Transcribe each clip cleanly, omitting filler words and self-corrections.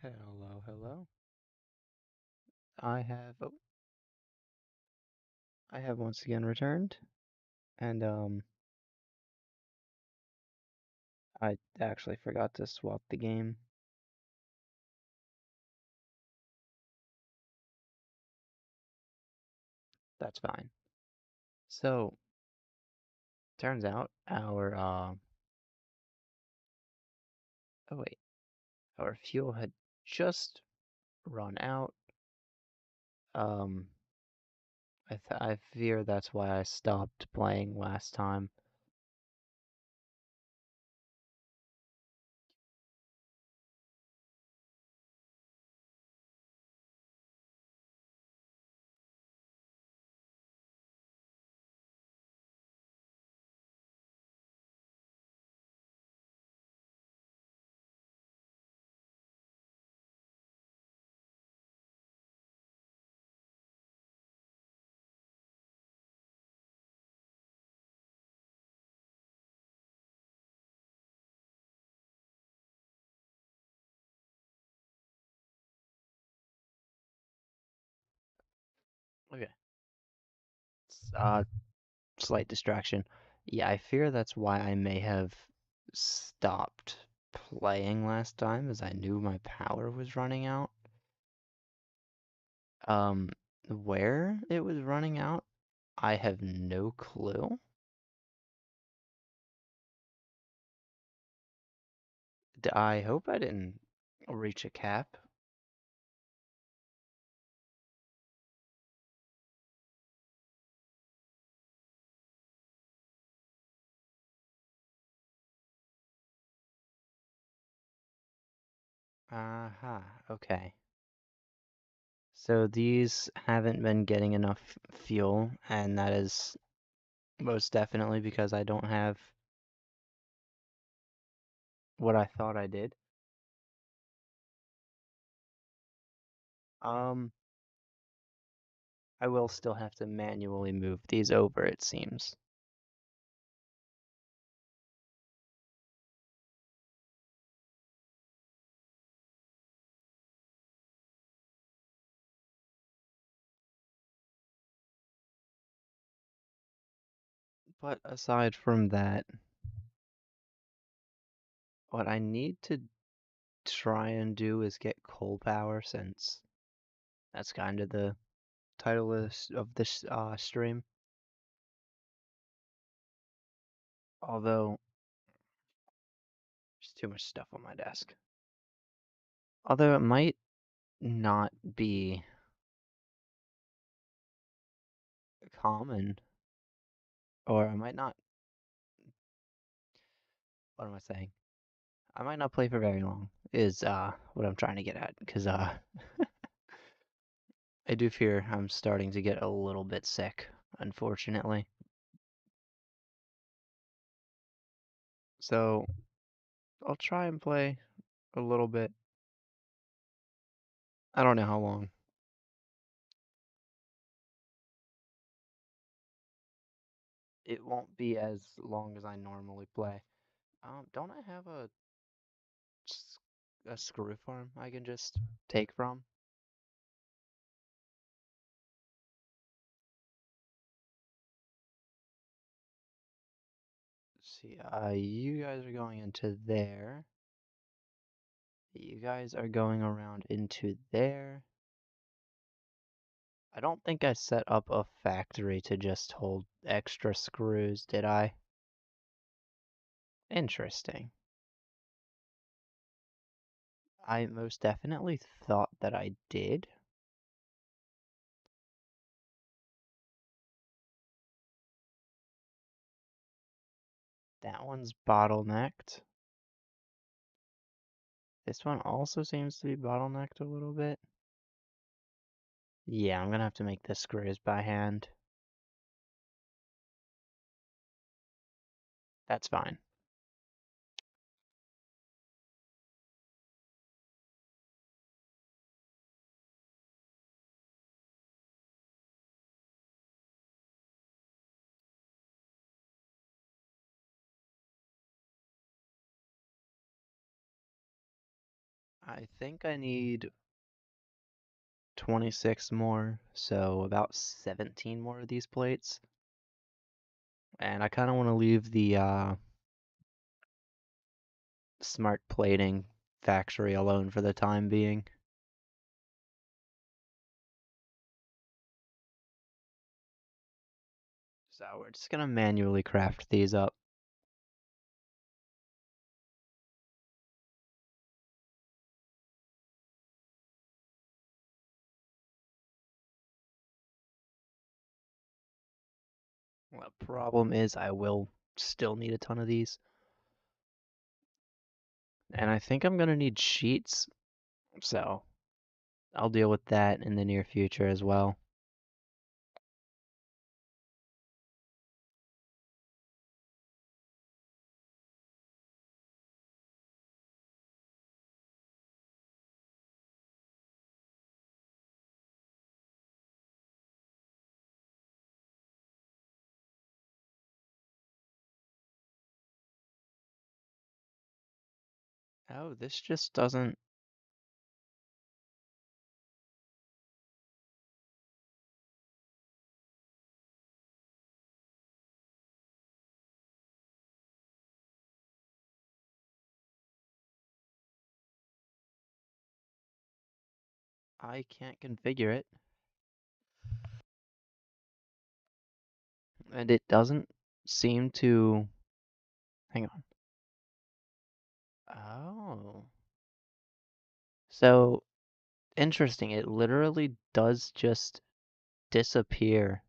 Hello, hello. I have oh, I have once again returned, and I actually forgot to swap the game. That's fine. So, turns out oh wait, our fuel had just run out. Um, I fear that's why I stopped playing last time. Okay. Slight distraction. Yeah, I fear that's why I may have stopped playing last time, as I knew my power was running out. Um, where it was running out, I have no clue. I hope I didn't reach a cap. Aha, okay. So these haven't been getting enough fuel, and that is most definitely because I don't have what I thought I did. Um, I will still have to manually move these over, it seems. But aside from that, what I need to try and do is get coal power, since that's kind of the title of this stream. Although there's too much stuff on my desk. Although it might not be common, or I might not. What am I saying? I might not play for very long. Is what I'm trying to get at, because I do fear I'm starting to get a little bit sick, unfortunately. So I'll try and play a little bit. I don't know how long. It won't be as long as I normally play. Don't I have a screw farm I can just take from? Let's see, you guys are going into there. You guys are going around into there. I don't think I set up a factory to just hold extra screws, did I? Interesting. I most definitely thought that I did. That one's bottlenecked. This one also seems to be bottlenecked a little bit. Yeah, I'm gonna have to make the screws by hand. That's fine. I think I need 26 more, so about 17 more of these plates. And I kind of want to leave the smart plating factory alone for the time being. So we're just gonna manually craft these up. Well, the problem is I will still need a ton of these. And I think I'm gonna need sheets, so I'll deal with that in the near future as well. Oh, this just doesn't. I can't configure it. And it doesn't seem to. Hang on. Oh. So interesting. It literally does just disappear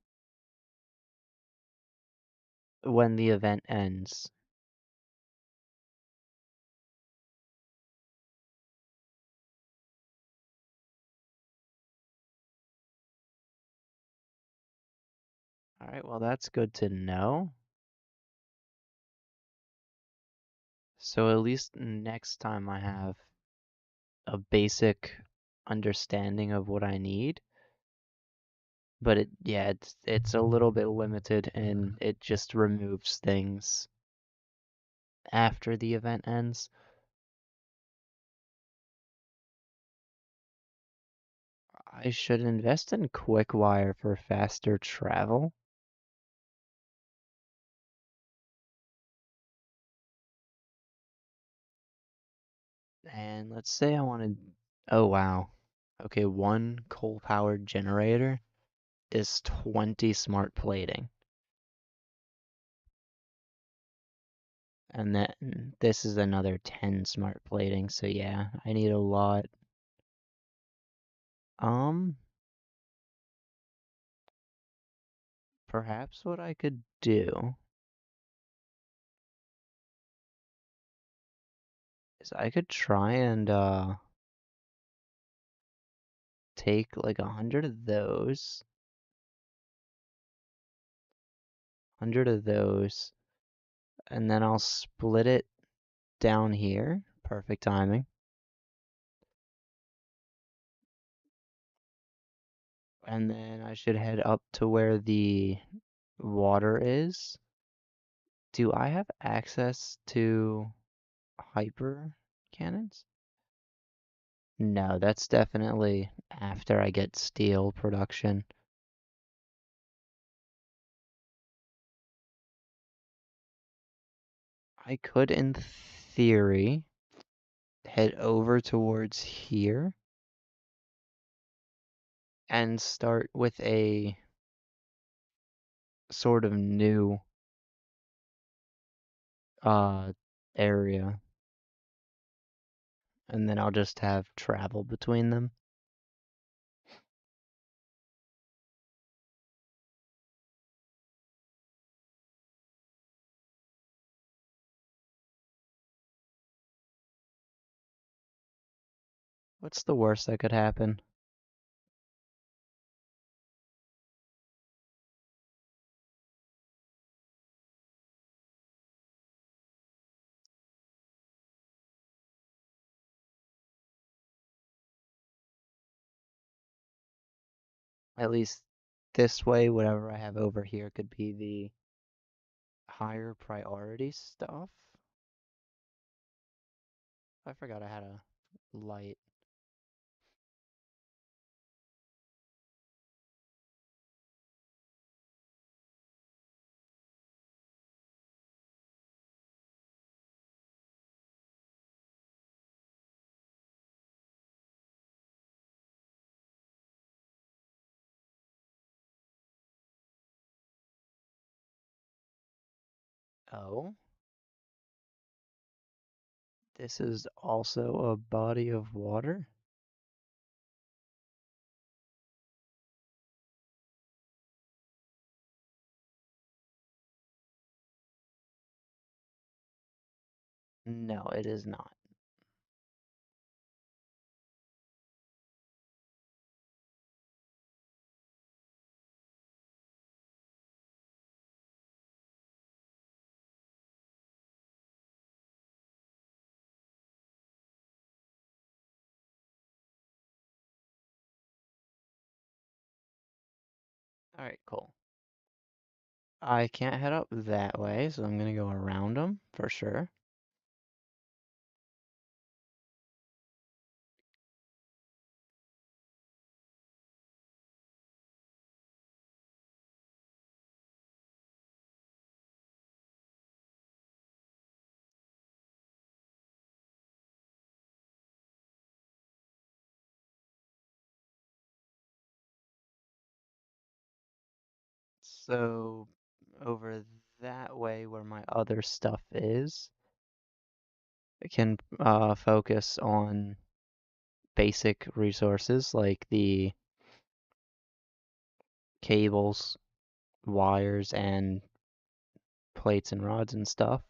when the event ends. Alright, well, that's good to know. So at least next time I have a basic understanding of what I need. But yeah, it's a little bit limited and it just removes things after the event ends. I should invest in Quickwire for faster travel. And let's say I wanted, oh wow. Okay, one coal-powered generator is 20 smart plating. And then this is another 10 smart plating, so yeah, I need a lot. Um, Perhaps what I could do is I could try and take like 100 of those, and then I'll split it down here. Perfect timing. And then I should head up to where the water is. Do I have access to hyper cannons? No, that's definitely after I get steel production. I could, in theory, head over towards here and start with a sort of new uh area, and then I'll just have travel between them. What's the worst that could happen? At least this way, whatever I have over here could be the higher priority stuff. I forgot I had a light. Oh, this is also a body of water? No, it is not. Alright, cool. I can't head up that way, so I'm gonna go around them for sure. So, over that way where my other stuff is, I can focus on basic resources like the cables, wires, and plates and rods and stuff.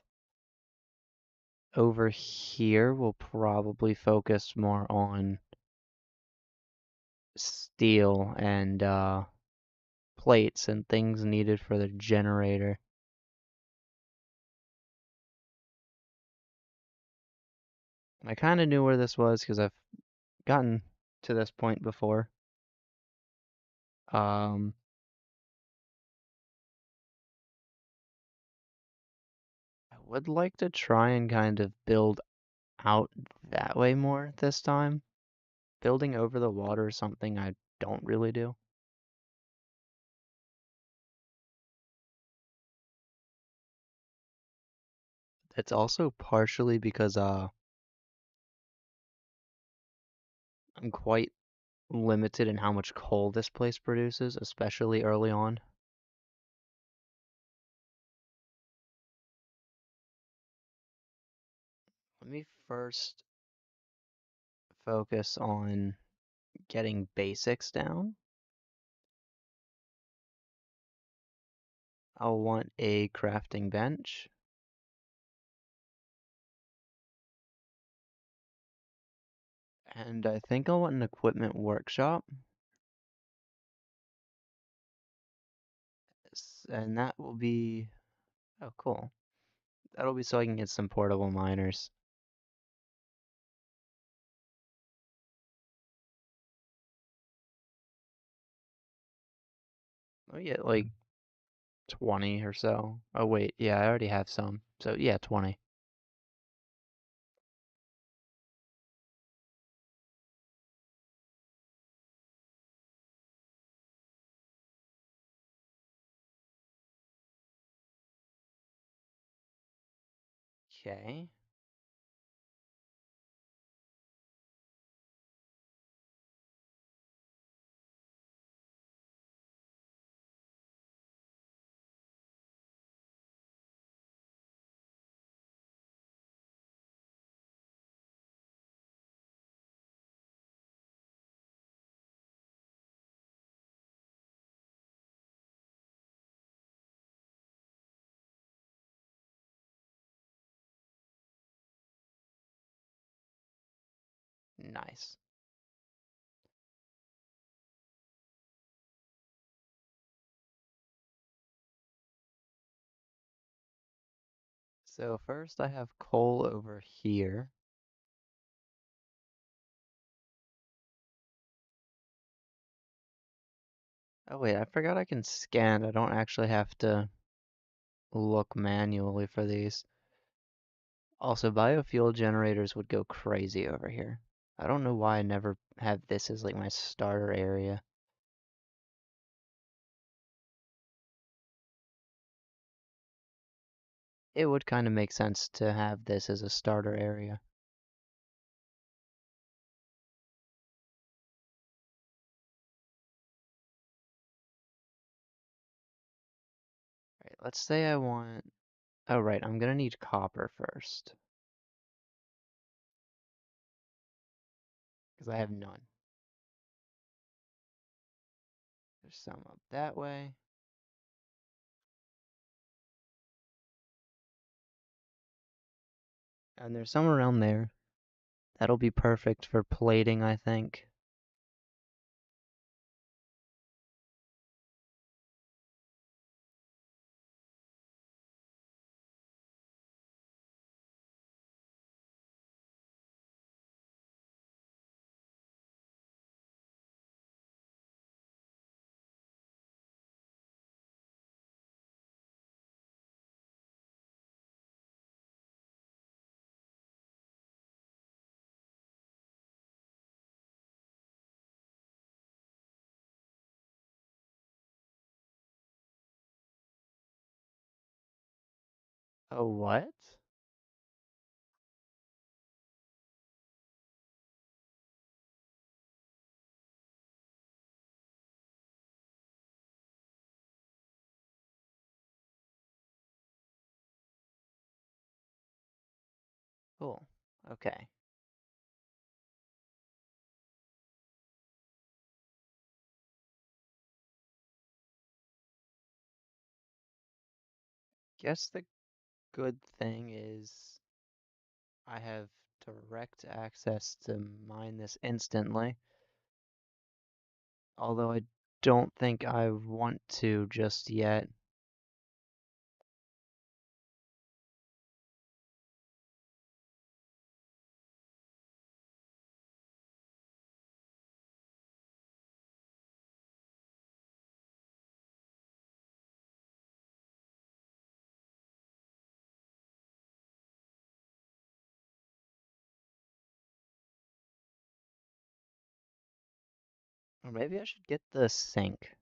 Over here, we'll probably focus more on steel and plates and things needed for the generator. I kind of knew where this was because I've gotten to this point before. Um, I would like to try and kind of build out that way more this time. Building over the water is something I don't really do. It's also partially because I'm quite limited in how much coal this place produces, especially early on. Let me first focus on getting basics down. I'll want a crafting bench, and I think I'll want an equipment workshop, and that will be, oh cool. That'll be so I can get some portable miners. Let me get like 20 or so. Oh wait, yeah, I already have some. So yeah, 20. Okay. Nice. So first I have coal over here. Oh wait, I forgot I can scan. I don't actually have to look manually for these. Also, biofuel generators would go crazy over here. I don't know why I never have this as like my starter area. It would kind of make sense to have this as a starter area. Right, let's say I want... Oh, right, I'm gonna need copper first, because I have none. There's some up that way. And there's some around there. That'll be perfect for plating, I think. Oh, what? Cool. Okay. Guess the good thing is I have direct access to mine this instantly. Although I don't think I want to just yet. Or maybe I should get the sink.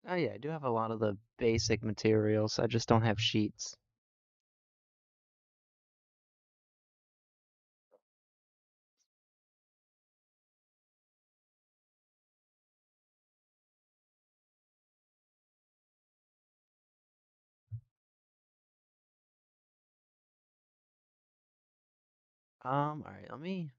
Oh yeah, I do have a lot of the basic materials. I just don't have sheets. Alright, let me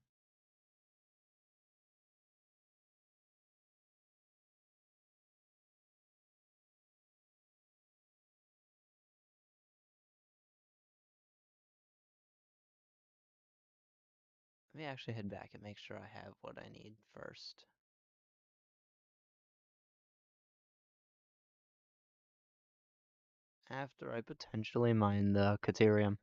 actually head back and make sure I have what I need first. After I potentially mine the Caterium.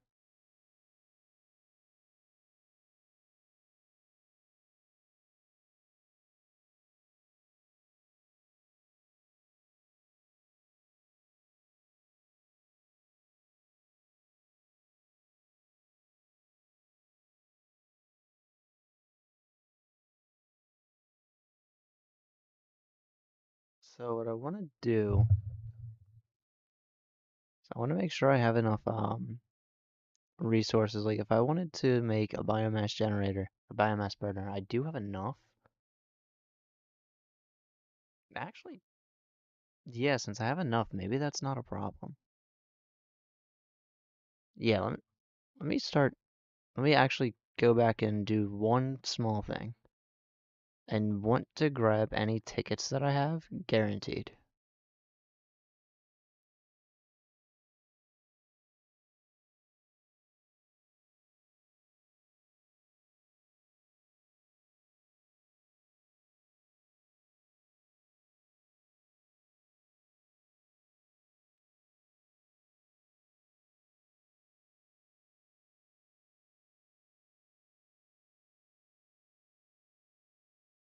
So what I want to do is I want to make sure I have enough resources. Like if I wanted to make a biomass generator, a biomass burner, I do have enough. Actually, yeah, since I have enough, maybe that's not a problem. Yeah, let me start. Let me actually go back and do one small thing. And want to grab any tickets that I have, guaranteed.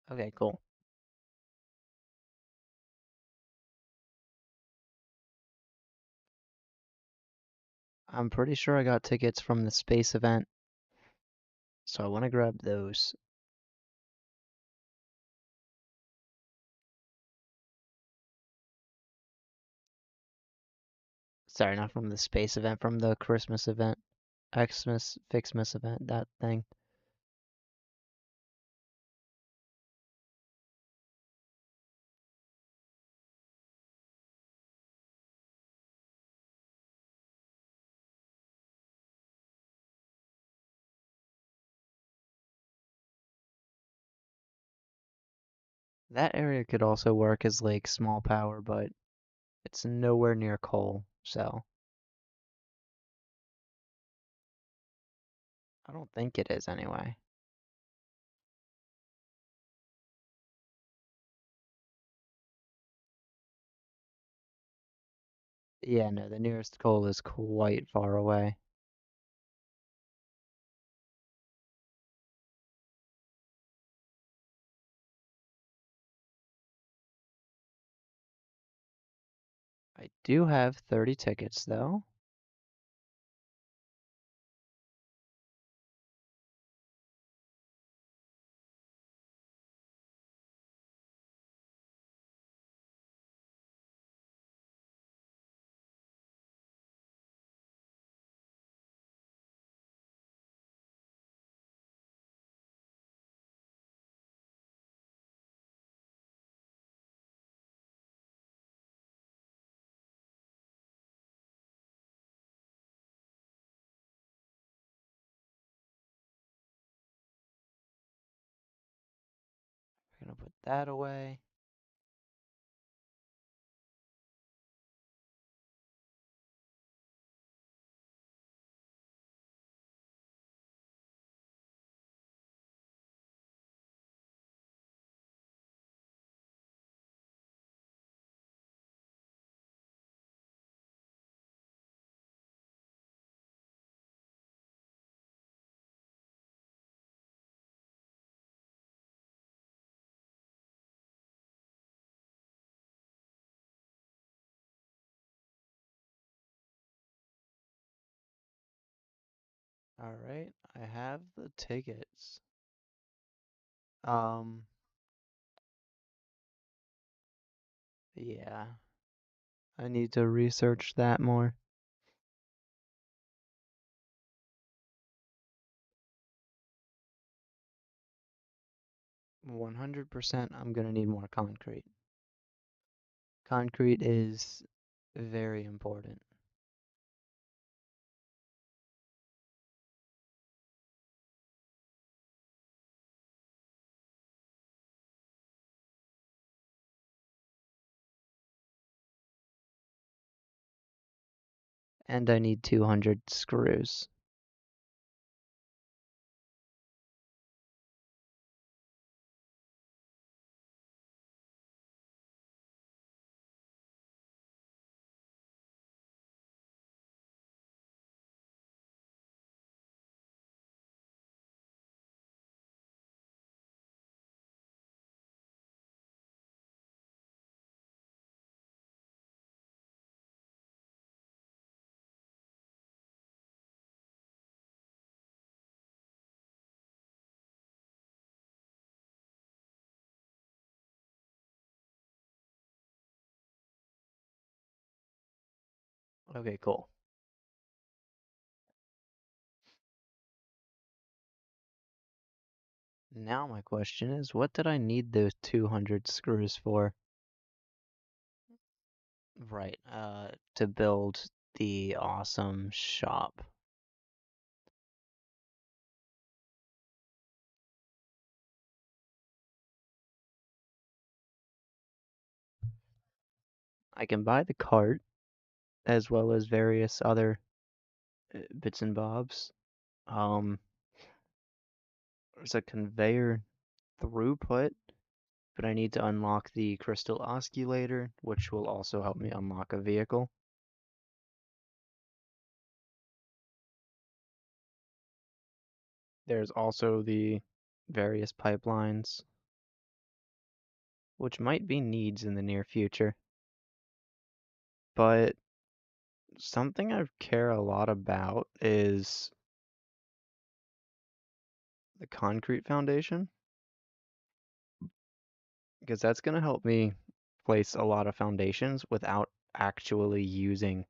Okay, cool. I'm pretty sure I got tickets from the space event, so I want to grab those. Sorry, not from the space event, from the Christmas event. Xmas, Fixmas event, that thing. That area could also work as like small power, but it's nowhere near coal, so I don't think it is anyway. Yeah, no, the nearest coal is quite far away. I do have 30 tickets though. We're gonna put that away. Alright, I have the tickets. Um, yeah, I need to research that more. 100% I'm gonna need more concrete. Concrete is very important. And I need 200 screws. Okay, cool. Now my question is, what did I need those 200 screws for? Right, to build the awesome shop. I can buy the cart as well as various other bits and bobs. Um, there's a conveyor throughput, but I need to unlock the crystal osculator, which will also help me unlock a vehicle. There's also the various pipelines, which might be needs in the near future. But Something I care a lot about is the concrete foundation, because that's going to help me place a lot of foundations without actually using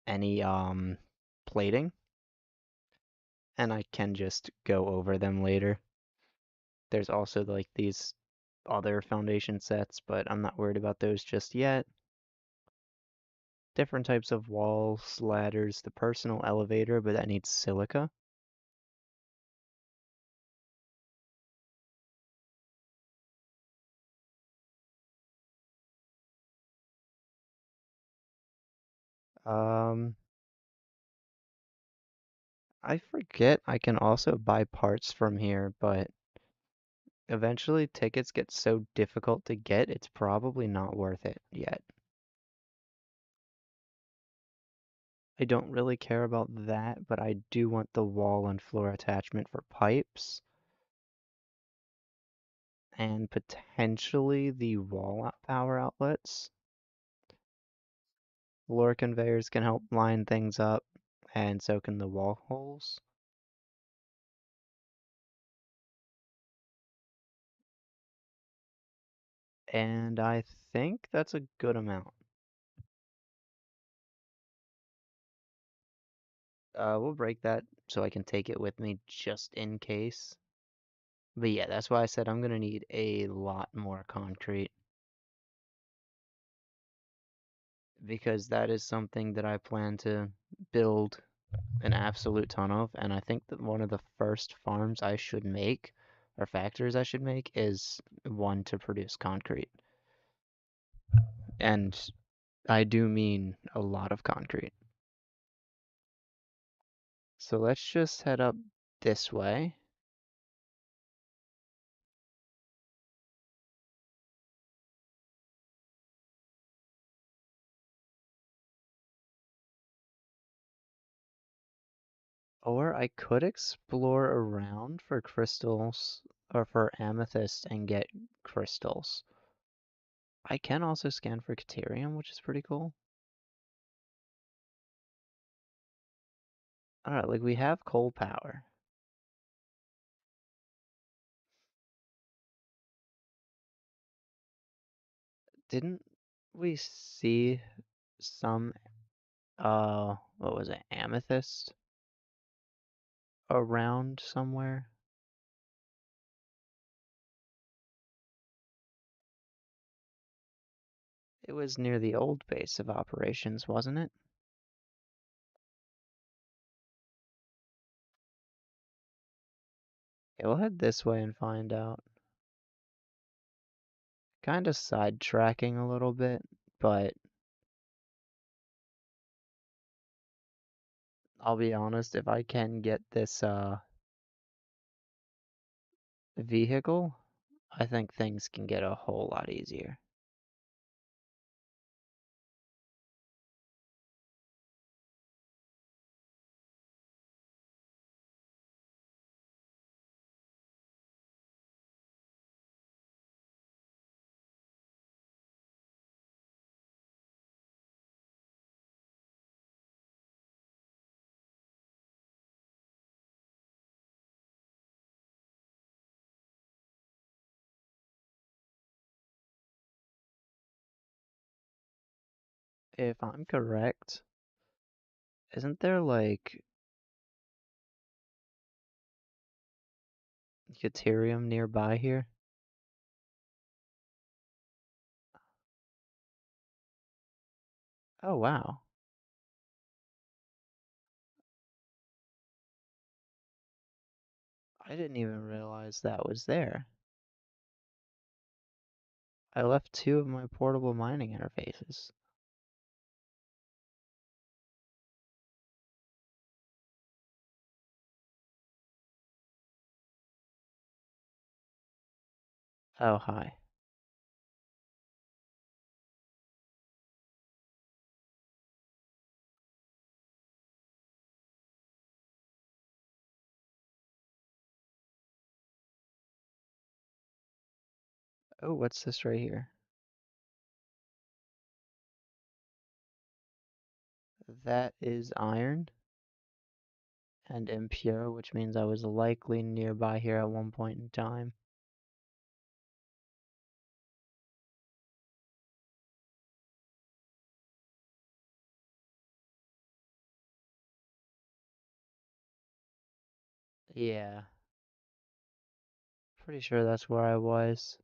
any plating, and I can just go over them later. There's also like these other foundation sets, but I'm not worried about those just yet. Different types of walls, ladders, the personal elevator, but that needs silica. Um, I forget I can also buy parts from here, but eventually tickets get so difficult to get, it's probably not worth it yet. I don't really care about that, but I do want the wall and floor attachment for pipes and potentially the power outlets. Floor conveyors can help line things up, and so can the wall holes. And I think that's a good amount. We'll break that so I can take it with me just in case. But yeah, that's why I said I'm gonna need a lot more concrete because that is something that I plan to build an absolute ton of. And I think that one of the first farms I should make or factories I should make is one to produce concrete. And I do mean a lot of concrete. So let's just head up this way. Or I could explore around for crystals or for amethyst and get crystals. I can also scan for Caterium, which is pretty cool. Alright, like we have coal power. Didn't we see some, what was it, amethyst around somewhere? It was near the old base of operations, wasn't it? Yeah, we'll head this way and find out. Kinda sidetracking a little bit, but I'll be honest, if I can get this vehicle, I think things can get a whole lot easier. If I'm correct, isn't there like Deuterium nearby here? Oh wow. I didn't even realize that was there. I left two of my portable mining interfaces. Oh hi. Oh, what's this right here? That is iron and impure, which means I was likely nearby here at one point in time. Yeah, pretty sure that's where I was.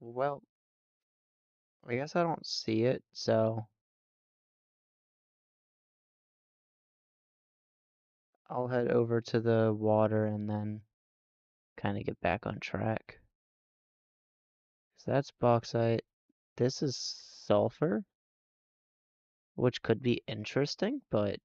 Well, I guess I don't see it, so I'll head over to the water and then kind of get back on track. So that's bauxite. This is sulfur, which could be interesting, but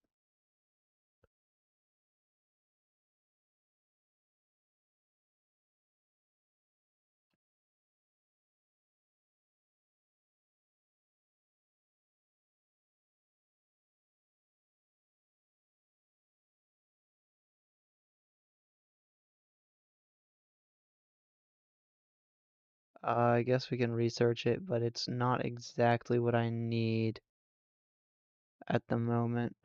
I guess we can research it, but it's not exactly what I need at the moment.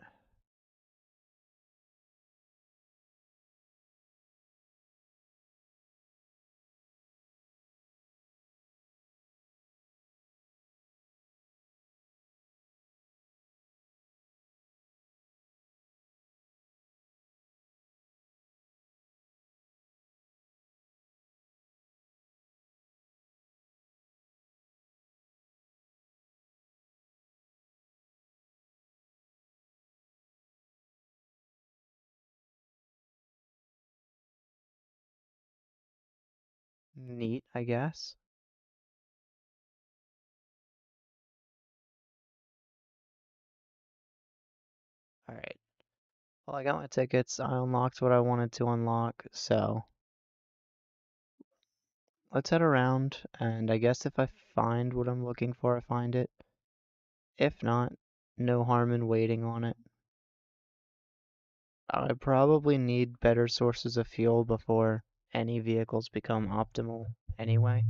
Neat, I guess. Alright. Well, I got my tickets. I unlocked what I wanted to unlock, so let's head around, and I guess if I find what I'm looking for, I find it. If not, no harm in waiting on it. I probably need better sources of fuel before any vehicles become optimal anyway.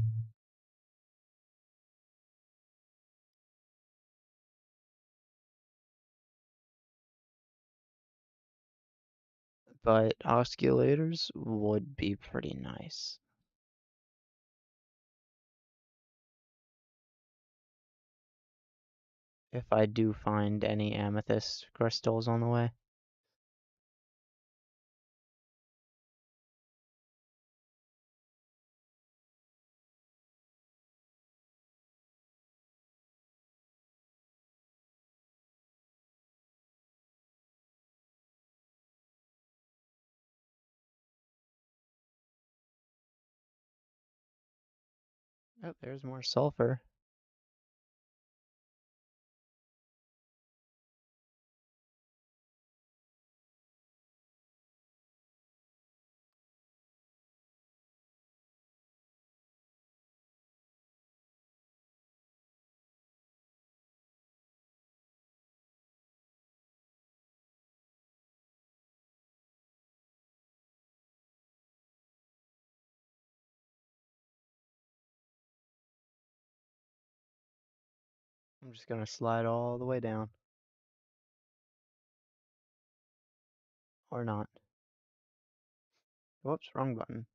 But oscullators would be pretty nice. If I do find any amethyst crystals on the way. Oh, there's more sulfur. I'm just gonna slide all the way down. Or not. Whoops, wrong button.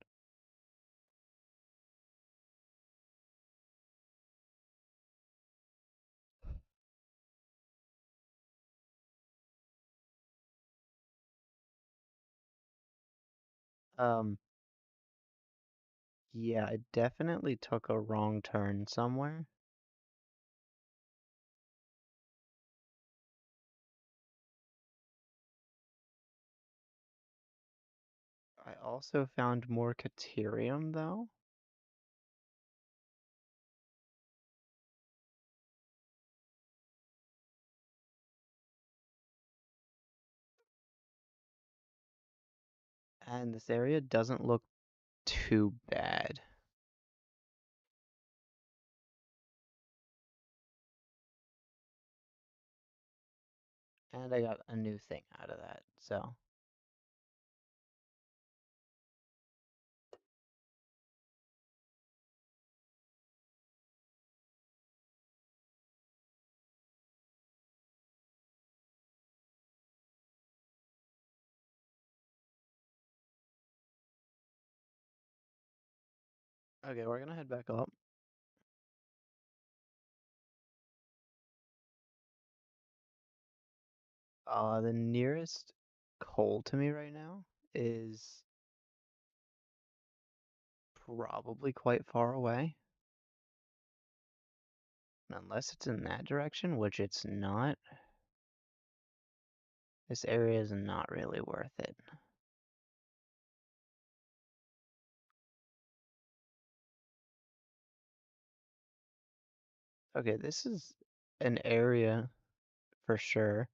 Um, yeah, I definitely took a wrong turn somewhere. I also found more Caterium, though. And this area doesn't look too bad. And I got a new thing out of that, so. Okay, we're gonna head back up. The nearest coal to me right now is probably quite far away. Unless it's in that direction, which it's not. This area is not really worth it. Okay, this is an area for sure.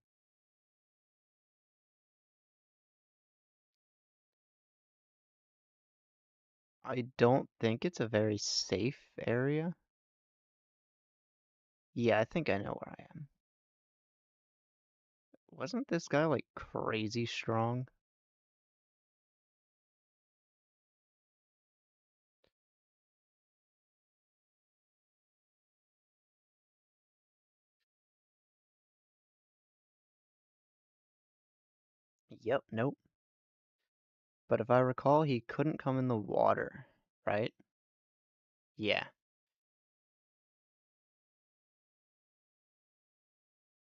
I don't think it's a very safe area. Yeah, I think I know where I am. Wasn't this guy like crazy strong? Yep, nope. But if I recall, he couldn't come in the water, right? Yeah.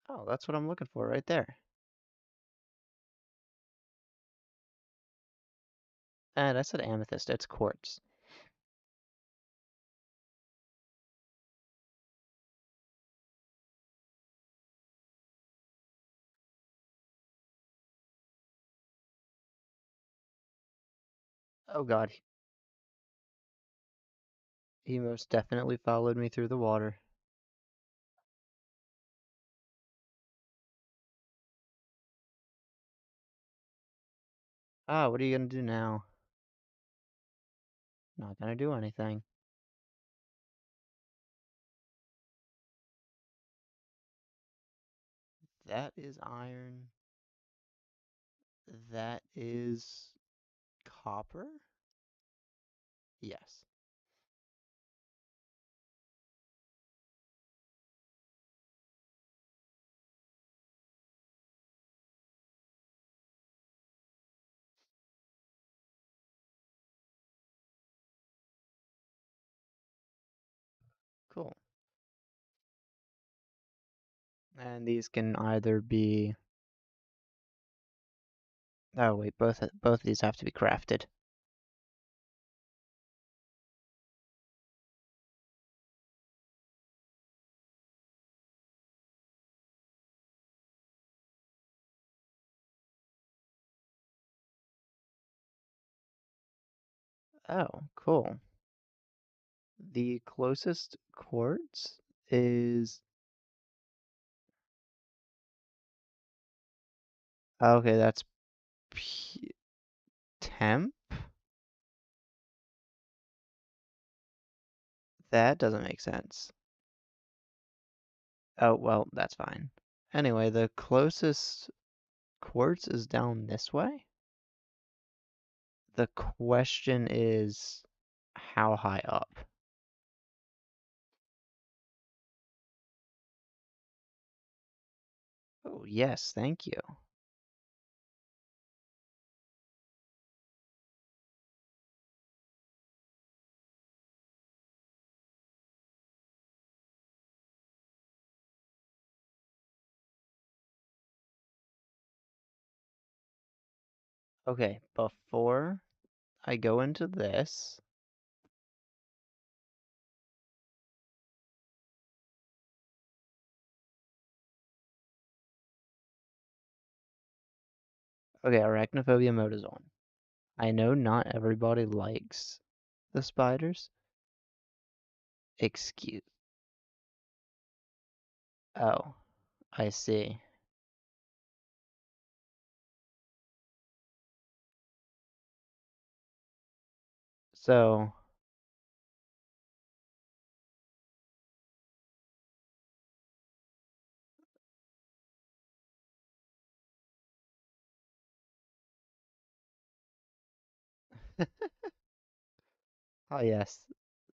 Oh, that's what I'm looking for right there. And I said amethyst, it's quartz. Oh god, he most definitely followed me through the water. Ah, what are you gonna do now? Not gonna do anything. That is iron. That is copper? Yes. Cool. And these can either be. Oh wait, both of these have to be crafted. Oh, cool. The closest quartz is. Okay, that's temp? That doesn't make sense. Oh, well, that's fine. Anyway, the closest quartz is down this way. The question is how high up? Oh, yes, thank you. Okay, before I go into this, okay, arachnophobia mode is on. I know not everybody likes the spiders. Excuse. Oh, I see. So, Oh yes,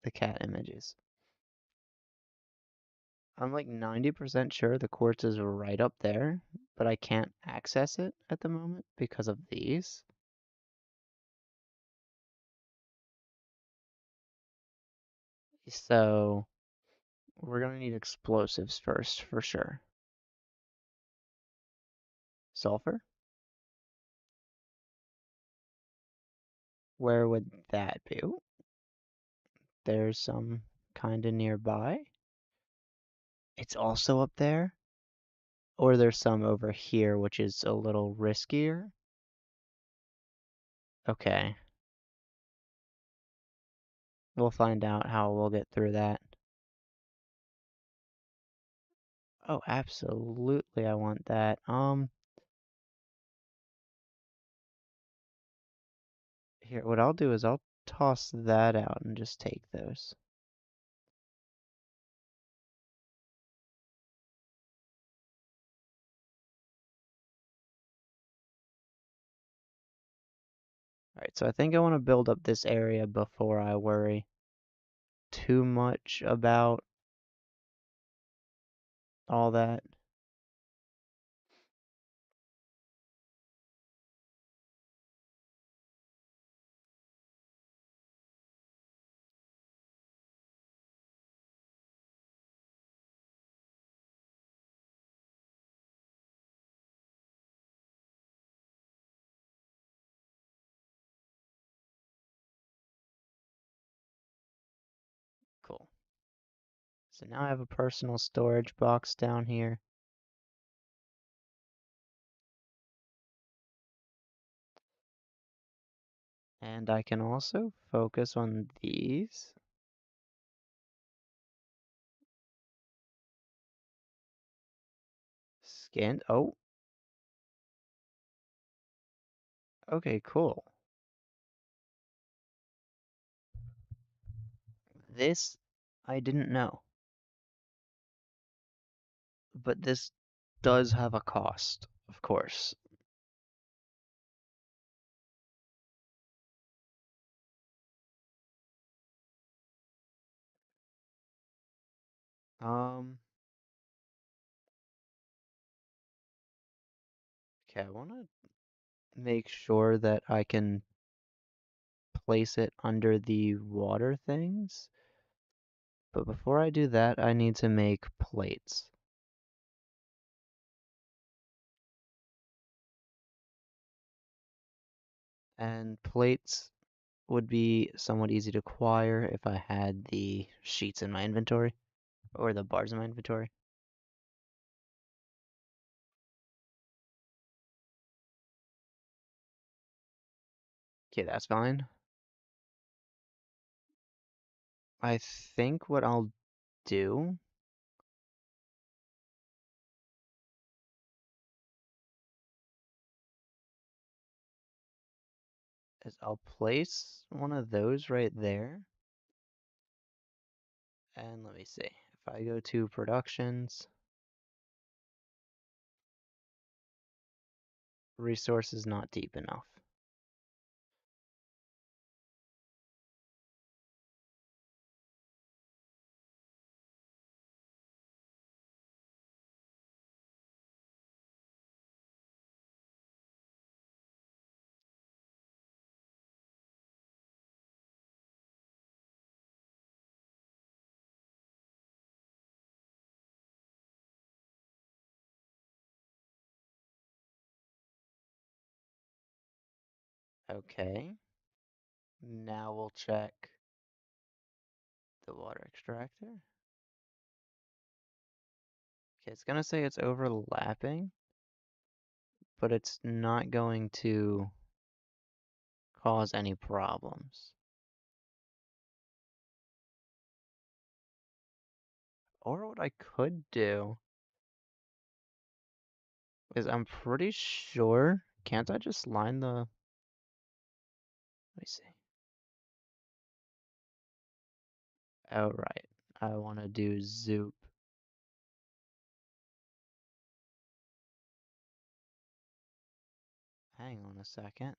the cat images. I'm like 90% sure the quartz is right up there, but I can't access it at the moment because of these. So we're gonna need explosives first for sure. Sulfur? Where would that be? Ooh, there's some kinda nearby. It's also up there. Or there's some over here, which is a little riskier. Okay, we'll find out how we'll get through that. Oh, absolutely, I want that. Here, what I'll do is I'll toss that out and just take those. Alright, so I think I want to build up this area before I worry too much about all that. Cool. So now I have a personal storage box down here. And I can also focus on these. Scan. Oh, okay, cool. This I didn't know, but this does have a cost, of course. Um, okay, I want to make sure that I can place it under the water things, but before I do that, I need to make plates. And plates would be somewhat easy to acquire if I had the sheets in my inventory, or the bars in my inventory. Okay, that's fine. I think what I'll do is I'll place one of those right there. And let me see. If I go to productions, resources not deep enough. Okay. Now we'll check the water extractor. Okay, it's gonna say it's overlapping, but it's not going to cause any problems. Or what I could do is I'm pretty sure, can't I just line the, let me see. Oh, right. I want to do zoop. Hang on a second.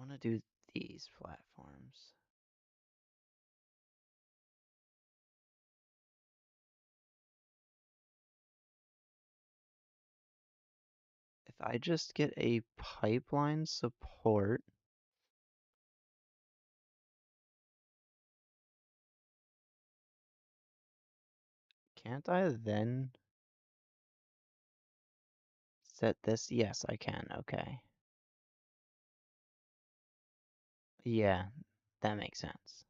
want to do these platforms. If I just get a pipeline support, can't I then set this? Yes, I can. Okay. Yeah, that makes sense.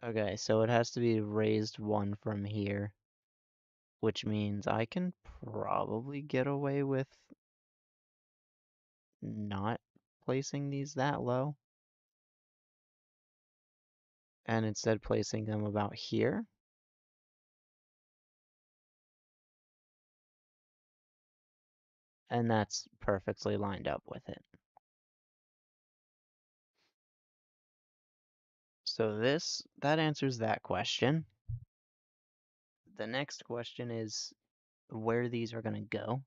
Okay, so it has to be raised one from here, which means I can probably get away with not placing these that low and instead placing them about here. And that's perfectly lined up with it. So that answers that question. The next question is where these are going to go.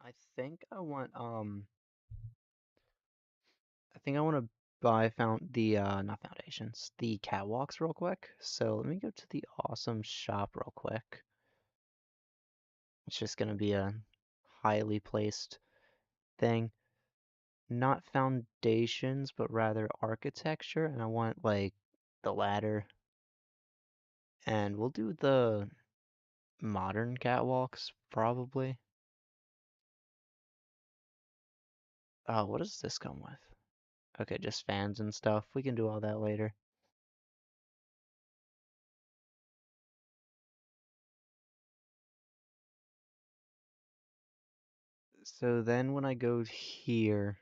I think I want to buy not foundations, the catwalks real quick. So let me go to the awesome shop real quick. It's just going to be a highly placed thing. Not foundations, but rather architecture. And I want like the ladder. And we'll do the modern catwalks probably. Oh, what does this come with? Okay, just fans and stuff. We can do all that later. So then when I go here,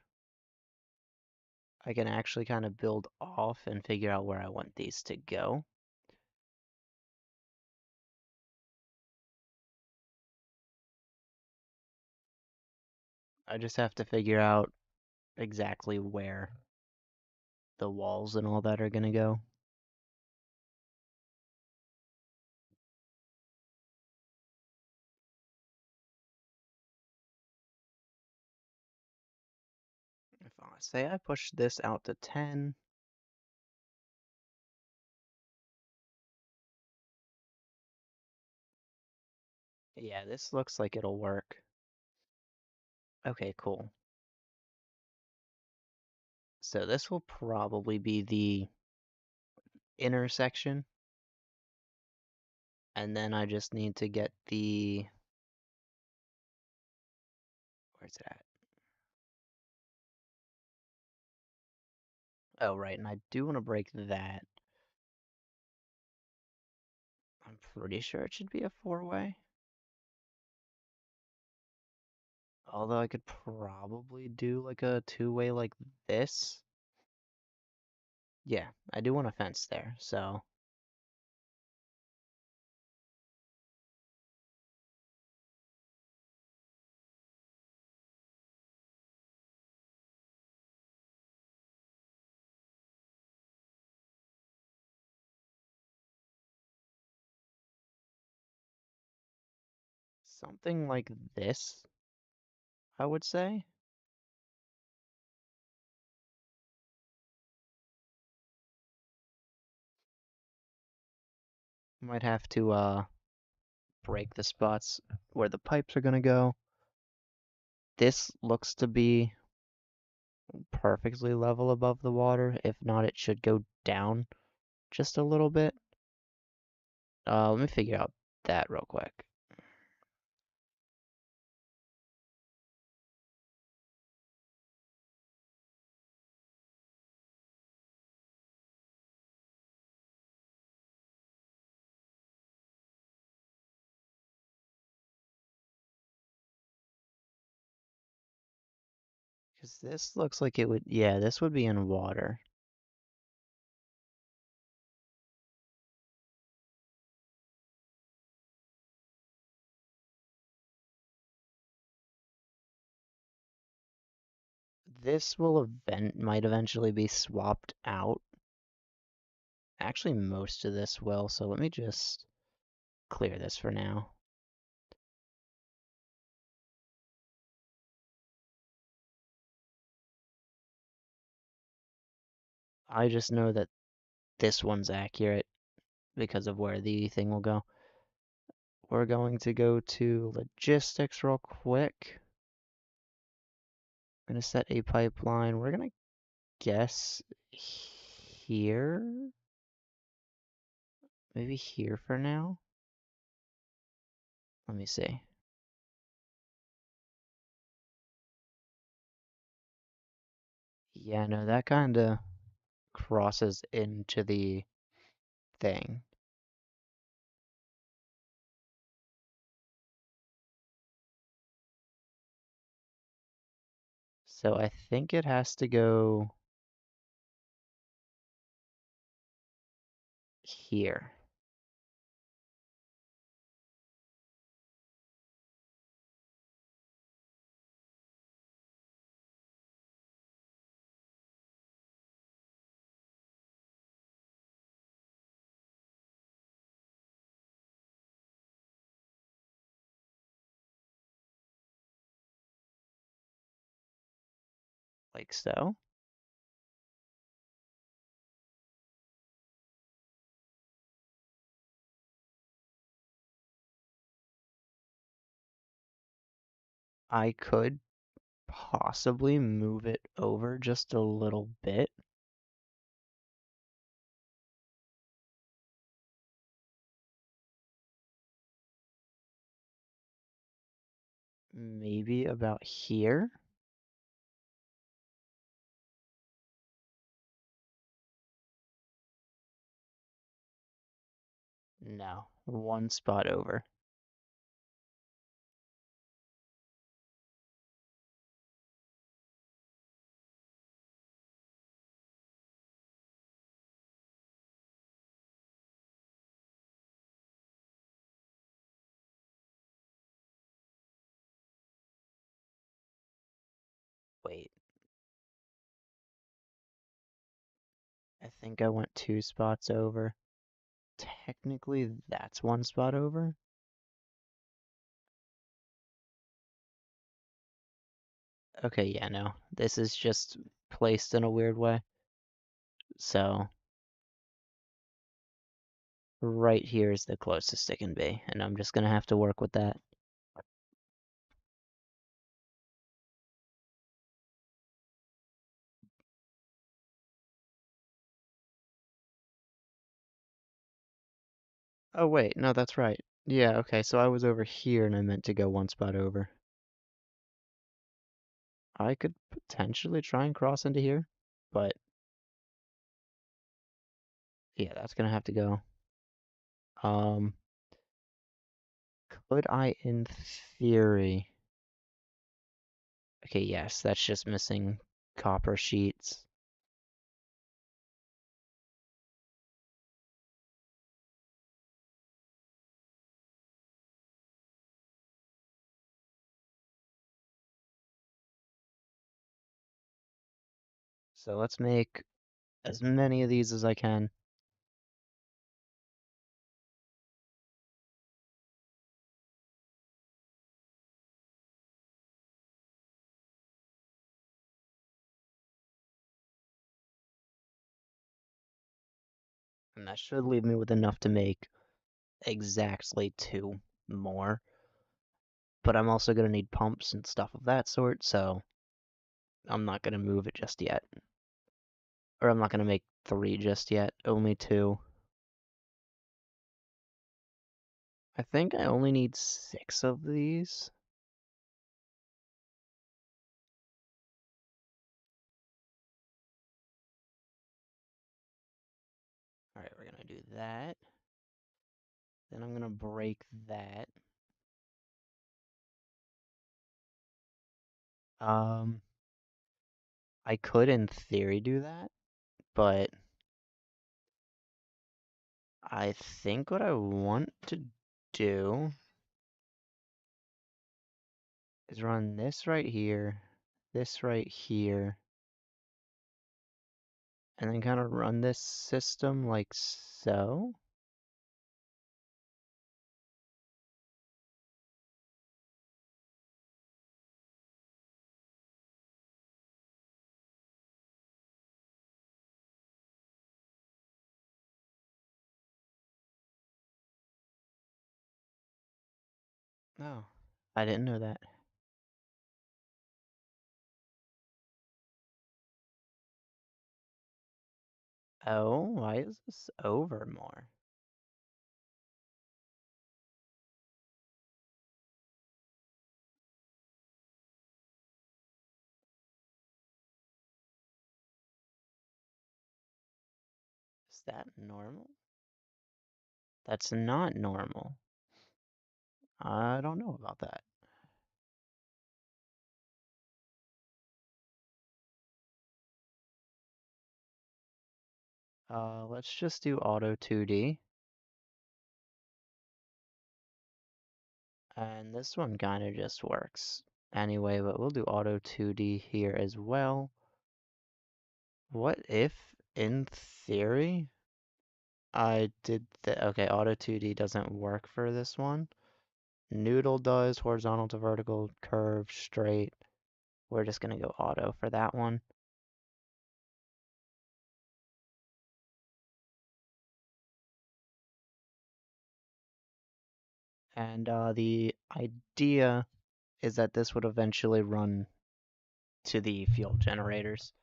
I can actually kind of build off and figure out where I want these to go. I just have to figure out exactly where the walls and all that are going to go. If I say I push this out to 10, yeah, this looks like it'll work. Okay, cool. So this will probably be the intersection. And then I just need to get where's it at? Oh, right, and I do want to break that. I'm pretty sure it should be a four-way. Although I could probably do like a two-way like this. Yeah, I do want a fence there, so something like this, I would say. Might have to break the spots where the pipes are gonna go. This looks to be perfectly level above the water. If not, it should go down just a little bit. Let me figure out that real quick. Because this looks like it would, yeah, this would be in water. This will might eventually be swapped out. Actually, most of this will, so let me just clear this for now. I just know that this one's accurate because of where the thing will go. We're going to go to logistics real quick. I'm going to set a pipeline. We're going to guess here. Maybe here for now. Let me see. Yeah, no, that kind of crosses into the thing. So I think it has to go here. Like so. I could possibly move it over just a little bit. Maybe about here. No, one spot over. Wait, I think I went two spots over. Technically, that's one spot over. Okay, yeah, no. This is just placed in a weird way. So, right here is the closest it can be, and I'm just gonna have to work with that. Oh, wait, no, that's right. Yeah, okay, so I was over here and I meant to go one spot over. I could potentially try and cross into here, but yeah, that's gonna have to go. Um, could I, in theory... Okay, yes, that's just missing copper sheets. So let's make as many of these as I can. And that should leave me with enough to make exactly two more. But I'm also going to need pumps and stuff of that sort, so I'm not going to move it just yet. Or I'm not going to make three just yet, only two. I think I only need 6 of these. Alright, we're going to do that. Then I'm going to break that. Um, I could in theory do that, but I think what I want to do is run this right here, this right here, and then kind of run this system like so. Oh, I didn't know that. Oh, why is this over more? Is that normal? That's not normal. I don't know about that. Let's just do auto 2D. And this one kind of just works anyway, but we'll do auto 2D here as well. What if, in theory, I did the, okay, auto 2D doesn't work for this one. Noodle does, horizontal to vertical, curve, straight. We're just gonna go auto for that one. And the idea is that this would eventually run to the fuel generators.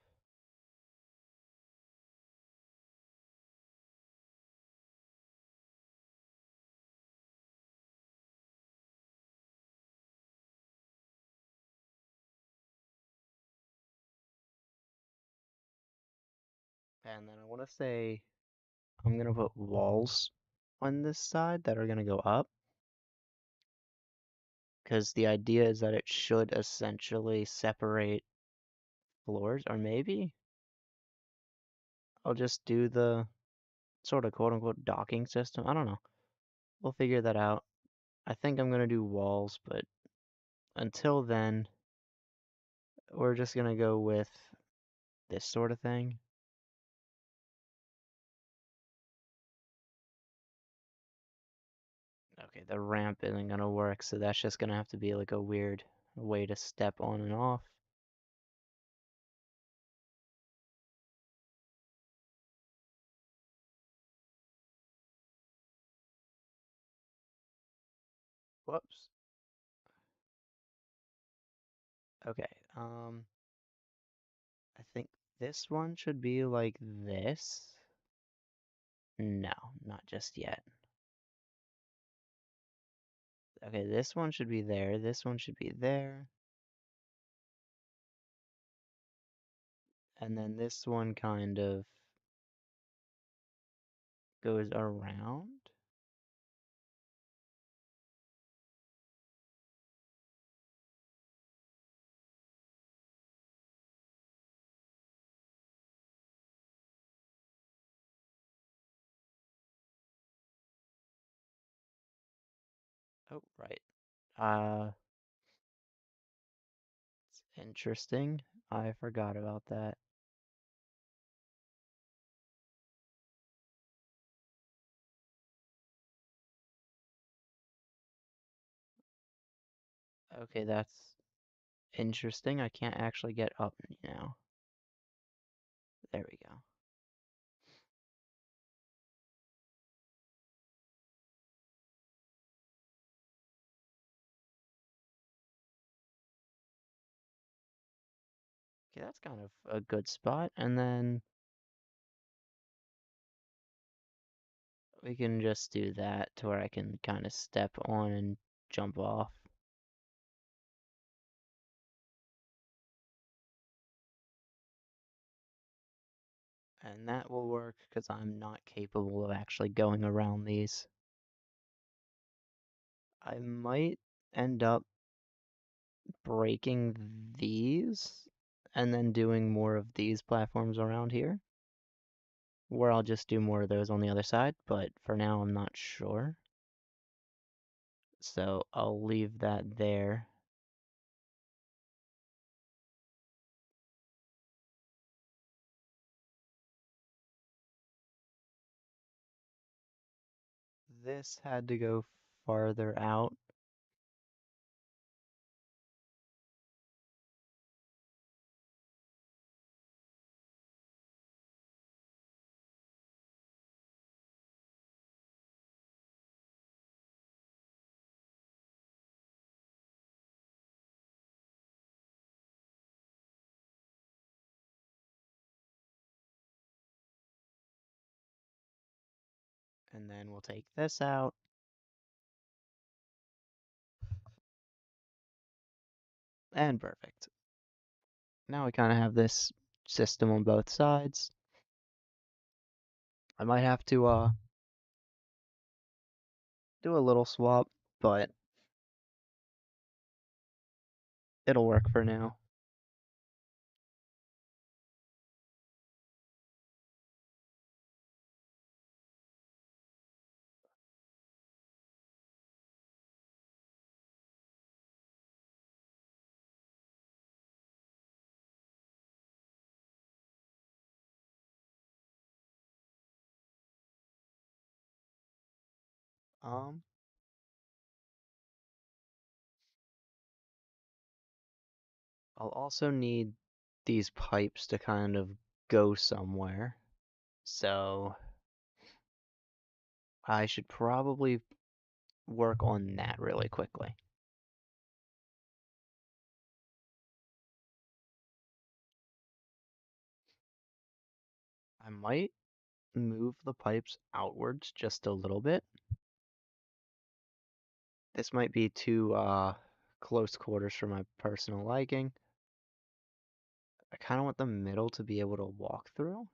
And then I want to say I'm gonna put walls on this side that are gonna go up, because the idea is that it should essentially separate floors, or maybe I'll just do the sort of quote unquote docking system. I don't know. We'll figure that out. I think I'm gonna do walls, but until then, we're just gonna go with this sort of thing. Okay, the ramp isn't gonna work, so that's just gonna have to be like a weird way to step on and off. Whoops. Okay, I think this one should be like this. No, not just yet. Okay, this one should be there, this one should be there. And then this one kind of goes around. Oh, right. It's interesting. I forgot about that. Okay, that's interesting. I can't actually get up now. There we go. Okay, that's kind of a good spot. And then we can just do that to where I can kind of step on and jump off. And that will work because I'm not capable of actually going around these. I might end up breaking these and then doing more of these platforms around here, where I'll just do more of those on the other side, but for now I'm not sure. So I'll leave that there. This had to go farther out. And then we'll take this out. And perfect. Now we kind of have this system on both sides. I might have to do a little swap, but it'll work for now. Um, I'll also need these pipes to kind of go somewhere. So I should probably work on that really quickly. I might move the pipes outwards just a little bit. This might be too close quarters for my personal liking. I kind of want the middle to be able to walk through.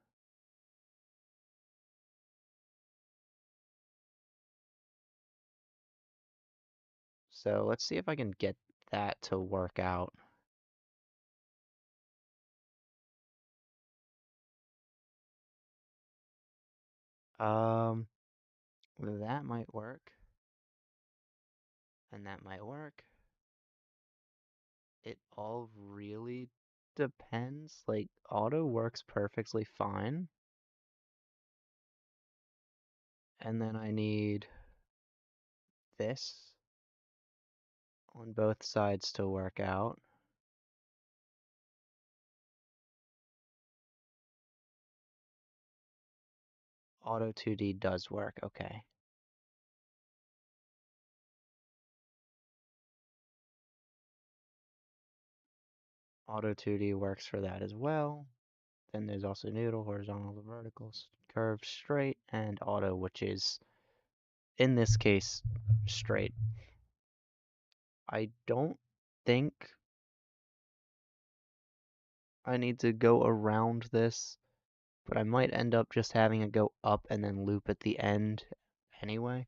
So let's see if I can get that to work out. Um, that might work. And that might work. It all really depends. Like, auto works perfectly fine. And then I need this on both sides to work out. Auto 2D does work, okay. Auto 2D works for that as well. Then there's also noodle, horizontal, vertical, curve, straight, and auto, which is, in this case, straight. I don't think I need to go around this, but I might end up just having it go up and then loop at the end anyway.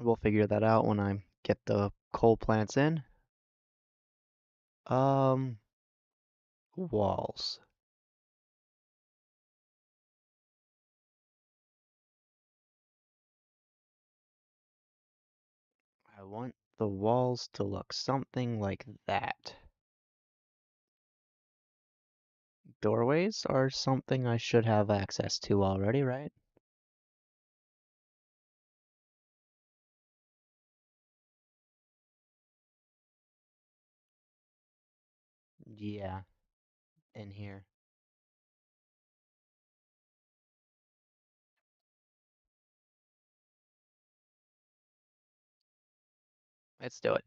We'll figure that out when I get the coal plants in. Um, walls. I want the walls to look something like that. Doorways are something I should have access to already, right? Yeah, in here. Let's do it.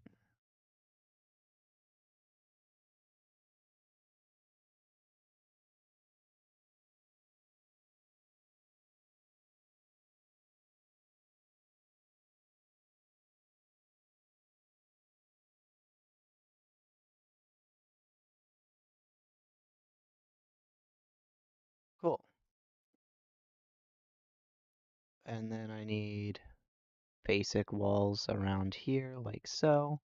Cool. And then I need basic walls around here, like so.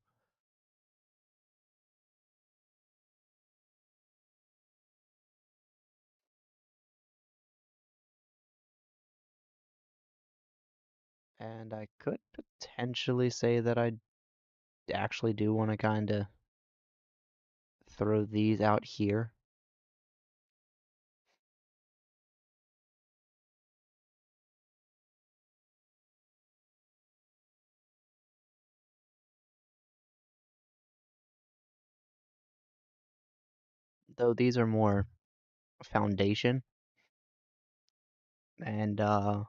And I could potentially say that I actually do want to kind of throw these out here. though these are more foundation, and I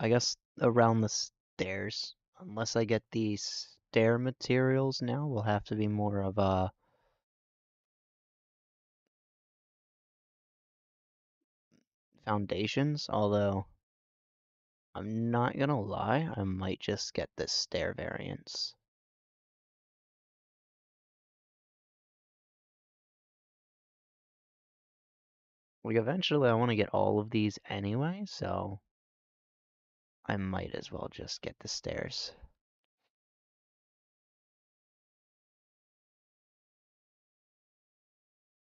guess around the stairs, unless I get these stair materials now, will have to be more of foundations, although I'm not gonna lie, I might just get this stair variants. Like, eventually I want to get all of these anyway, so I might as well just get the stairs.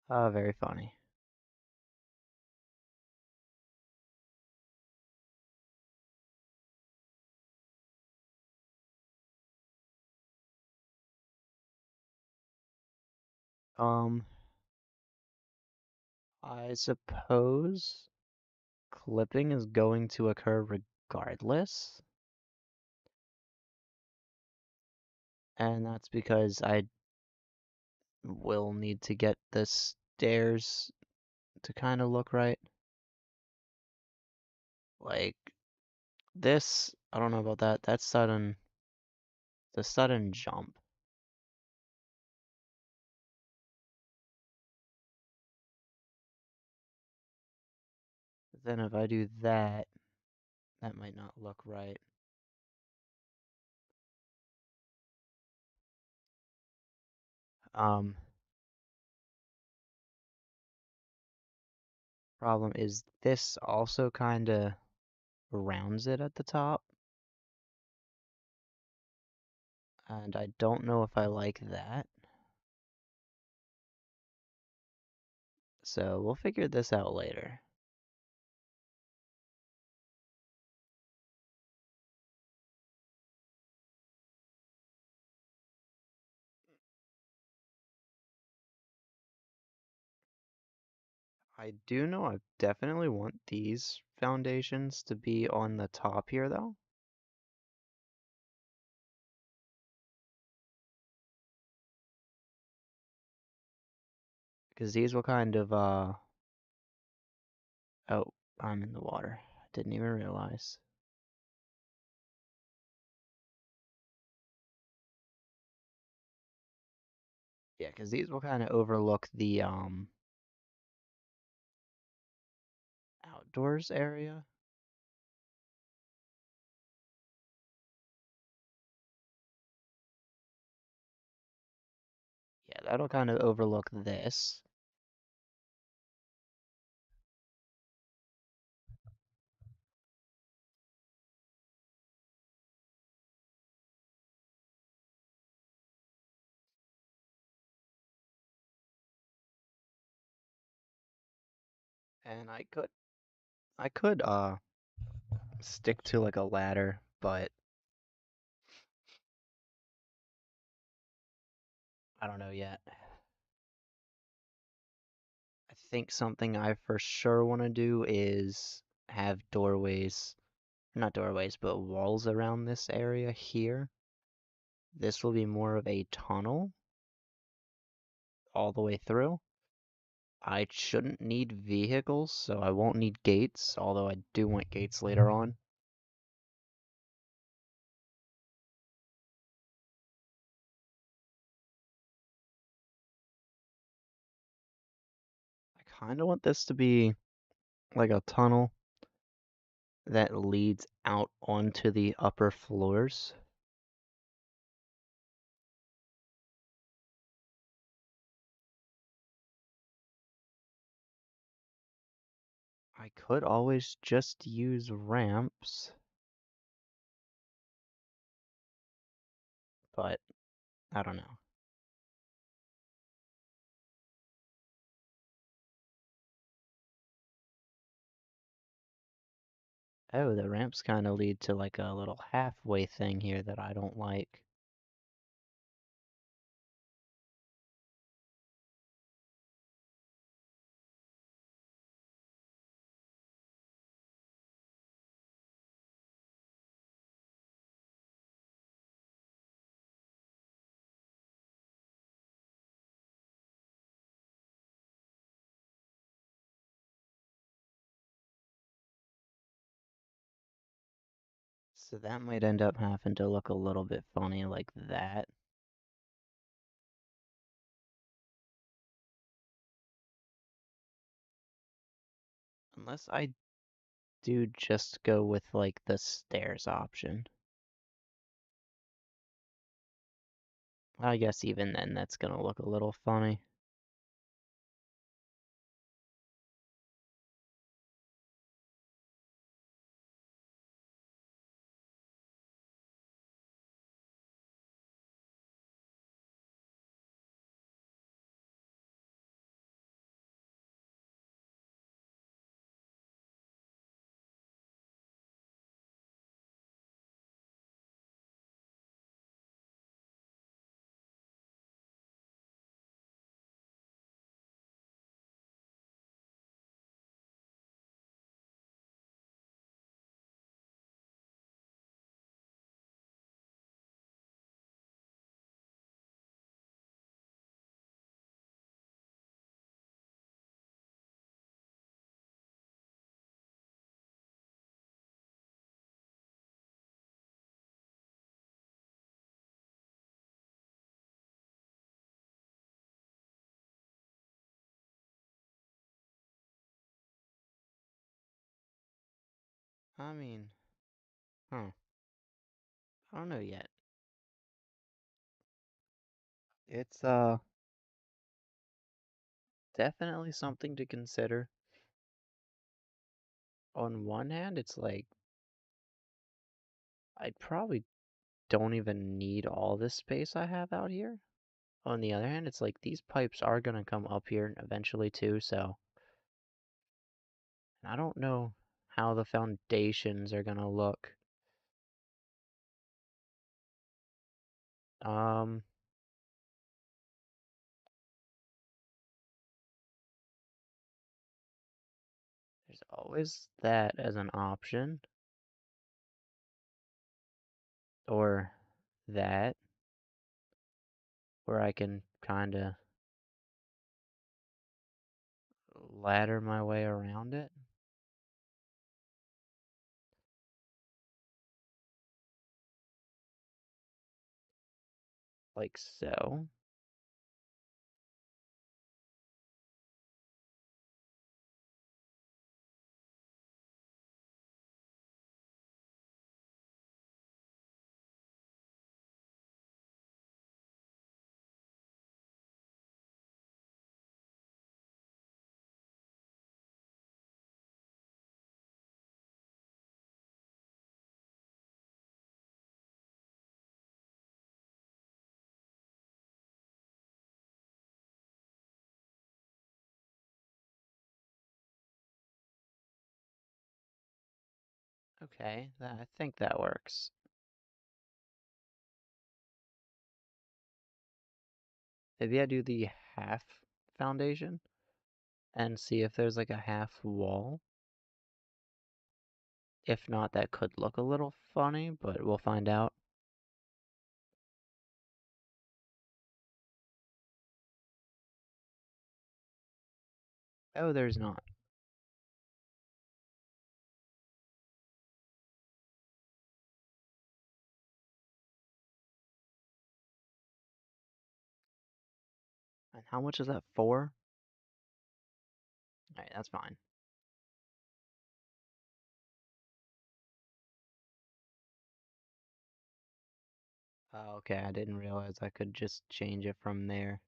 Very funny. Um, I suppose clipping is going to occur regardless, and that's because I will need to get the stairs to kind of look right. Like this, I don't know about that. That's sudden, the sudden jump. But then if I do that, that might not look right. Um, Problem is this also kind of rounds it at the top, and I don't know if I like that. So we'll figure this out later. I do know I definitely want these foundations to be on the top here though, because these will kind of oh, I'm in the water. I didn't even realize. Yeah, because these will kind of overlook the outdoors area. Yeah, that'll kind of overlook this. And I could stick to like a ladder, but I don't know yet. I think something I for sure want to do is have doorways, not doorways, but walls around this area here. This will be more of a tunnel all the way through. I shouldn't need vehicles, so I won't need gates, although I do want gates later on. I kind of want this to be like a tunnel that leads out onto the upper floors. I could always just use ramps, but I don't know. Oh, the ramps kind of lead to like a little halfway thing here that I don't like. So that might end up having to look a little bit funny like that. Unless I do just go with like the stairs option. I guess even then that's gonna look a little funny. I mean, huh. I don't know yet. It's definitely something to consider. On one hand, it's like I probably don't even need all this space I have out here. On the other hand, it's like these pipes are gonna come up here eventually too, so I don't know how the foundations are gonna look. Um, there's always that as an option, or that, where I can kind of ladder my way around it, like so. Okay, I think that works. Maybe I do the half foundation and see if there's like a half wall. If not, that could look a little funny, but we'll find out. Oh, there's not. And how much is that for? Alright, that's fine. Oh, okay, I didn't realize I could just change it from there.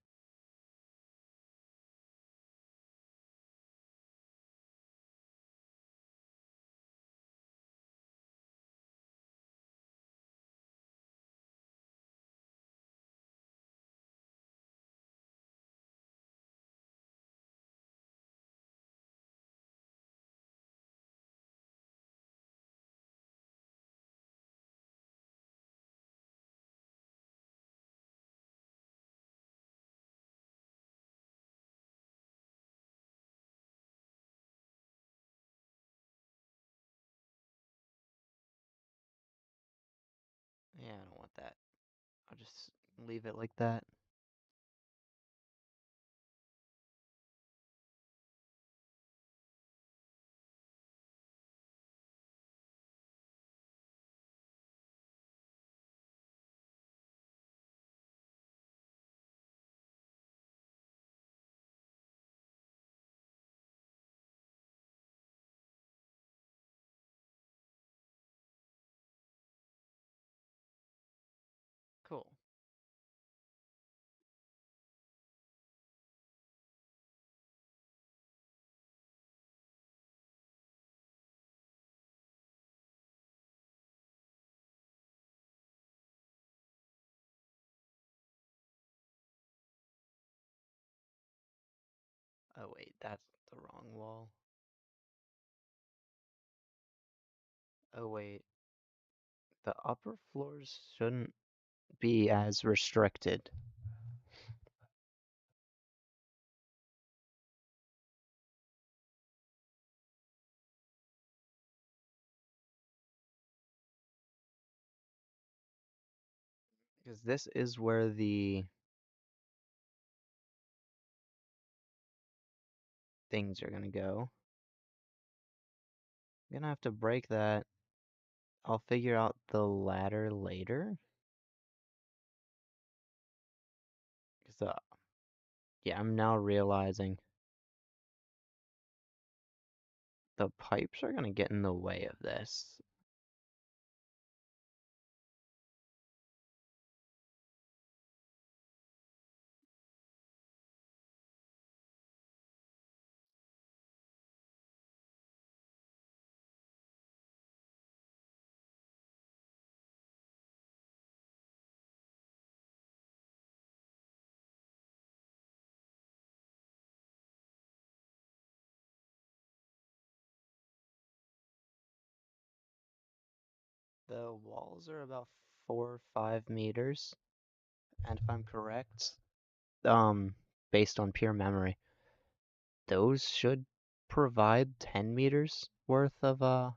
Yeah, I don't want that. I'll just leave it like that. Cool. Oh wait, that's the wrong wall. Oh wait, the upper floors shouldn't be as restricted. Because this is where the things are gonna go. I'm gonna have to break that. I'll figure out the ladder later. Cause yeah, I'm now realizing the pipes are gonna get in the way of this. The walls are about 4 or 5 meters, and if I'm correct, um, based on pure memory, those should provide 10 meters worth of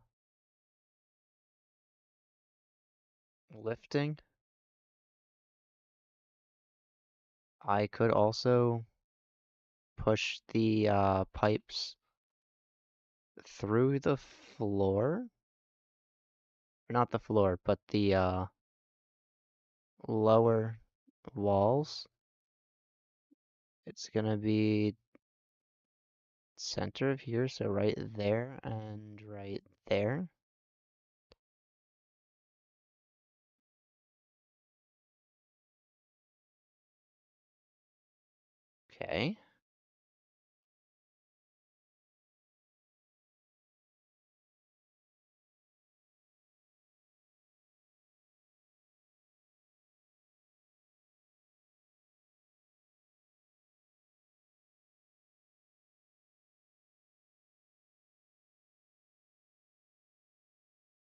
lifting. I could also push the pipes through the floor, not the floor, but the lower walls. It's gonna be center of here, so right there and right there. Okay.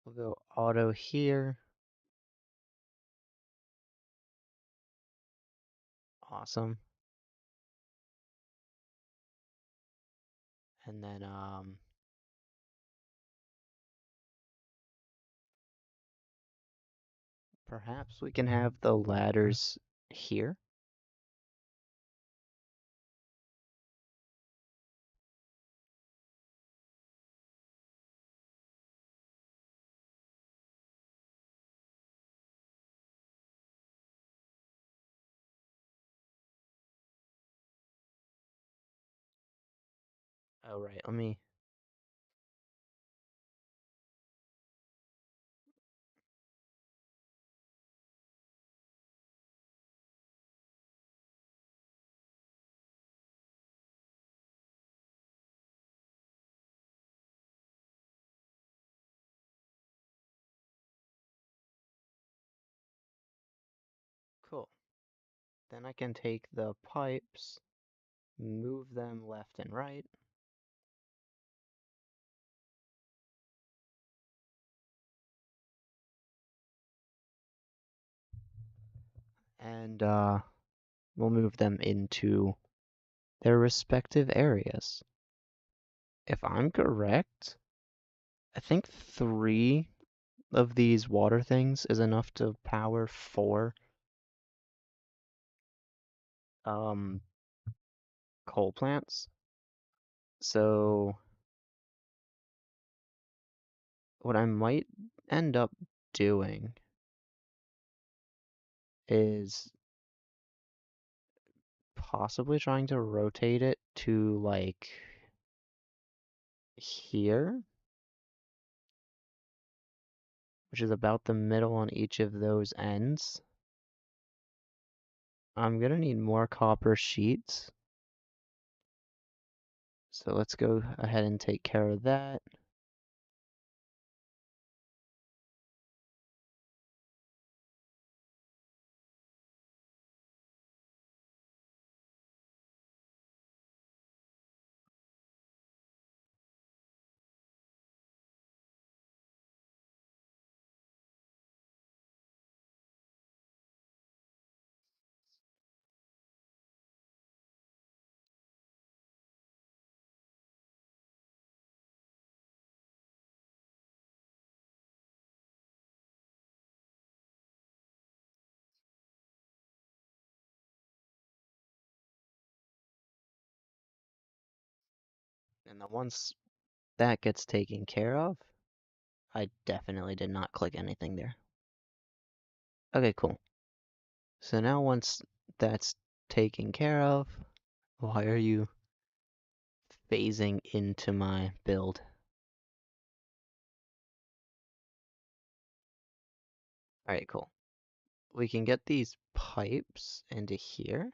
We'll go auto here. Awesome. And then perhaps we can have the ladders here. Oh right, let me cool. Then I can take the pipes, move them left and right. And we'll move them into their respective areas. If I'm correct, I think 3 of these water things is enough to power 4 um coal plants. So what I might end up doing is possibly trying to rotate it to like here, which is about the middle on each of those ends. I'm gonna need more copper sheets. So let's go ahead and take care of that. And then once that gets taken care of, I definitely did not click anything there. Okay, cool. So now once that's taken care of, why are you phasing into my build? Alright, cool. We can get these pipes into here.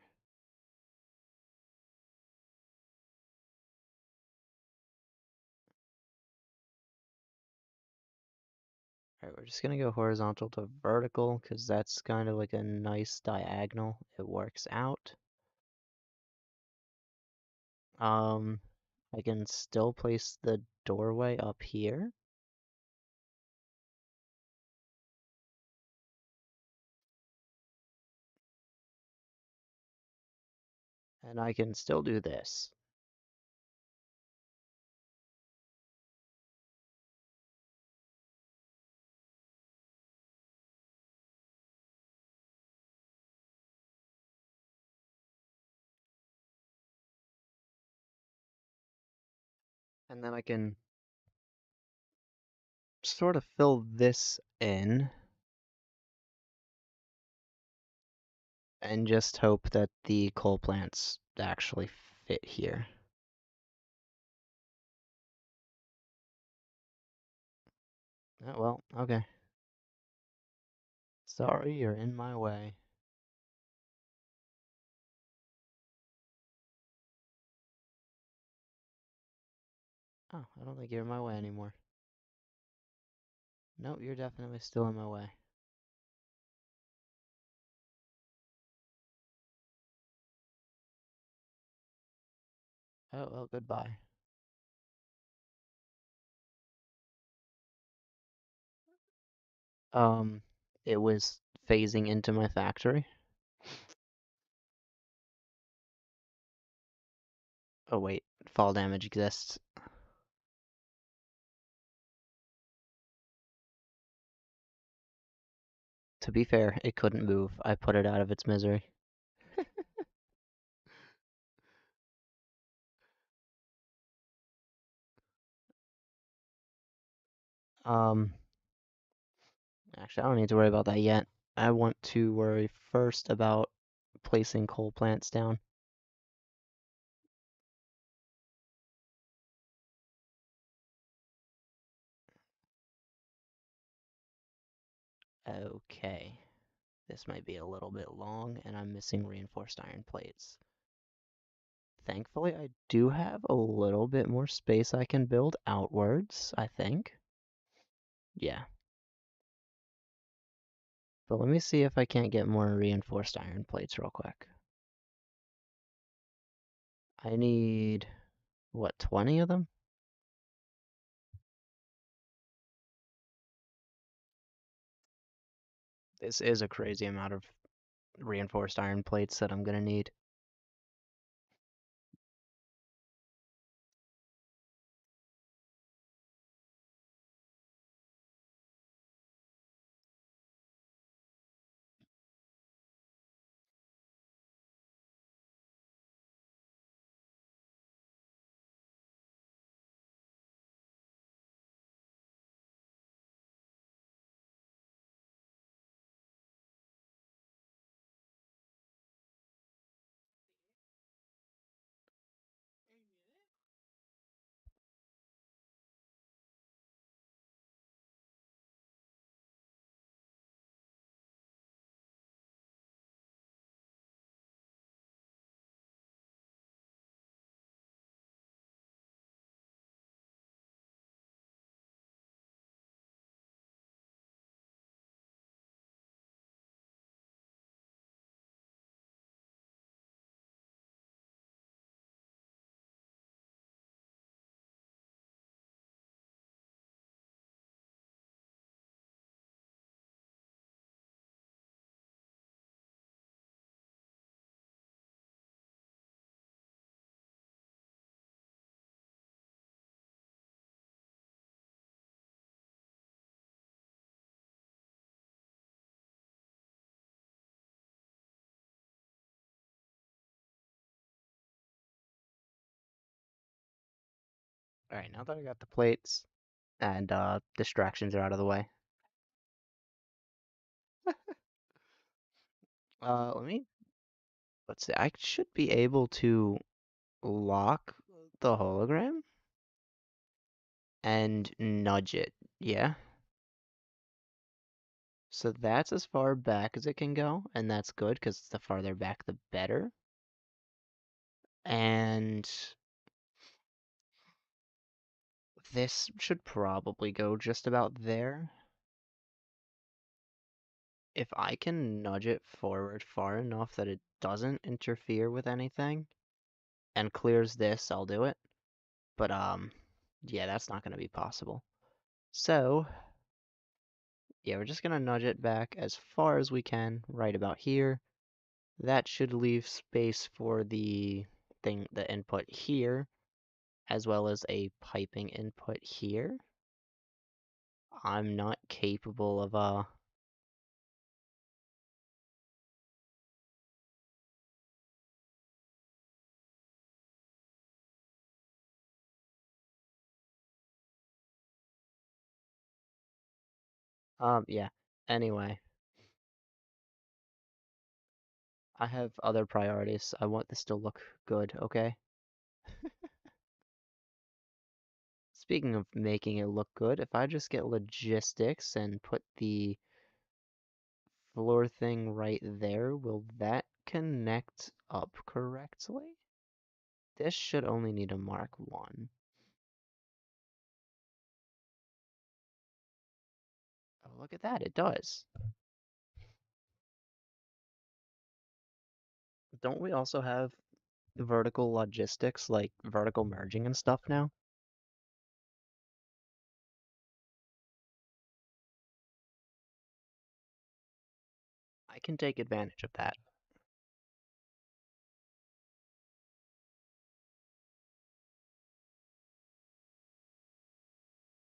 Alright, we're just gonna go horizontal to vertical because that's kind of like a nice diagonal. It works out. I can still place the doorway up here. And I can still do this. And then I can sort of fill this in and just hope that the coal plants actually fit here. Oh, well, okay. Sorry, you're in my way. Oh, I don't think you're in my way anymore. Nope, you're definitely still in my way. Oh, well, goodbye. Um, it was phasing into my factory. Oh, wait, fall damage exists. To be fair, it couldn't move. I put it out of its misery. Um, Actually, I don't need to worry about that yet. I want to worry first about placing coal plants down. Okay. This might be a little bit long, and I'm missing reinforced iron plates. Thankfully, I do have a little bit more space I can build outwards, I think. Yeah. But let me see if I can't get more reinforced iron plates real quick. I need, what, 20 of them? This is a crazy amount of reinforced iron plates that I'm gonna need. Alright, now that I got the plates and distractions are out of the way, let me, let's see, I should be able to lock the hologram and nudge it, yeah? So that's as far back as it can go, and that's good because the farther back the better. And this should probably go just about there. If I can nudge it forward far enough that it doesn't interfere with anything and clears this, I'll do it. But yeah, that's not gonna be possible. So yeah, we're just gonna nudge it back as far as we can, right about here. That should leave space for the thing, the input here, as well as a piping input here. I'm not capable of yeah. Anyway, I have other priorities. I want this to look good, okay? Speaking of making it look good, if I just get logistics and put the floor thing right there, will that connect up correctly? This should only need a mark 1. Oh, look at that, it does. Don't we also have vertical logistics, like vertical merging and stuff now? I can take advantage of that.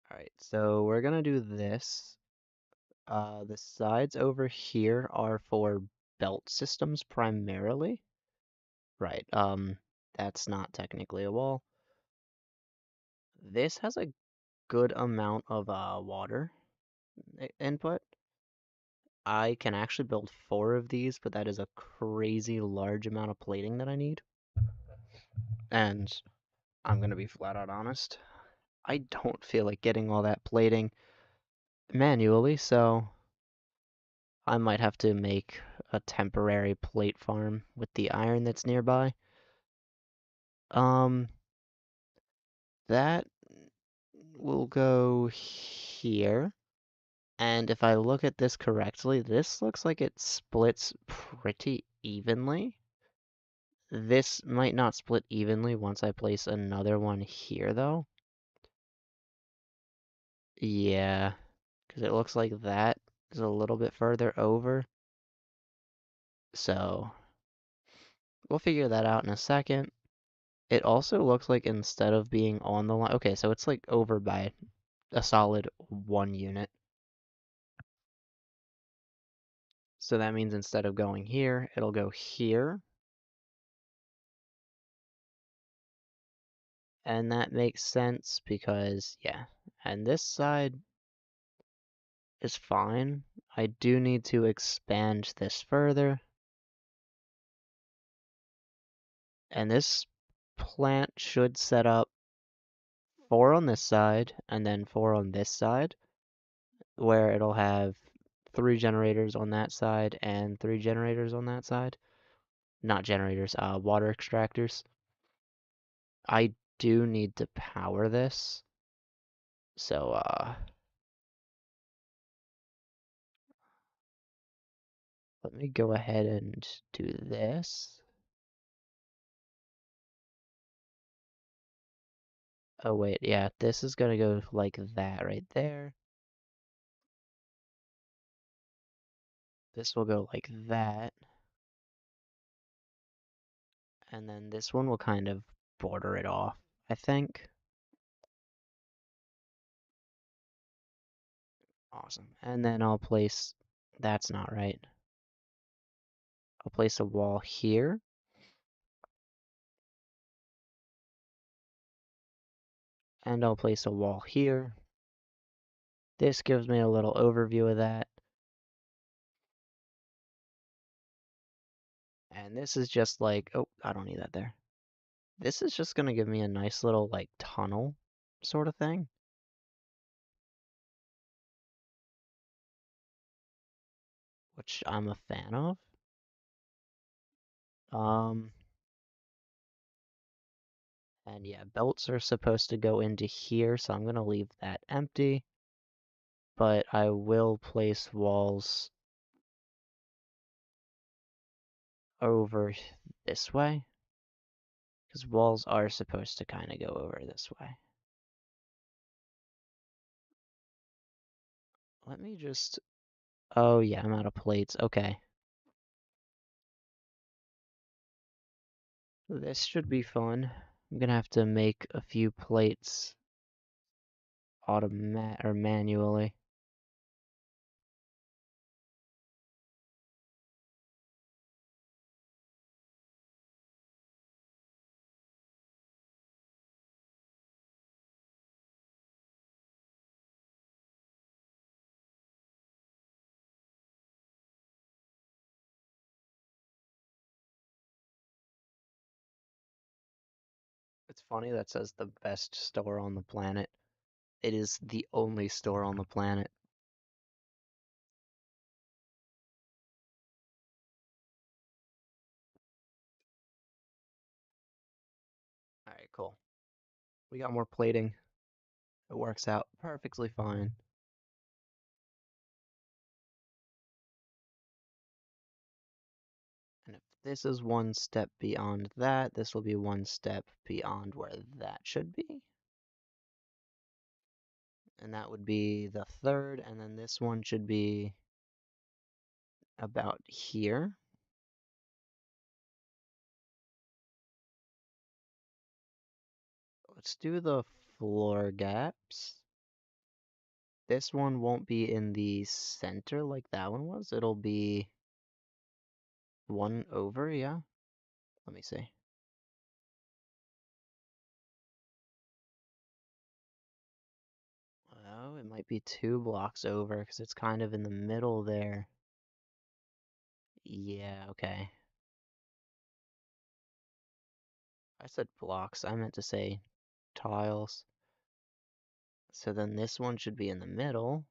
Alright, so we're gonna do this. The sides over here are for belt systems primarily. Right, that's not technically a wall. This has a good amount of water input. I can actually build 4 of these, but that is a crazy large amount of plating that I need. And I'm gonna be flat out honest. I don't feel like getting all that plating manually, so I might have to make a temporary plate farm with the iron that's nearby. Um, that will go here. And if I look at this correctly, this looks like it splits pretty evenly. This might not split evenly once I place another one here, though. Yeah, because it looks like that is a little bit further over. So we'll figure that out in a second. It also looks like instead of being on the line, okay, so it's like over by a solid 1 unit. So that means instead of going here, it'll go here. And that makes sense because, yeah, and this side is fine. I do need to expand this further. And this plant should set up 4 on this side and then 4 on this side, where it'll have 3 generators on that side and 3 generators on that side. Not generators, water extractors. I do need to power this. So, let me go ahead and do this. Oh wait, yeah, this is gonna go like that right there. This will go like that. And then this one will kind of border it off, I think. Awesome. And then I'll place, that's not right. I'll place a wall here. And I'll place a wall here. This gives me a little overview of that. And this is just like, oh, I don't need that there. This is just gonna give me a nice little like tunnel sort of thing. Which I'm a fan of. Um, and yeah, belts are supposed to go into here, so I'm gonna leave that empty. But I will place walls over this way. Because walls are supposed to kind of go over this way. Let me just... Oh yeah, I'm out of plates. Okay. This should be fun. I'm gonna have to make a few plates or manually. It's funny that says the best store on the planet. It is the only store on the planet. Alright, cool. We got more plating. It works out perfectly fine. And if this is one step beyond that, this will be one step beyond where that should be. And that would be the third, and then this one should be about here. Let's do the floor gaps. This one won't be in the center like that one was. It'll be one over, yeah. Let me see. Oh, it might be 2 blocks over because it's kind of in the middle there. Yeah, okay. I said blocks. I meant to say tiles. So then this one should be in the middle.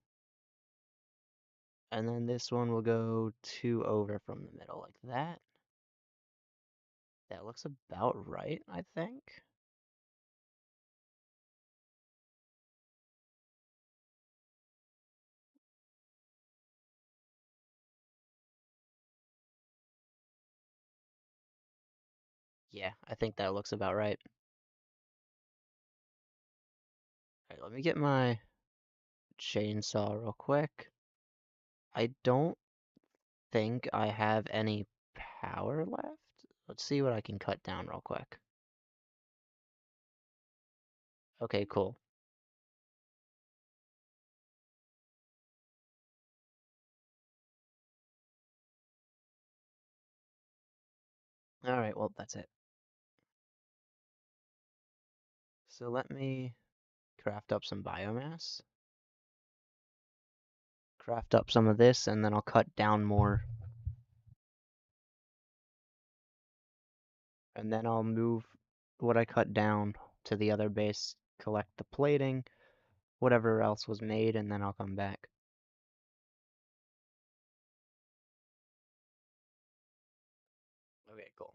And then this one will go 2 over from the middle like that. That looks about right, I think. Yeah, I think that looks about right. Alright, let me get my chainsaw real quick. I don't think I have any power left. Let's see what I can cut down real quick. Okay, cool. Alright, well, that's it. So let me craft up some biomass. Craft up some of this, and then I'll cut down more. And then I'll move what I cut down to the other base, collect the plating, whatever else was made, and then I'll come back. Okay, cool.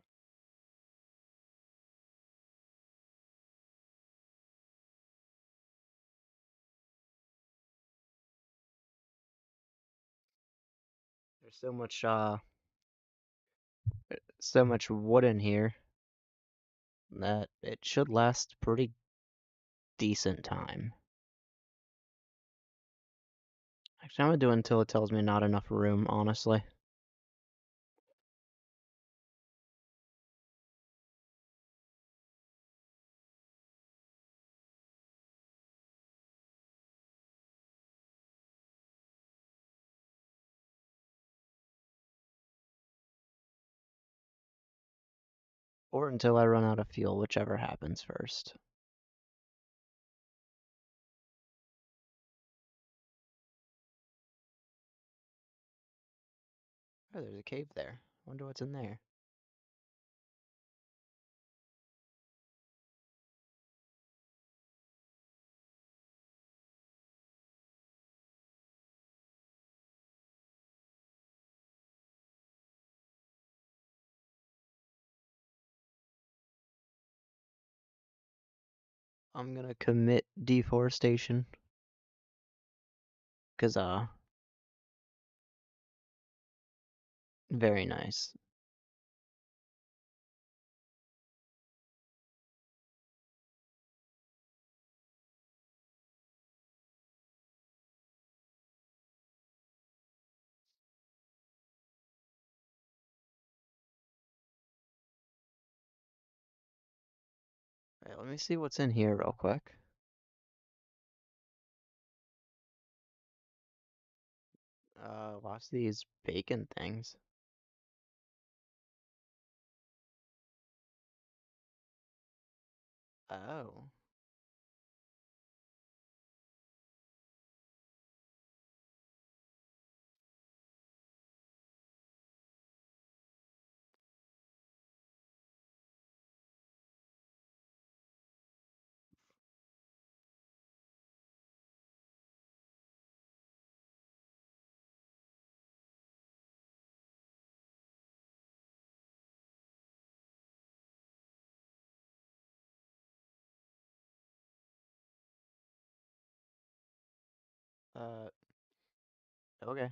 There's so much wood in here that it should last pretty decent time. Actually, I'm gonna do it until it tells me not enough room, honestly. Or until I run out of fuel, whichever happens first. Oh, there's a cave there. Wonder what's in there. I'm gonna commit deforestation. Cause very nice. Alright, let me see what's in here real quick. Lots of these bacon things. Oh. Uh, okay.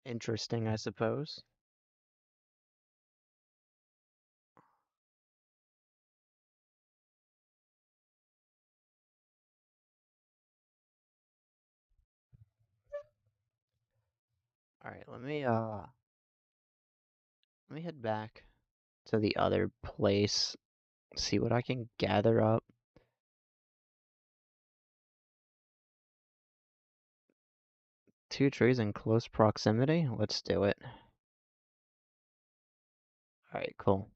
Interesting, I suppose. Alright, let me head back to the other place, see what I can gather up. Two trees in close proximity? Let's do it. Alright, cool.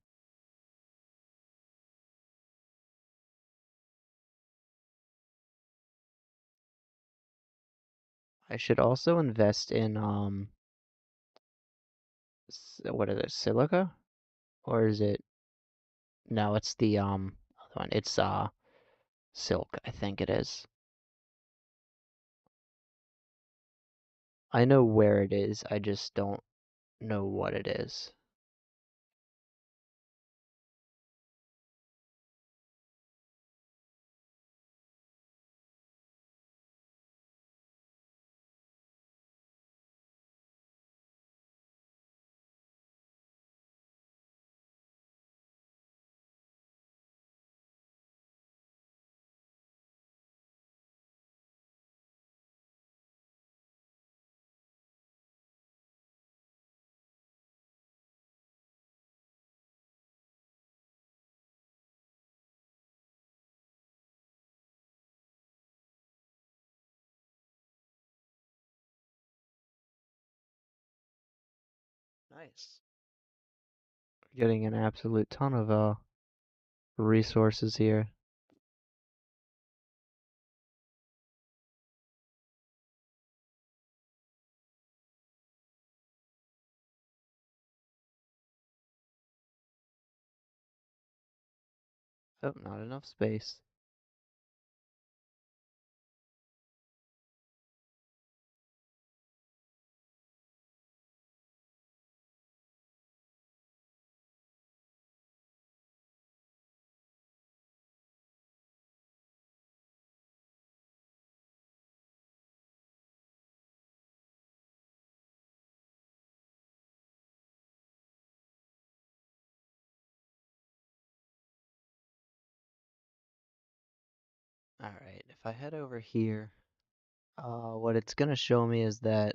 I should also invest in, what is it, silica? Or is it, no, it's the, other one. It's, silk, I think it is. I know where it is, I just don't know what it is. Nice. Getting an absolute ton of, resources here. Oh, not enough space. Alright, if I head over here, what it's gonna show me is that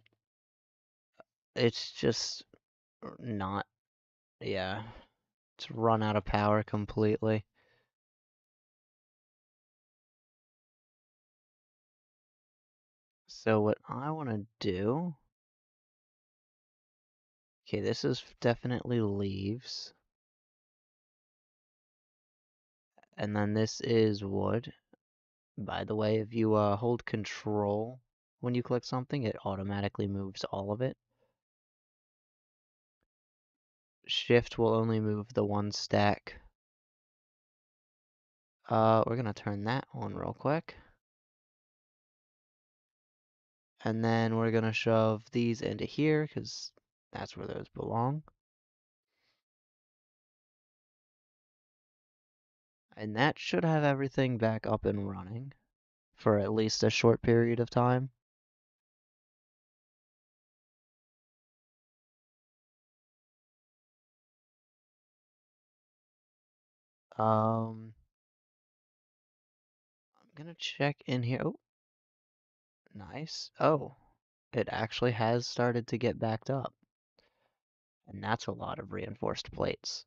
it's just not, yeah, it's run out of power completely. So what I want to do, okay, this is definitely leaves, and then this is wood. By the way, if you hold control when you click something, it automatically moves all of it. Shift will only move the one stack. We're gonna turn that on real quick. And then we're gonna shove these into here, because that's where those belong. And that should have everything back up and running for at least a short period of time. I'm gonna check in here. Oh, nice. Oh, it actually has started to get backed up. And that's a lot of reinforced plates.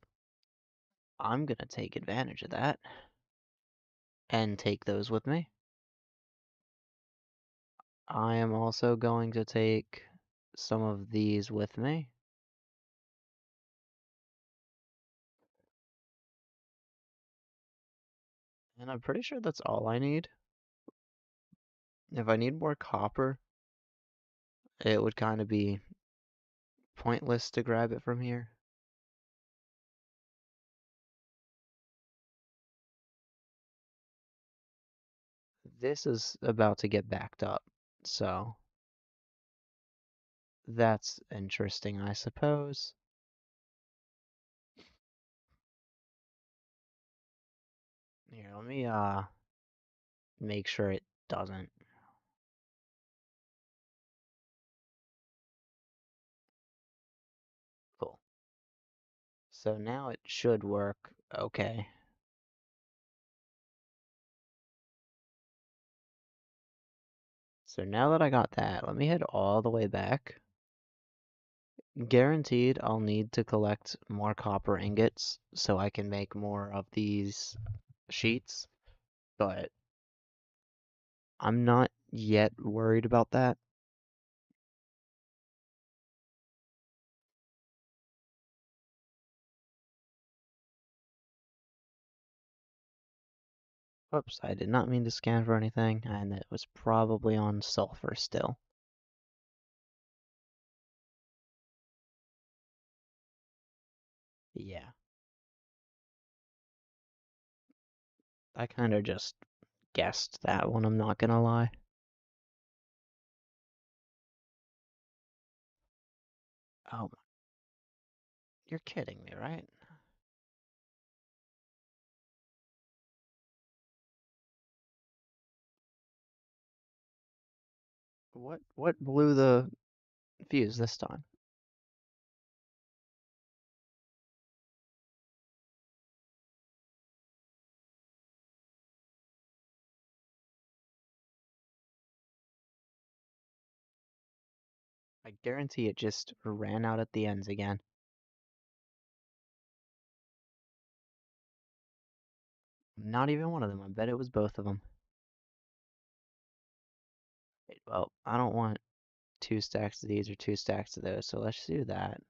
I'm gonna take advantage of that and take those with me. I am also going to take some of these with me. And I'm pretty sure that's all I need. If I need more copper, it would kind of be pointless to grab it from here. This is about to get backed up, so that's interesting, I suppose. Here, let me make sure it doesn't. Cool. So now it should work okay. So now that I got that, let me head all the way back. Guaranteed I'll need to collect more copper ingots so I can make more of these sheets, but I'm not yet worried about that. Whoops, I did not mean to scan for anything, and it was probably on sulfur still. Yeah, I kind of just guessed that one, I'm not gonna lie. Oh, you're kidding me, right? What blew the fuse this time? I guarantee it just ran out at the ends again. Not even one of them. I bet it was both of them. Well, I don't want two stacks of these or two stacks of those, so let's do that.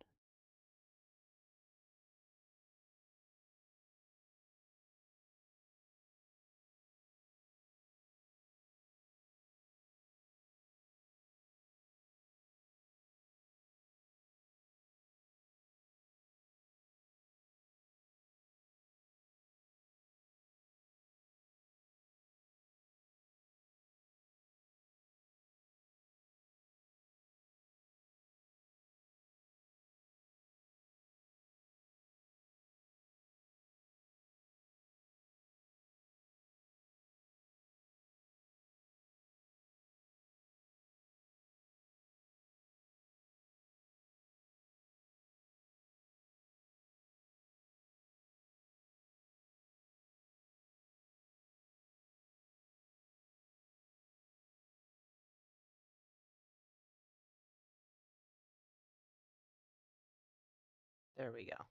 There we go.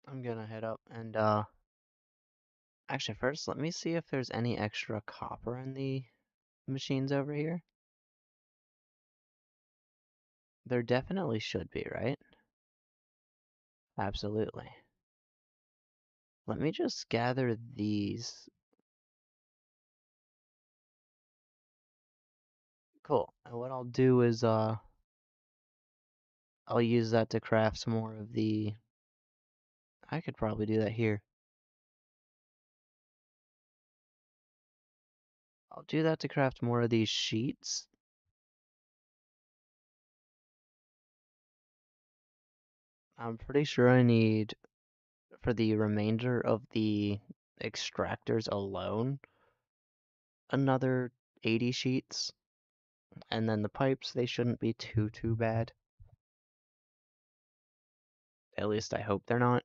I'm gonna head up and actually first let me see if there's any extra copper in the machines over here. There definitely should be, right? Absolutely. Let me just gather these. Cool. And what I'll do is I'll use that to craft some more of the I could probably do that here. I'll do that to craft more of these sheets. I'm pretty sure I need, for the remainder of the extractors alone, another 80 sheets. And then the pipes, they shouldn't be too bad. At least I hope they're not.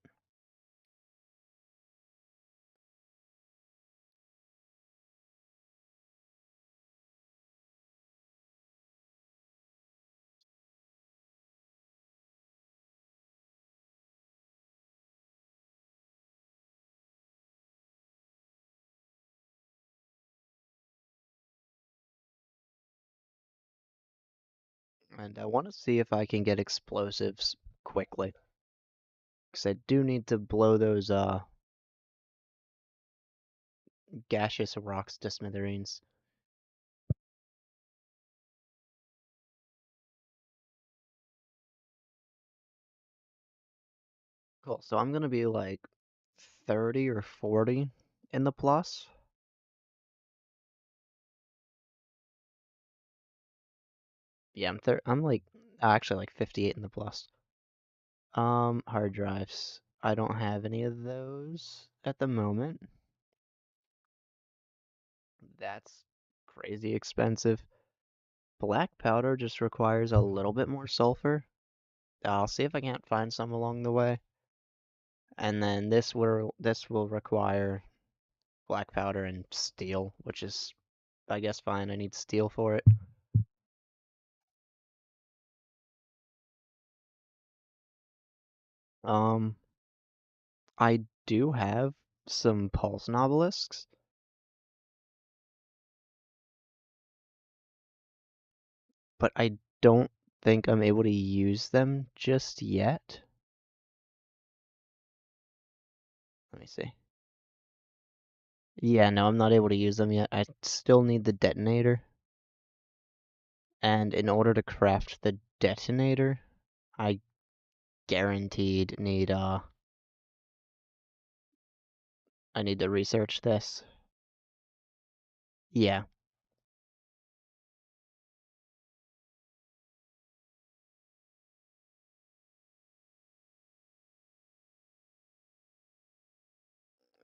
And I want to see if I can get explosives quickly. Because I do need to blow those gaseous rocks to smithereens. Cool, so I'm gonna be like 30 or 40 in the plus. Yeah, I'm like actually like 58 in the plus. Hard drives. I don't have any of those at the moment. That's crazy expensive. Black powder just requires a little bit more sulfur. I'll see if I can't find some along the way. And then this will require black powder and steel, which is I guess fine. I need steel for it. Um, I do have some pulse novelisks, but I don't think I'm able to use them just yet. Let me see. Yeah, no, I'm not able to use them yet. I still need the detonator. And in order to craft the detonator, I guaranteed need I need to research this. Yeah.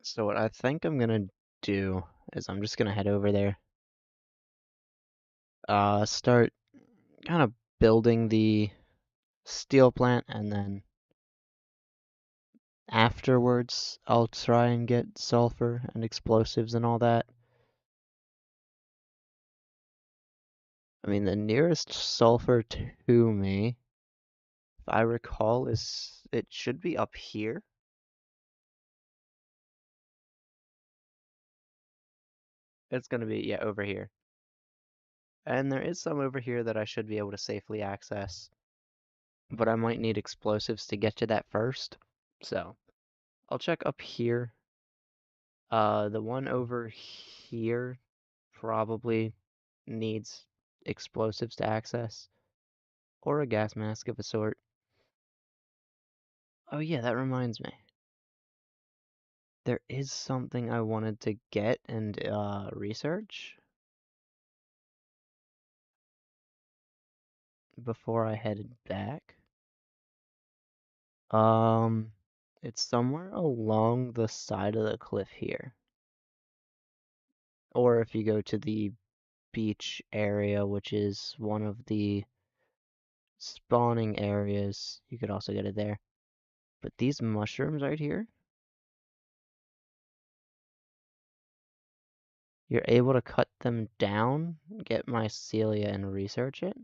So what I think I'm gonna do is I'm just gonna head over there. Start kind of building the steel plant, and then afterwards I'll try and get sulfur and explosives and all that. I mean, the nearest sulfur to me, if I recall, is it should be up here. It's gonna be, yeah, over here. And there is some over here that I should be able to safely access, but I might need explosives to get to that first. So I'll check up here. The one over here probably needs explosives to access, or a gas mask of a sort. Oh yeah, that reminds me. There is something I wanted to get and research before I headed back. Um, it's somewhere along the side of the cliff here. Or if you go to the beach area, which is one of the spawning areas, you could also get it there. But these mushrooms right here, you're able to cut them down, get mycelia, and research it.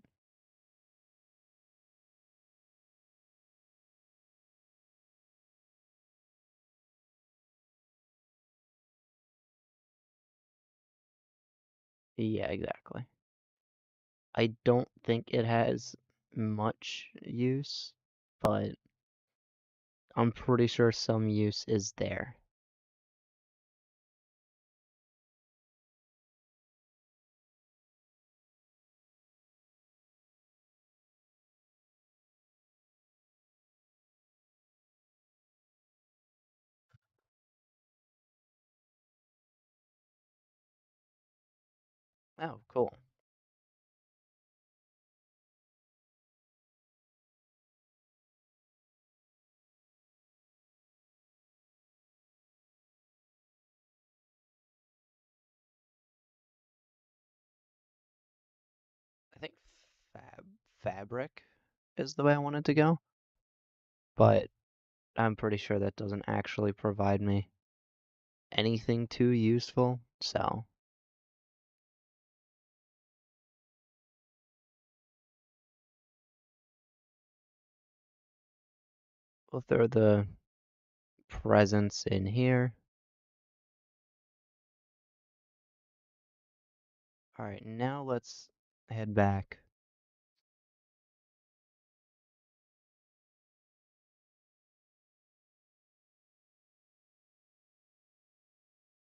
Yeah, exactly. I don't think it has much use, but I'm pretty sure some use is there. Oh, cool. I think fabric is the way I wanted to go, but I'm pretty sure that doesn't actually provide me anything too useful, so we'll throw the presents in here. Alright, now let's head back.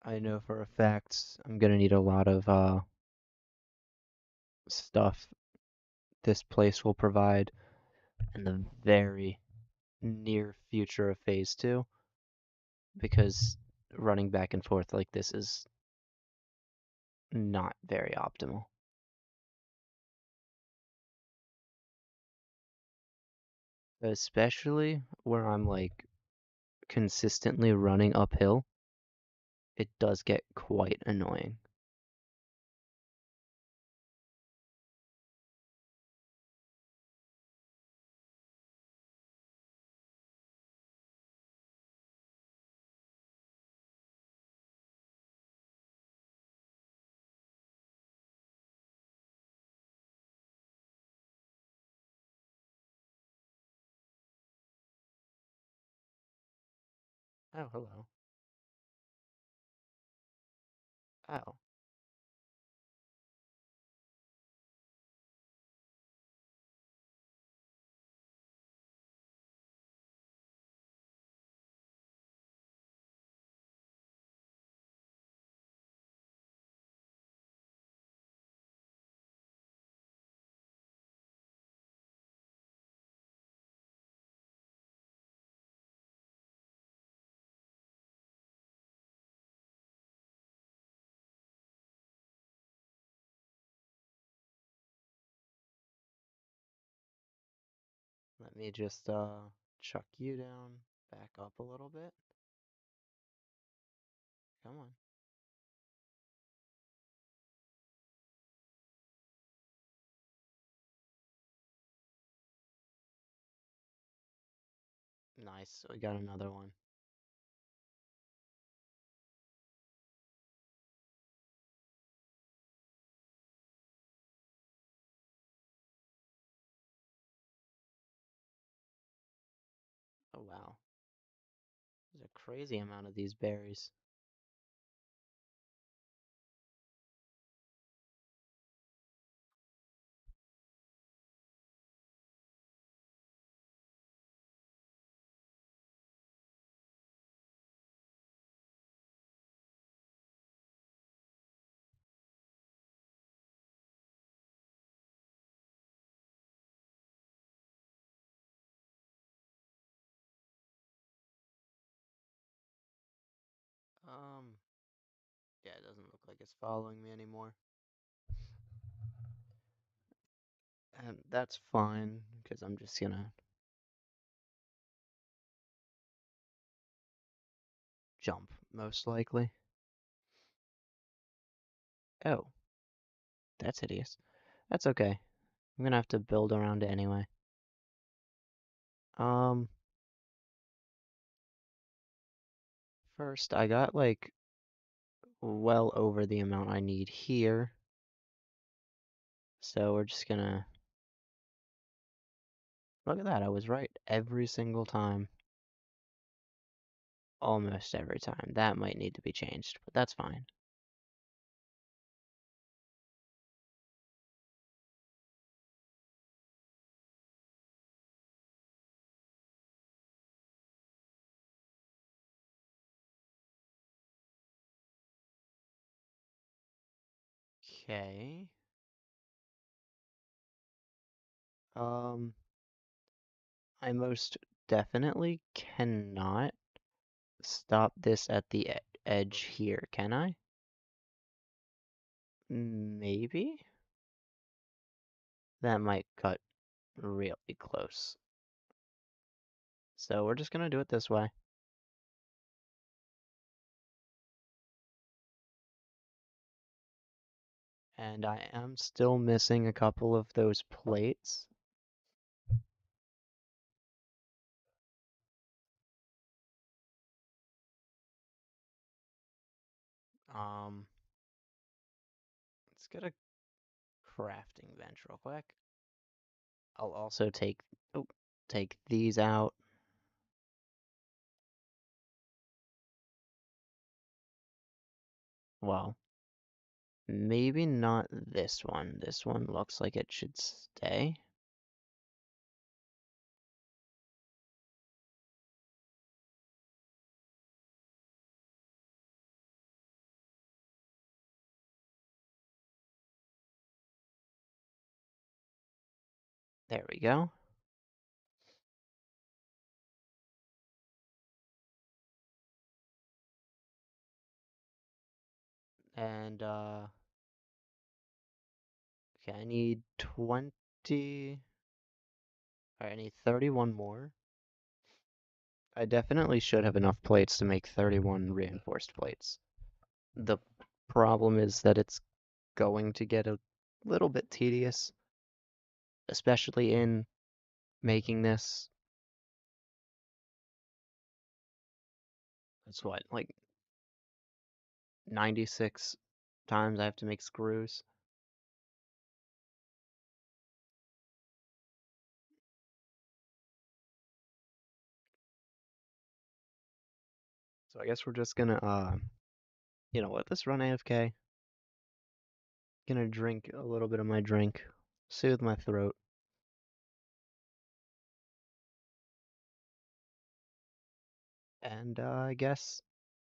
I know for a fact I'm gonna need a lot of stuff this place will provide in the very near future of phase two, because running back and forth like this is not very optimal. Especially where I'm like consistently running uphill, it does get quite annoying. Oh, hello. Oh, let me just chuck you down, back up a little bit. Come on. Nice. We got another one. Oh wow. There's a crazy amount of these berries. Um, yeah, it doesn't look like it's following me anymore. And that's fine, because I'm just gonna jump, most likely. Oh, that's hideous. That's okay. I'm gonna have to build around it anyway. Um, First, I got like well over the amount I need here. So we're just gonna look at that. I was right every single time. Almost every time. That might need to be changed, but that's fine. Okay. Um, I most definitely cannot stop this at the edge here, can I? Maybe? That might cut really close. So we're just gonna do it this way. And I am still missing a couple of those plates. Um, let's get a crafting bench real quick. I'll also take these out. Well, maybe not this one. This one looks like it should stay. There we go. And, okay, I need 20. Alright, I need 31 more. I definitely should have enough plates to make 31 reinforced plates. The problem is that it's going to get a little bit tedious, especially in making this. That's what, like 96 times I have to make screws. So I guess we're just gonna, let this run AFK. Gonna drink a little bit of my drink, soothe my throat. And I guess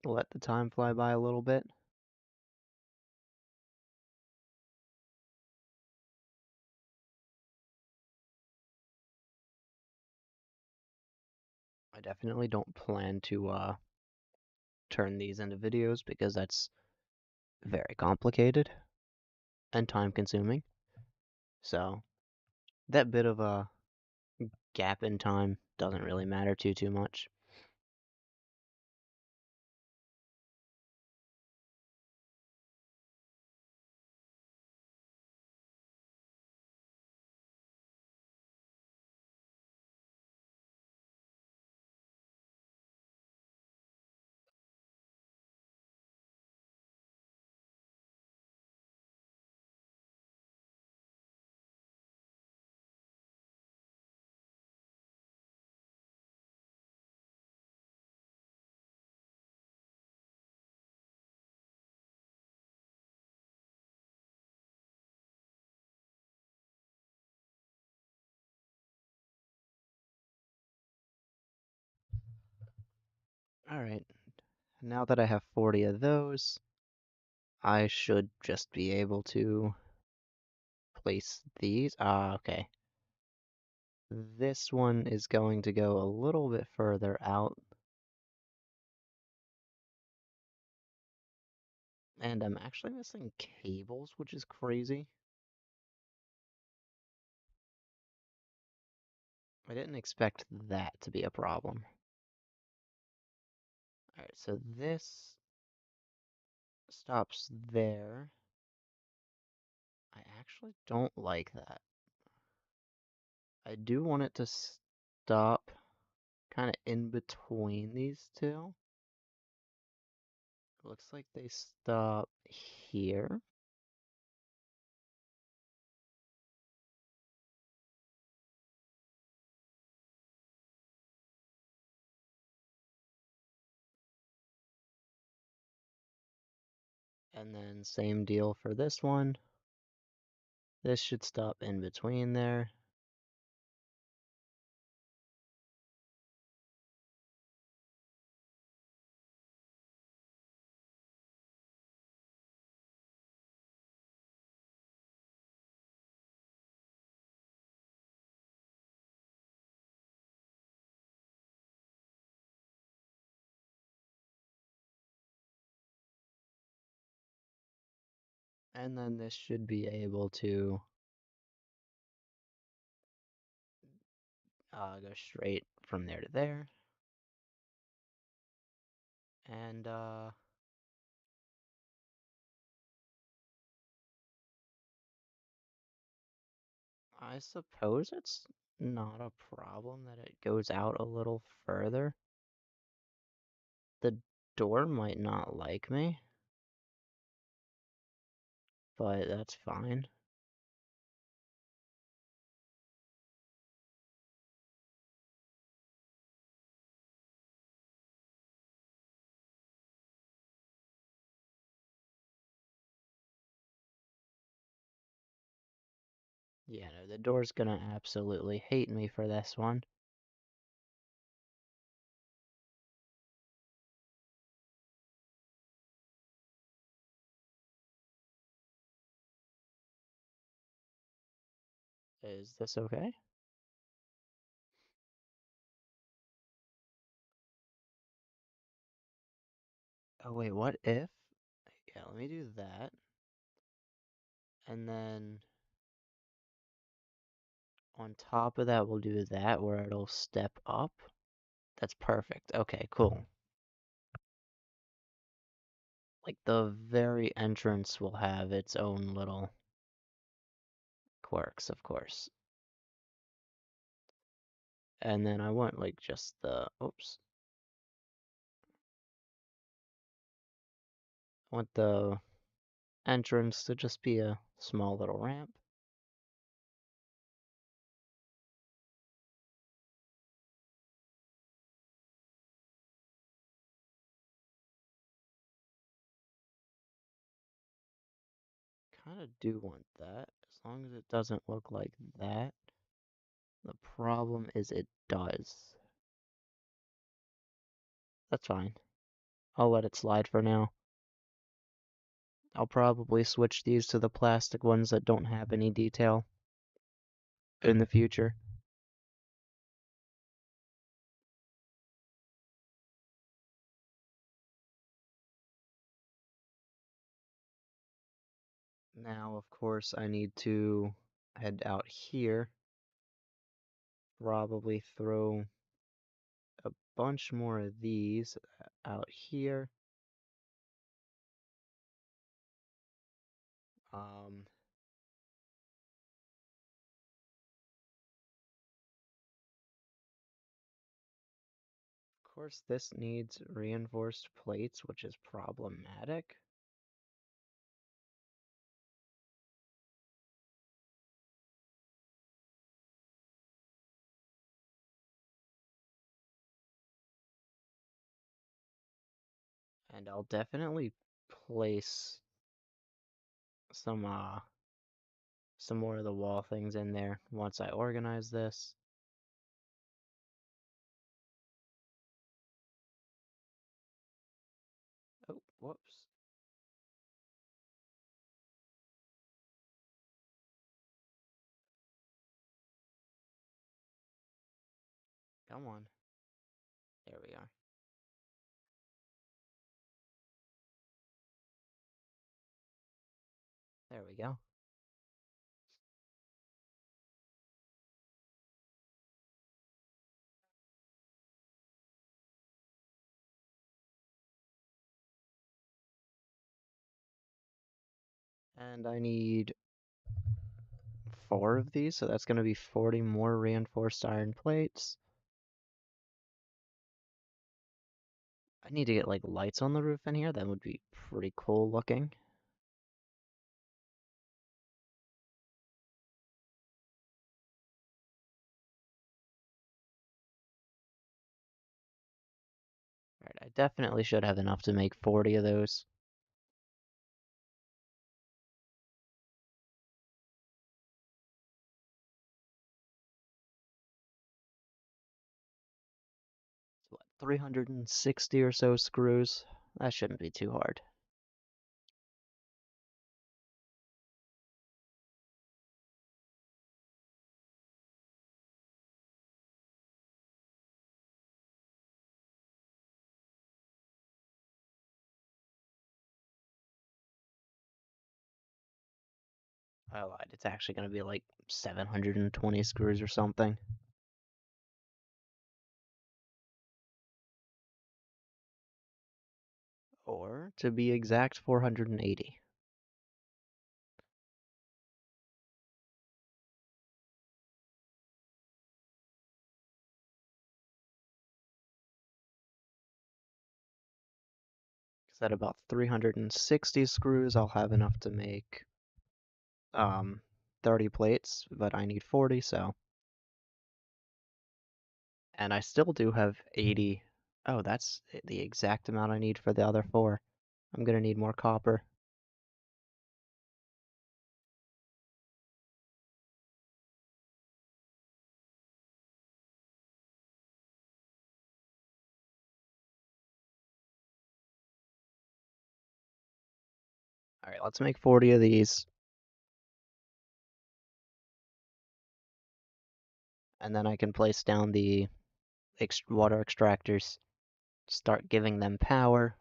let the time fly by a little bit. I definitely don't plan to turn these into videos because that's very complicated and time consuming. So that bit of a gap in time doesn't really matter too much. Alright, now that I have 40 of those, I should just be able to place these. Okay. This one is going to go a little bit further out. And I'm actually missing cables, which is crazy. I didn't expect that to be a problem. Alright, so this stops there. I actually don't like that. I do want it to stop kind of in between these two. Looks like they stop here. And then same deal for this one. This should stop in between there. And then this should be able to go straight from there to there. And I suppose it's not a problem that it goes out a little further. The door might not like me, but that's fine. Yeah, no, the door's gonna absolutely hate me for this one. Is this okay? Oh wait, what if? Yeah, let me do that. And then on top of that, we'll do that where it'll step up. That's perfect. Okay, cool. Like the very entrance will have its own little quirks, of course. And then I want like just the, oops. I want the entrance to just be a small little ramp. Kind of do want that, as long as it doesn't look like that. The problem is it does. That's fine. I'll let it slide for now. I'll probably switch these to the plastic ones that don't have any detail in the future. Now, of course, I need to head out here. Probably throw a bunch more of these out here. Of course, this needs reinforced plates, which is problematic. And I'll definitely place some more of the wall things in there once I organize this. Oh, whoops. Come on. There we are. There we go. And I need 4 of these, so that's going to be 40 more reinforced iron plates. I need to get like lights on the roof in here. That would be pretty cool looking. Alright, I definitely should have enough to make 40 of those. So what, 360 or so screws? That shouldn't be too hard. I lied. It's actually going to be like 720 screws or something. Or, to be exact, 480. Because at about 360 screws, I'll have enough to make 30 plates, but I need 40, so. And I still do have 80. Oh, that's the exact amount I need for the other 4. I'm gonna need more copper. Alright, let's make 40 of these. And then I can place down the water extractors, start giving them power,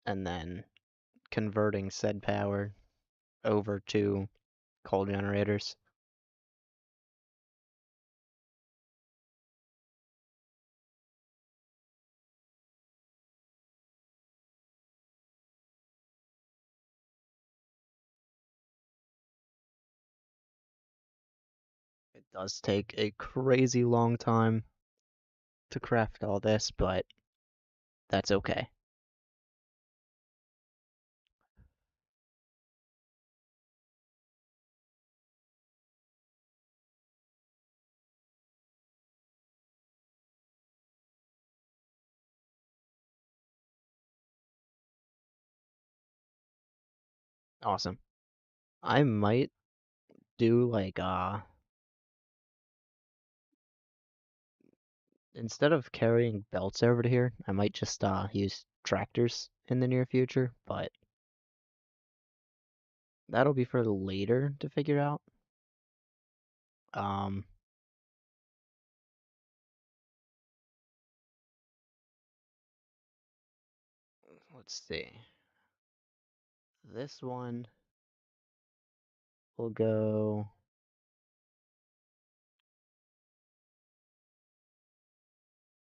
and then converting said power over to coal generators. It does take a crazy long time to craft all this, but that's okay. Awesome. I might do like instead of carrying belts over to here, I might just use tractors in the near future, but that'll be for later to figure out. Um let's see. This one will go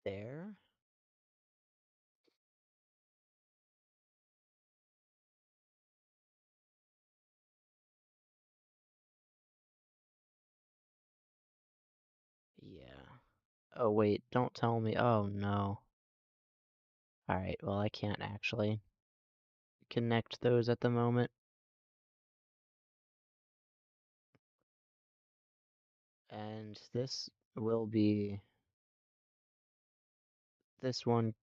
there. Yeah. Oh wait, don't tell me. Oh no. Alright, well I can't actually connect those at the moment. And this will be this one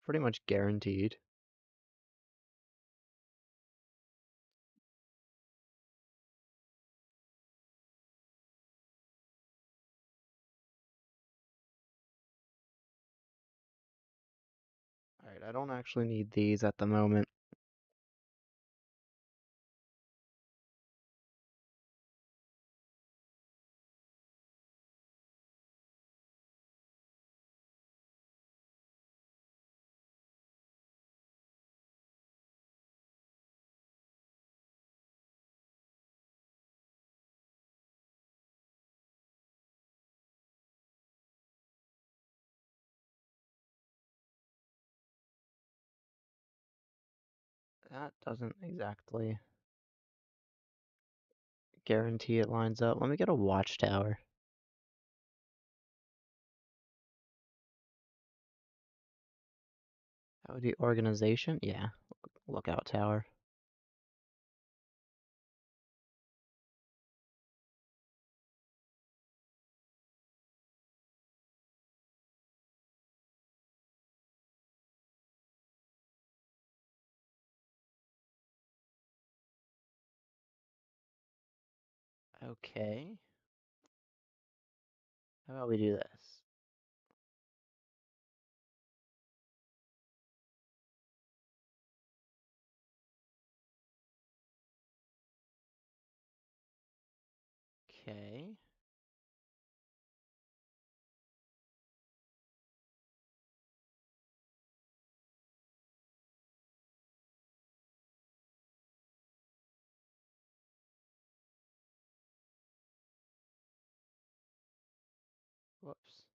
pretty much guaranteed. Alright, I don't actually need these at the moment. That doesn't exactly guarantee it lines up. Let me get a watchtower. That would be organization? Yeah. Lookout tower. Okay. How about we do this? Okay. Whoops.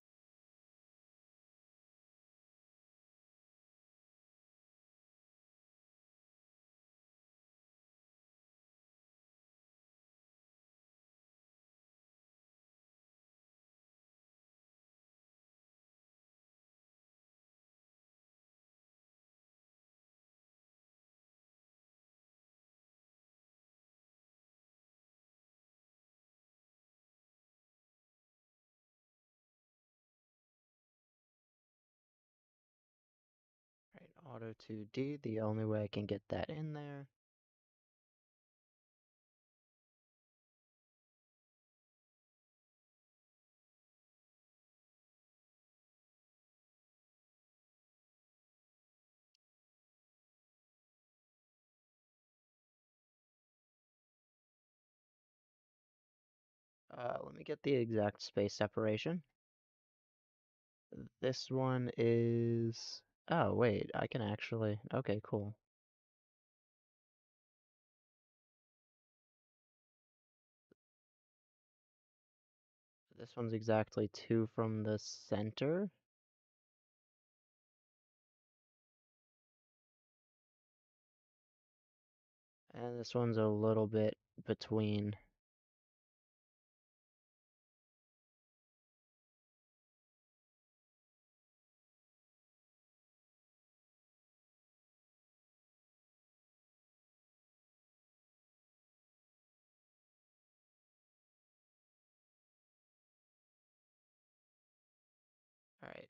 Right, auto 2D, the only way I can get that in there. Let me get the exact space separation. This one is... Oh, wait, I can actually... Okay, cool. This one's exactly 2 from the center. And this one's a little bit between. Alright,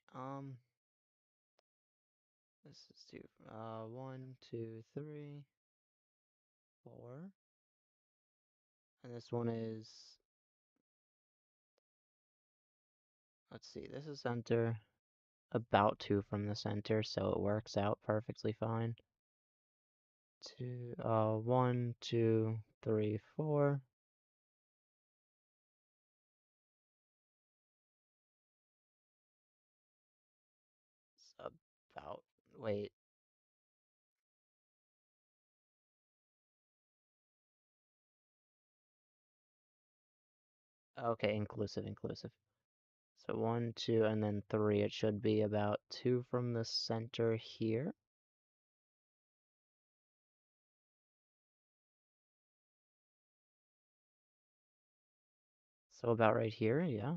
this is 2. 1, 2, 3, 4. And this one is... Let's see, this is center. About 2 from the center, so it works out perfectly fine. 1, 2, 3, 4. It's about... Wait. Okay, inclusive. So 1, 2, and then 3. It should be about 2 from the center here. So about right here, yeah.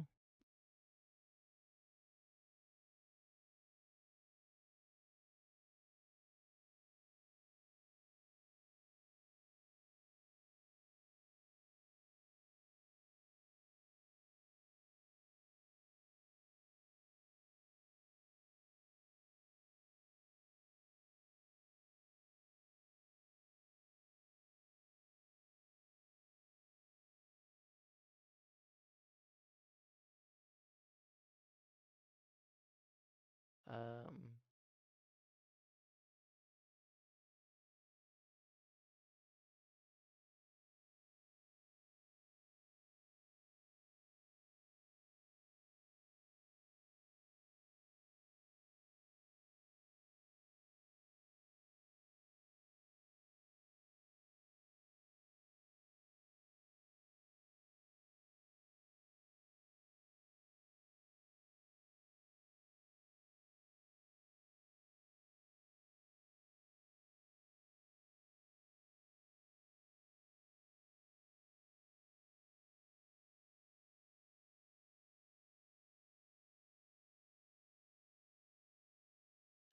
Um,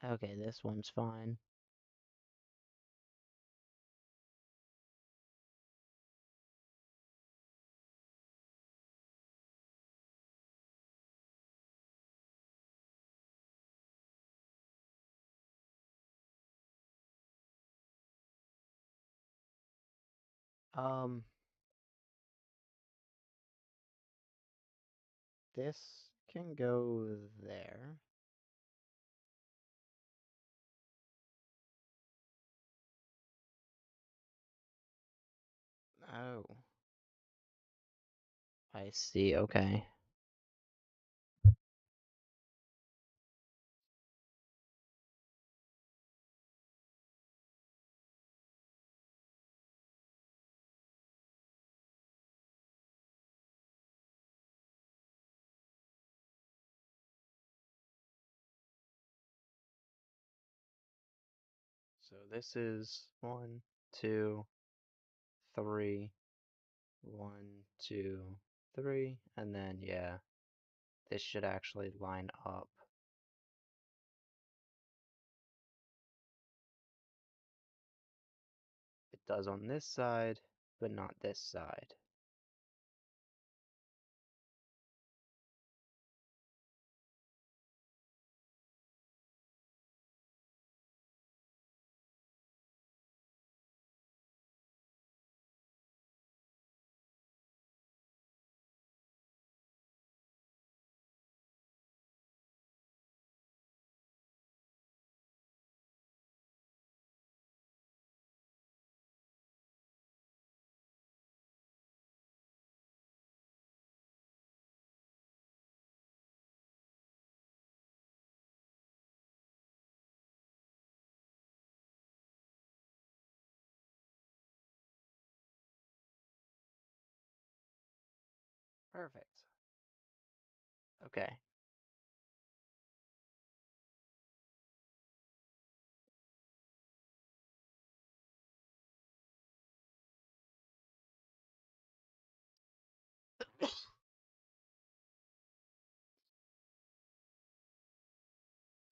okay, this one's fine. This can go there. Oh, I see, okay. So this is 1, 2, 3, 1, 2, 3, and then yeah, this should actually line up. It does on this side, but not this side. Perfect. Okay.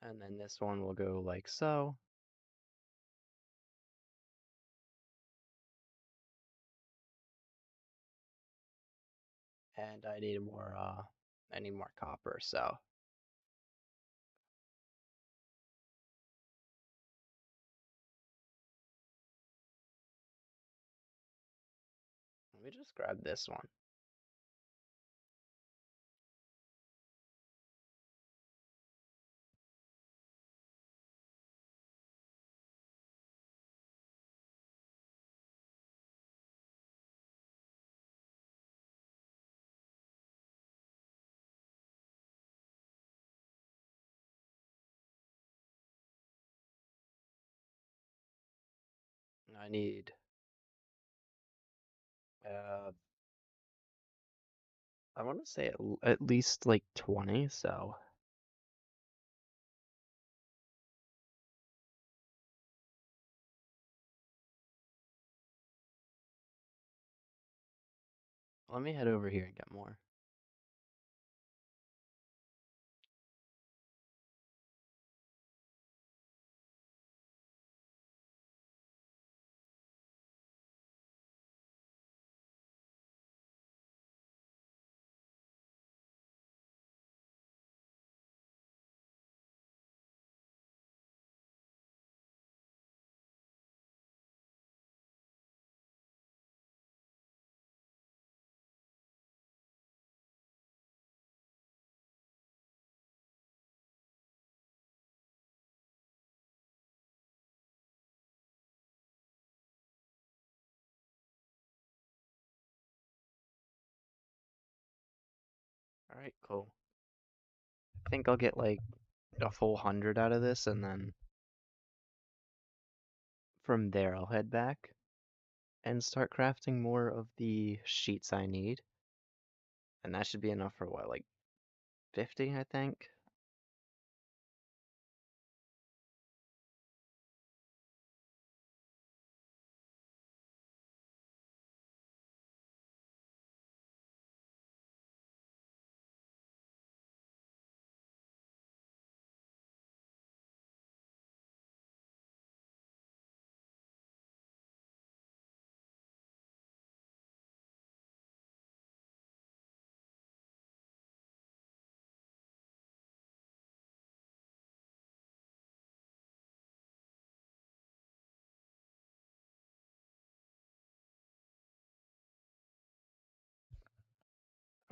And then this one will go like so. And I need more copper, so let me just grab this one. I need uh I want to say at least like 20, so let me head over here and get more. All right, cool. I think I'll get like a full 100 out of this, and then from there I'll head back and start crafting more of the sheets I need. And that should be enough for what, like 50, I think?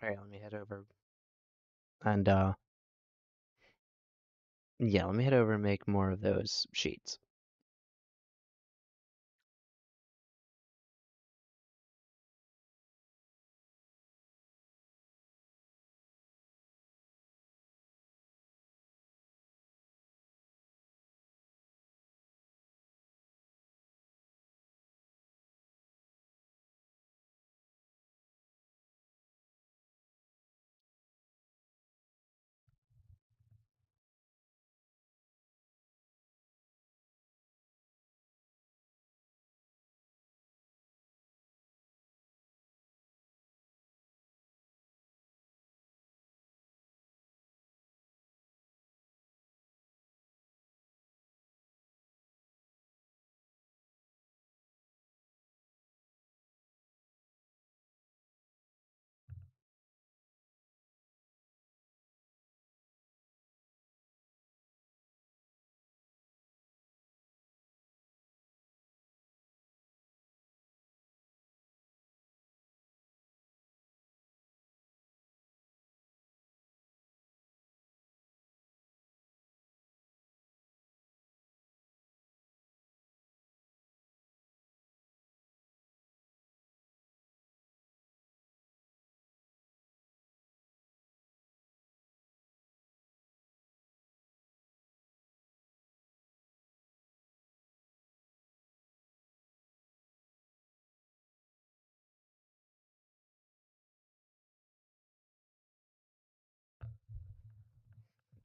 All right, let me head over and yeah, let me head over and make more of those sheets.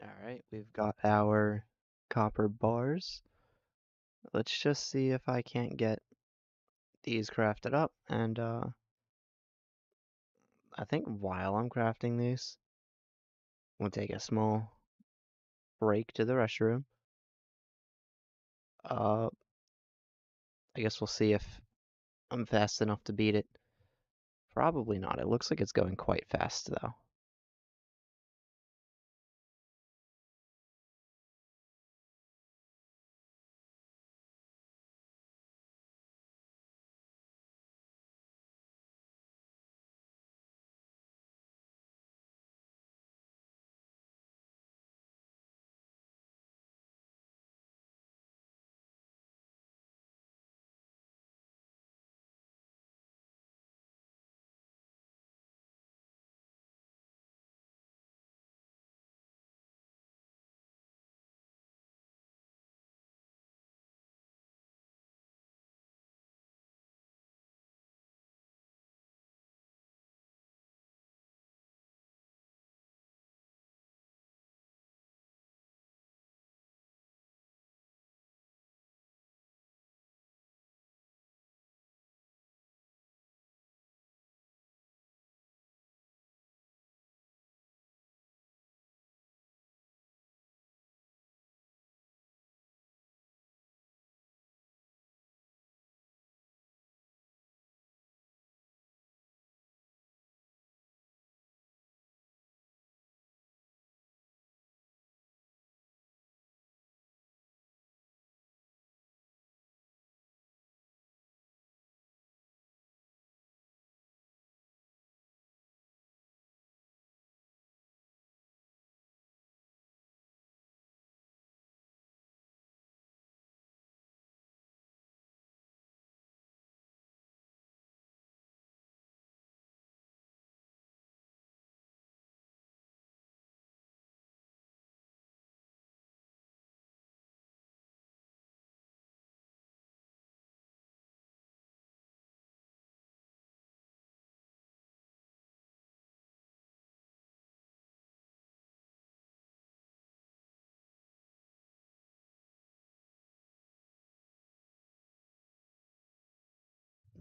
Alright, we've got our copper bars. Let's just see if I can't get these crafted up. And I think while I'm crafting these, we'll take a small break to the restroom. Uh, I guess we'll see if I'm fast enough to beat it. Probably not. It looks like it's going quite fast, though.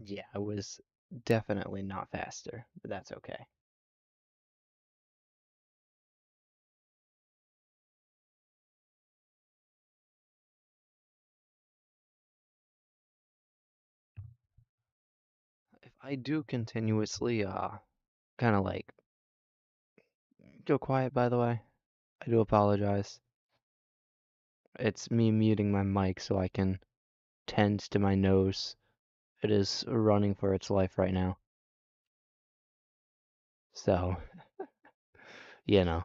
Yeah, I was definitely not faster, but that's okay. If I do continuously, kind of like go quiet, by the way, I do apologize. It's me muting my mic so I can tend to my nose. It is running for its life right now. So, you know,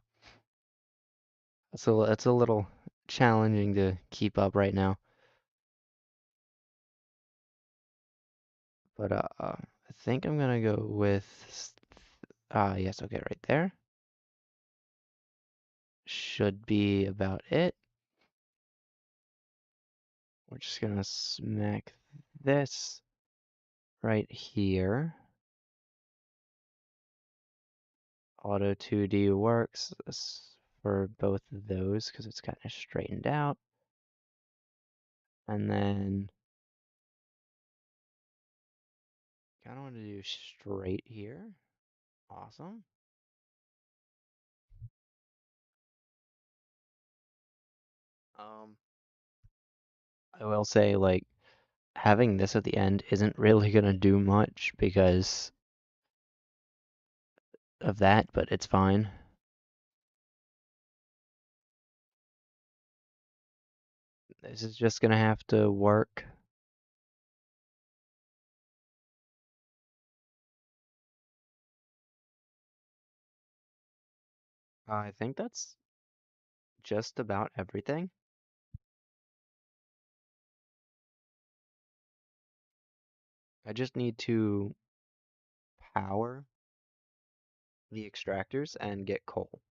it's a little challenging to keep up right now. But I think I'm gonna go with yes, okay, right there. Should be about it. We're just gonna smack this right here. Auto 2D works for both of those because it's kind of straightened out. And then kind of want to do straight here. Awesome. Um, I will say like having this at the end isn't really gonna do much because of that, but it's fine. This is just gonna have to work. I think that's just about everything. I just need to power the extractors and get coal.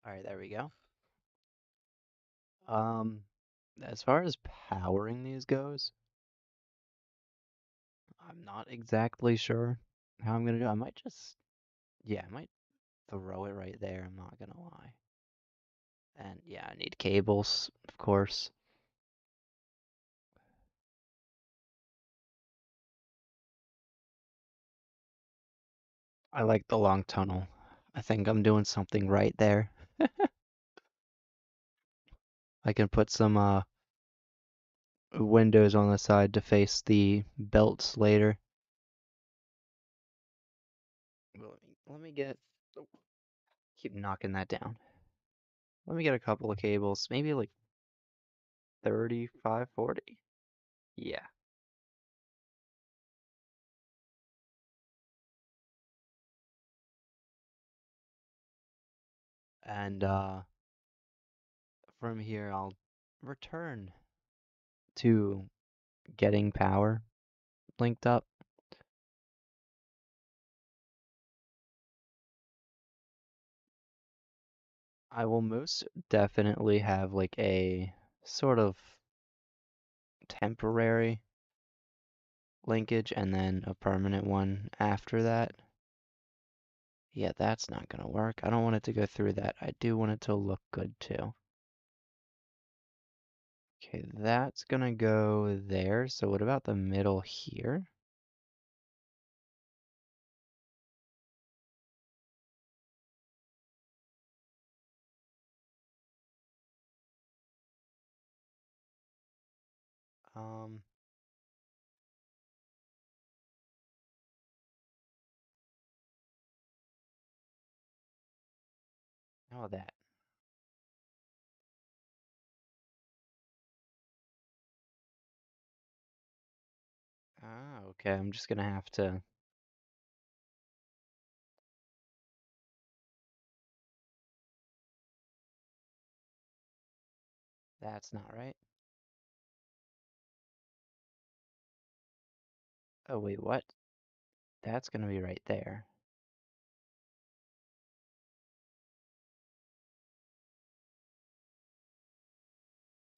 All right, there we go. Um, as far as powering these goes, I'm not exactly sure how I'm gonna do. I might just, yeah, I might throw it right there. I'm not gonna lie. And yeah, I need cables, of course. I like the long tunnel. I think I'm doing something right there. I can put some windows on the side to face the belts later. Well, let me get. Oh, keep knocking that down. Let me get a couple of cables, maybe like 35, 40. Yeah. And from here, I'll return to getting power linked up. I will most definitely have like a sort of temporary linkage and then a permanent one after that. Yeah, that's not gonna work. I don't want it to go through that. I do want it to look good too. Okay, that's gonna go there. So what about the middle here? Um, how about that? Ah, okay. I'm just gonna have to. That's not right. Oh, wait, what? That's gonna be right there.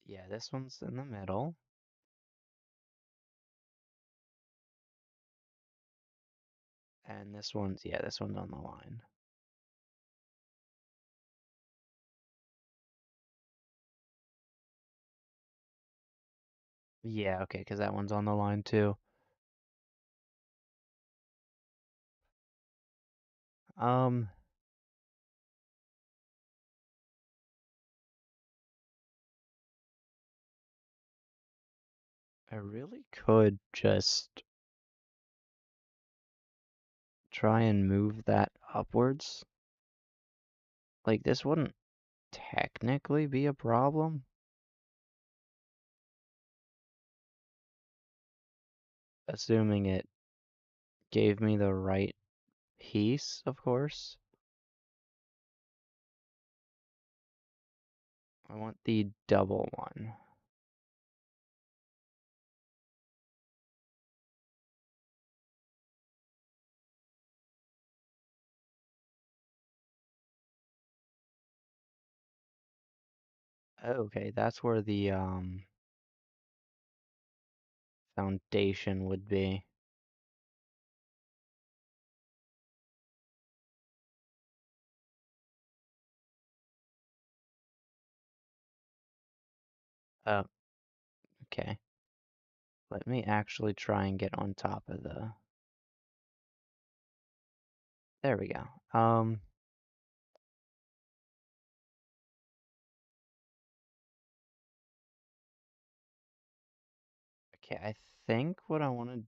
Yeah, this one's in the middle. And this one's, yeah, this one's on the line. Yeah, okay, because that one's on the line too. Um, I really could just try and move that upwards. Like, this wouldn't technically be a problem, assuming it gave me the right piece, of course. I want the double one. Okay, that's where the foundation would be. Oh, okay. Let me actually try and get on top of the. There we go. Okay, I think what I want to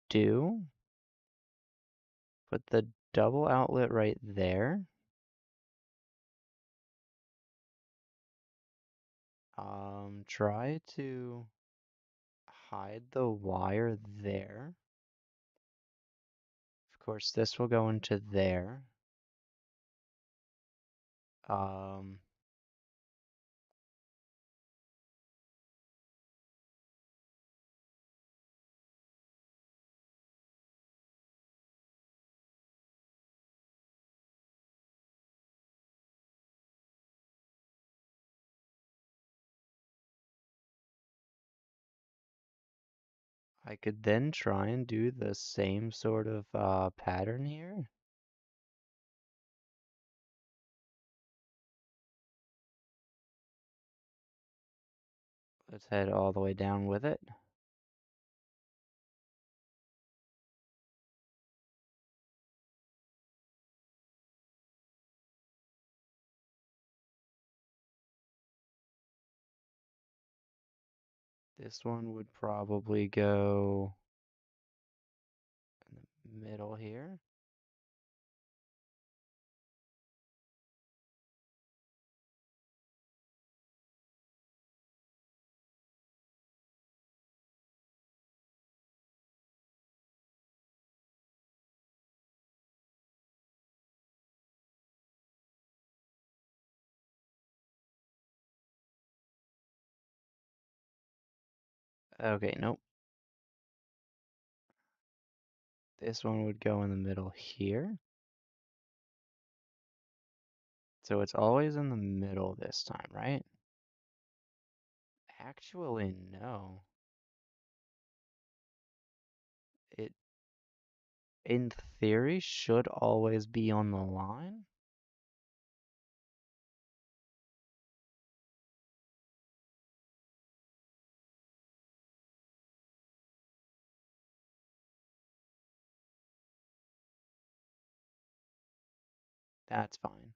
do, put the double outlet right there. Try to hide the wire there. Of course, this will go into there. Um, I could then try and do the same sort of pattern here. Let's head all the way down with it. This one would probably go in the middle here. Okay, nope. This one would go in the middle here. So it's always in the middle this time, right? Actually, no. It, in theory, should always be on the line. That's fine.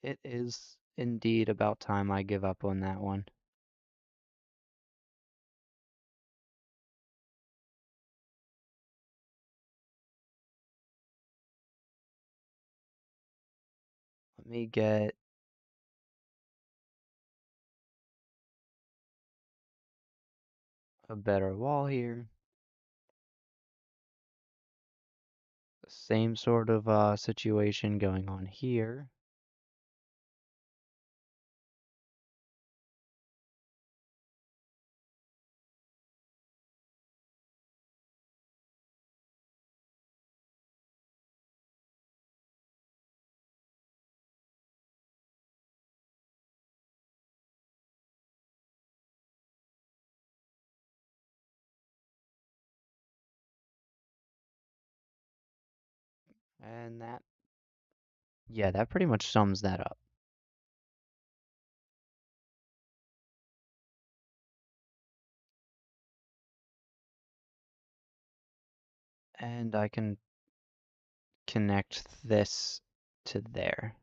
It is indeed about time I give up on that one. Let me get a better wall here. The same sort of situation going on here. And that, yeah, that pretty much sums that up. And I can connect this to there.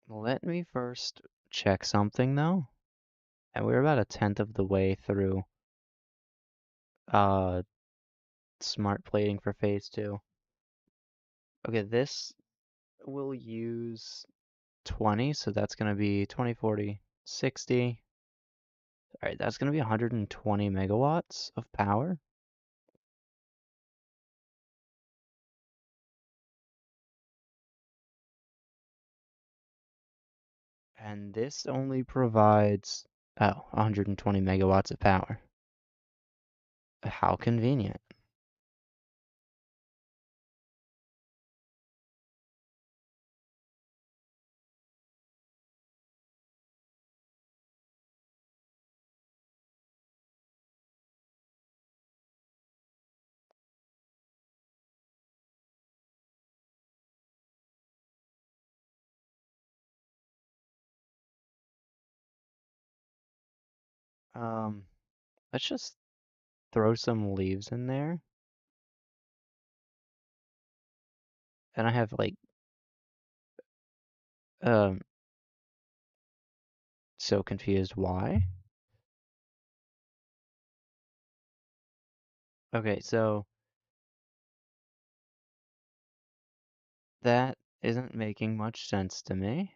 Let me first check something though. And we're about a tenth of the way through uh smart plating for phase 2. Okay, this will use 20, so that's gonna be 20, 40, 60. Alright, that's gonna be 120 megawatts of power. And this only provides, oh, 120 megawatts of power. How convenient. Um, let's just throw some leaves in there. And I have like, um, so confused why. Okay, so that isn't making much sense to me.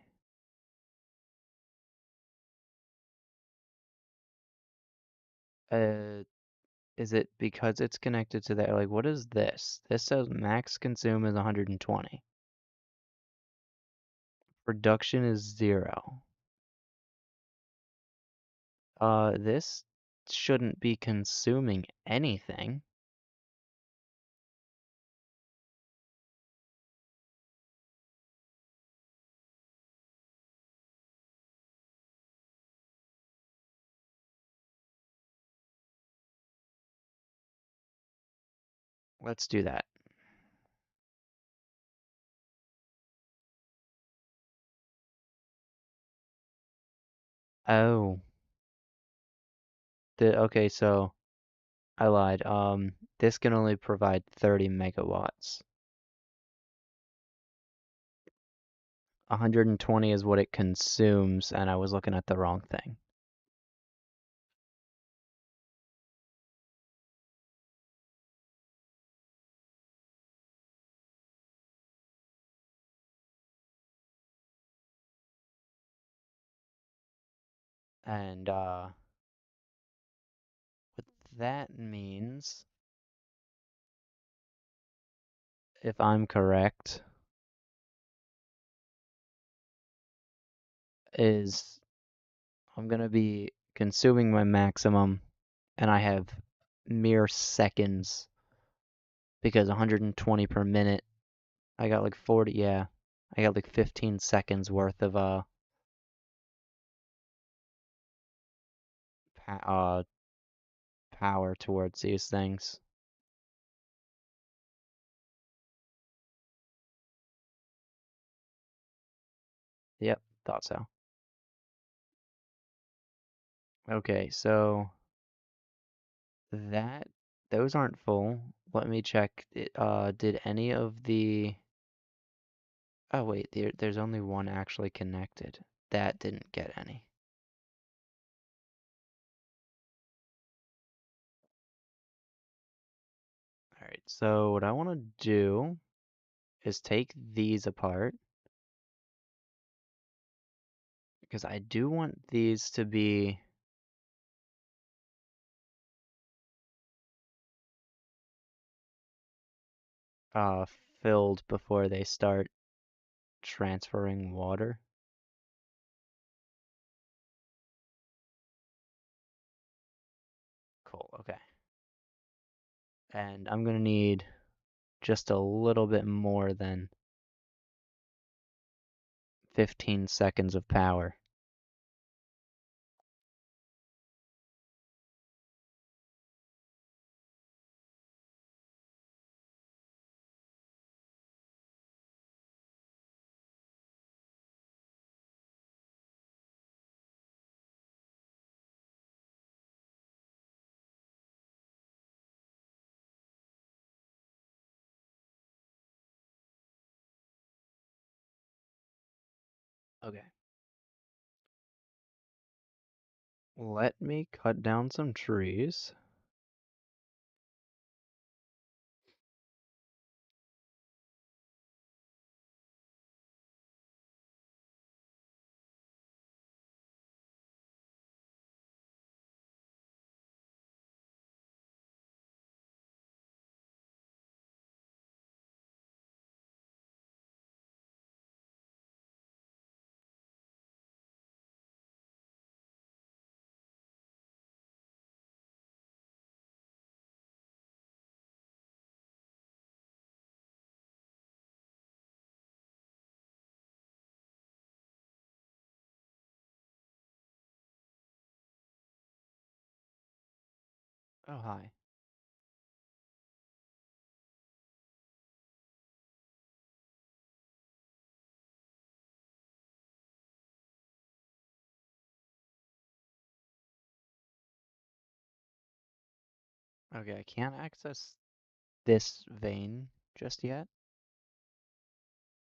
Uh, is it because it's connected to that? Like, what is this? This says max consume is 120. Production is 0. This shouldn't be consuming anything. Let's do that. Oh, okay, so I lied. This can only provide 30 megawatts. 120 is what it consumes, and I was looking at the wrong thing. And what that means, if I'm correct, is I'm gonna be consuming my maximum, and I have mere seconds because 120 per minute. I got like 40, yeah. I got like 15 seconds worth of pa power towards these things. Yep, thought so. Okay, so that those aren't full. Let me check. Did any of the Oh wait, there's only one actually connected. That didn't get any. All right, so what I want to do is take these apart because I do want these to be uh filled before they start transferring water. Cool, okay. And I'm gonna need just a little bit more than 15 seconds of power. Okay. Let me cut down some trees. Oh, hi. Okay, I can't access this vein just yet.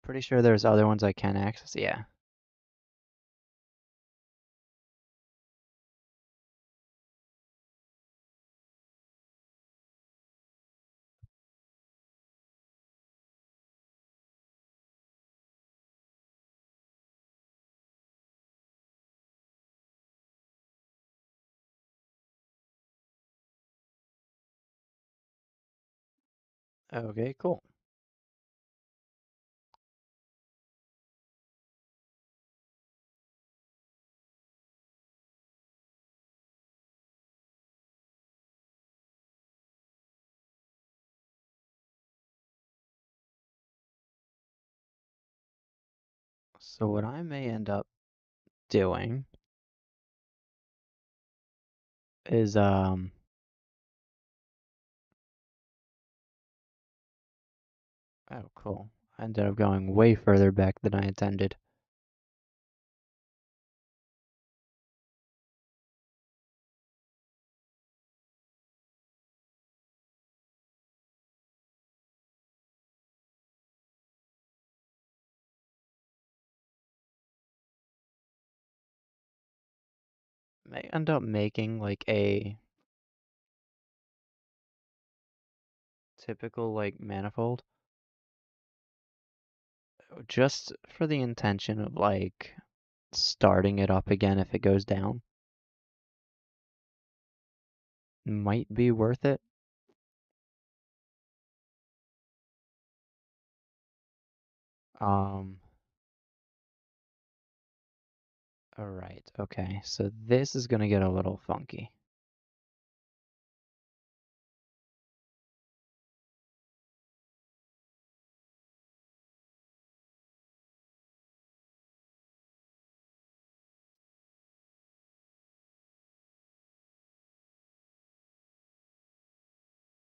Pretty sure there's other ones I can access. Yeah. Okay, cool. So what I may end up doing is Oh, cool. I ended up going way further back than I intended. May end up making like a typical like manifold just for the intention of like starting it up again if it goes down. Might be worth it. Um, alright, okay, so this is gonna get a little funky.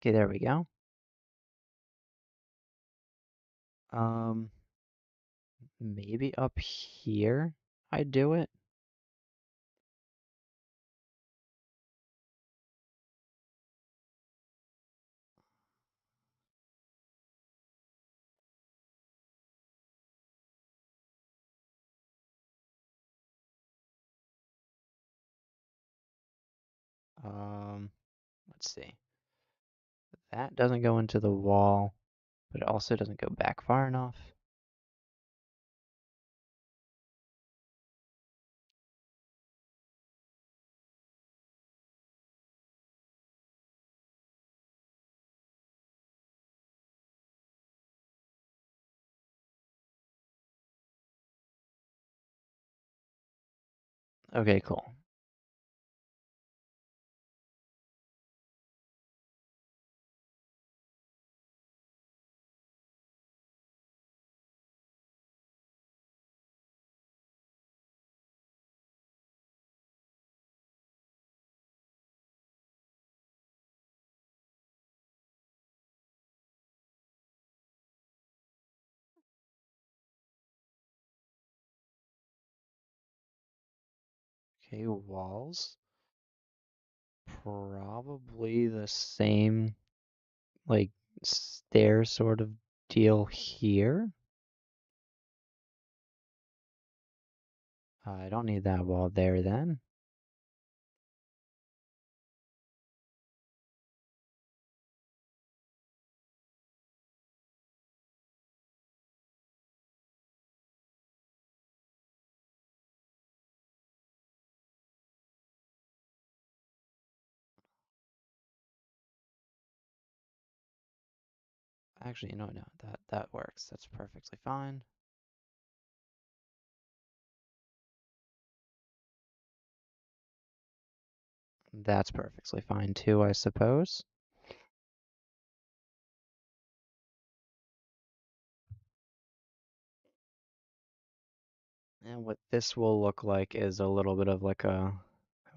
Okay, there we go. Um, maybe up here I do it. Um, let's see. That doesn't go into the wall, but it also doesn't go back far enough. Okay, cool. Okay, walls. Probably the same, like, stair sort of deal here. I don't need that wall there then. Actually, no, that works. That's perfectly fine. That's perfectly fine too, I suppose. And what this will look like is a little bit of like a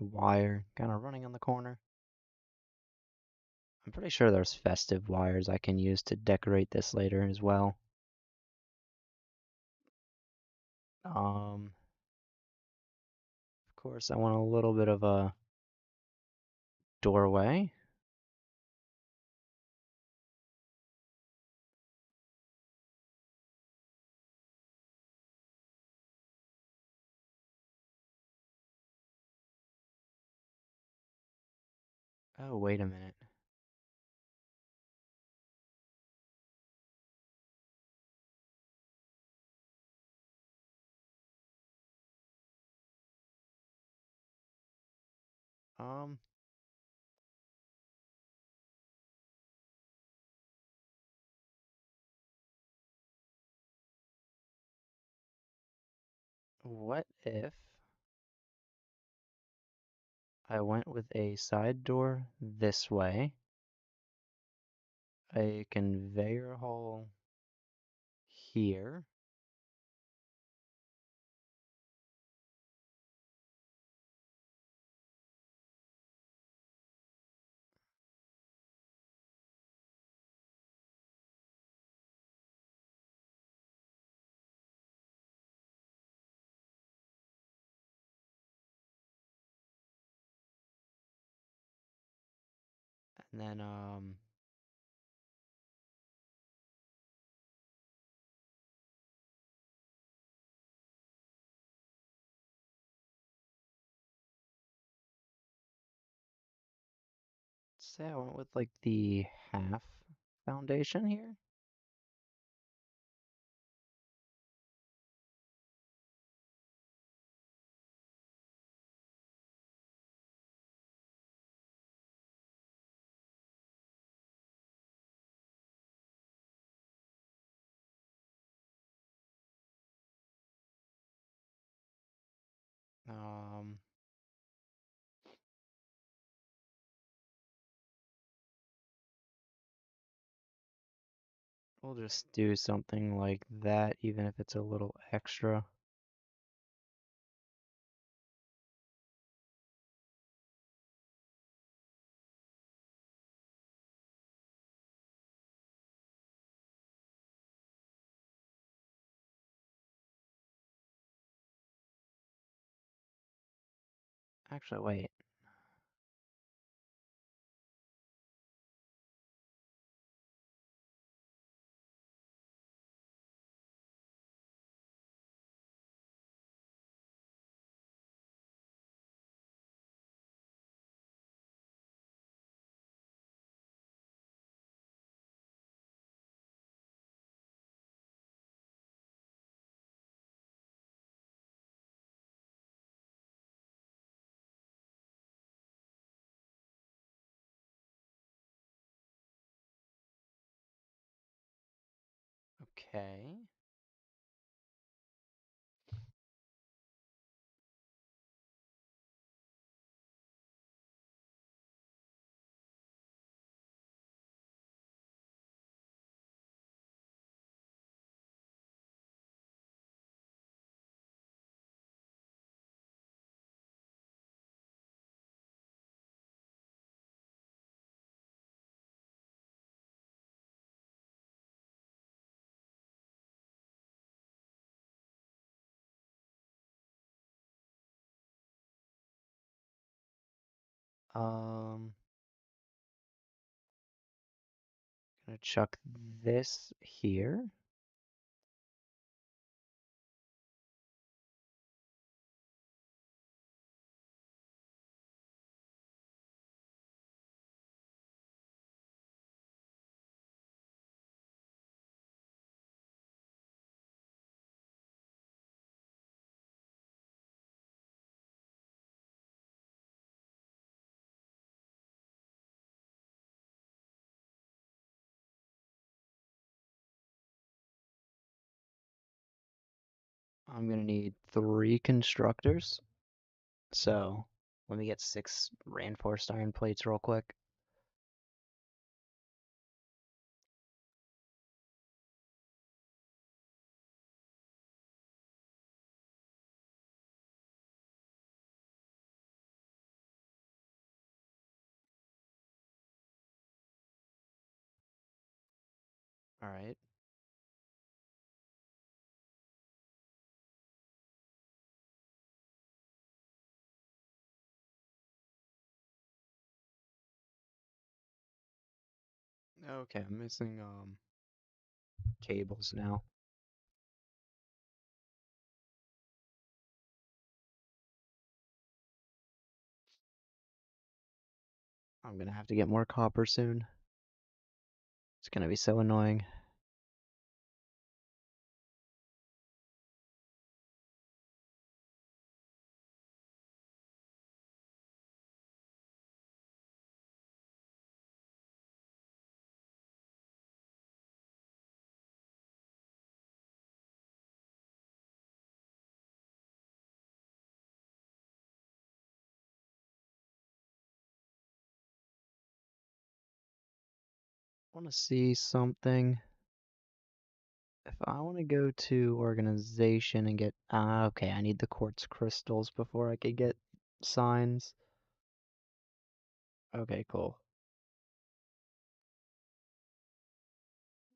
wire kind of running on the corner. I'm pretty sure there's festive wires I can use to decorate this later as well. Of course, I want a little bit of a doorway. Oh, wait a minute. Um, what if I went with a side door this way, a conveyor hole here, And then say I went with like the half foundation here. Um, we'll just do something like that, even if it's a little extra. Actually, wait. Okay. Um, gonna chuck this here. I'm gonna need 3 constructors. So let me get 6 reinforced iron plates real quick. All right. Okay, I'm missing cables now. I'm gonna have to get more copper soon. It's gonna be so annoying. I want to see something. If I want to go to organization and get, okay, I need the quartz crystals before I could get signs. Okay, cool.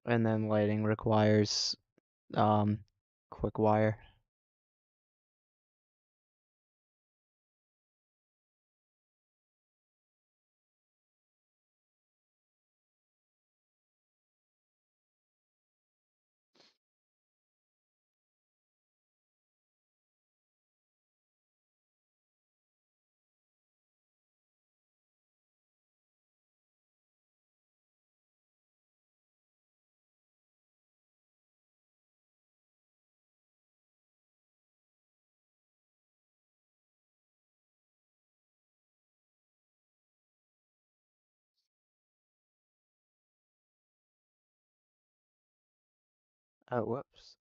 And then lighting requires um quick wire. Oh, whoops.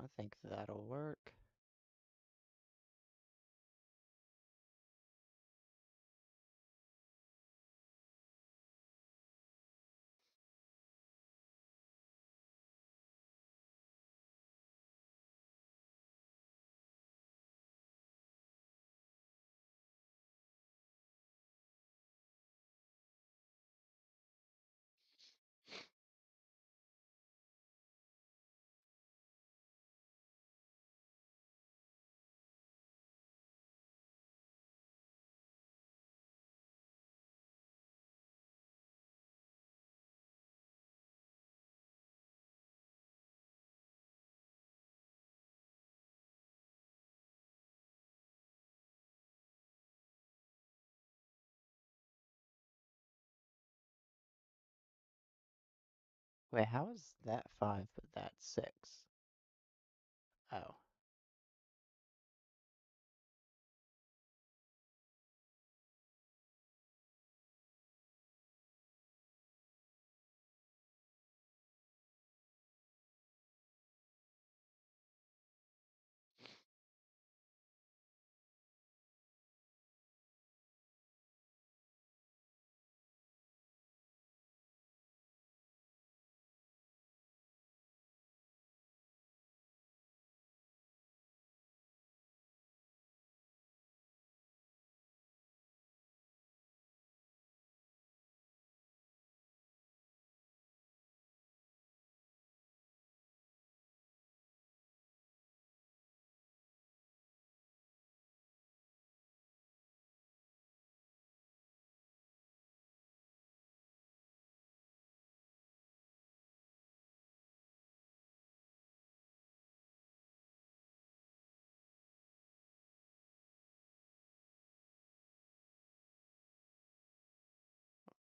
I think that'll work. Wait, how is that 5 but that's 6? Oh.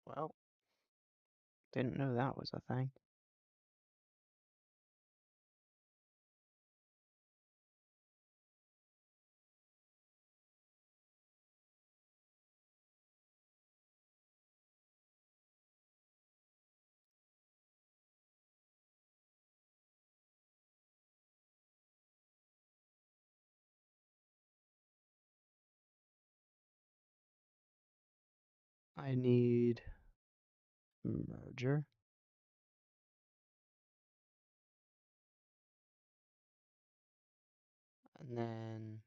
Well, didn't know that was a thing. I need merger. And then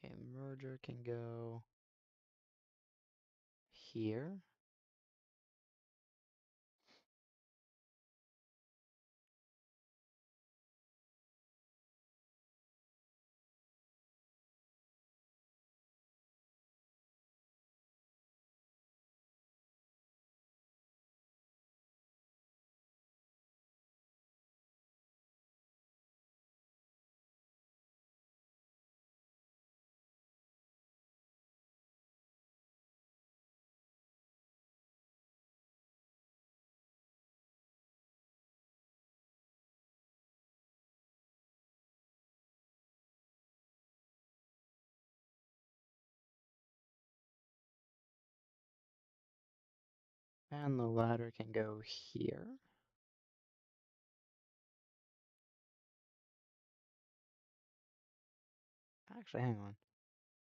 okay, merger can go here. And the ladder can go here. Actually, hang on.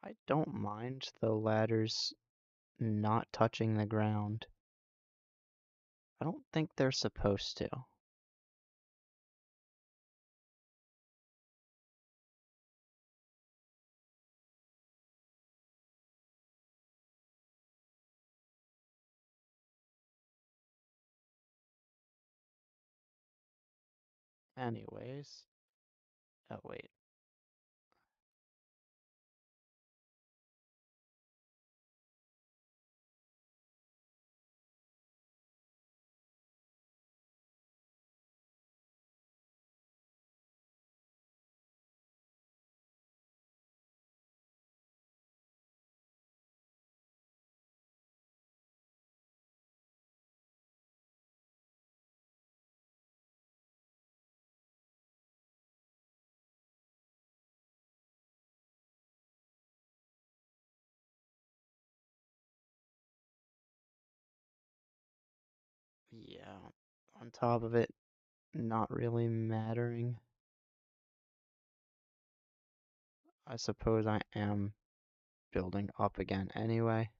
I don't mind the ladders not touching the ground. I don't think they're supposed to. Anyways. Oh, wait. Yeah. On top of it, not really mattering. I suppose I am building up again anyway.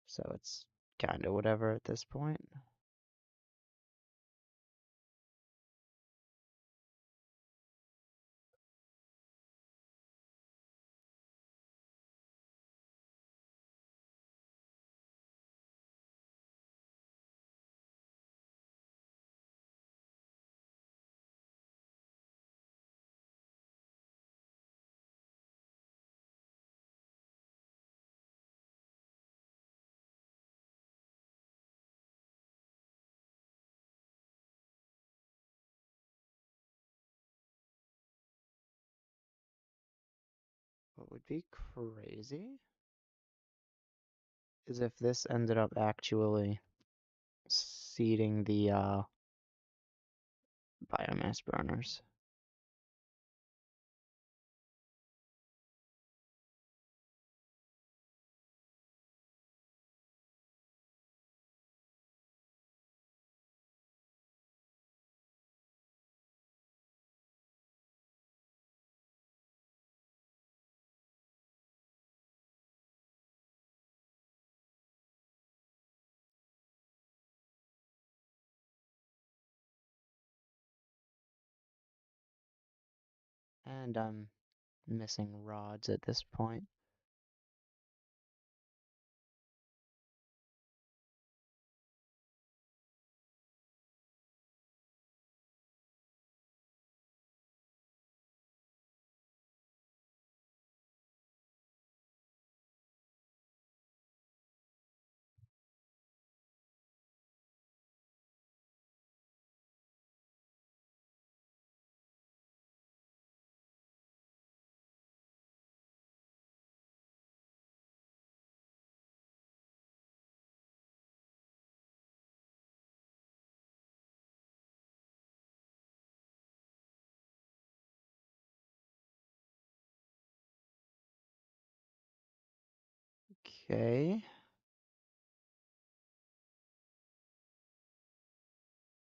So it's kinda whatever at this point. What would be crazy is if this ended up actually seeding the biomass burners. And I'm missing rods at this point. Okay.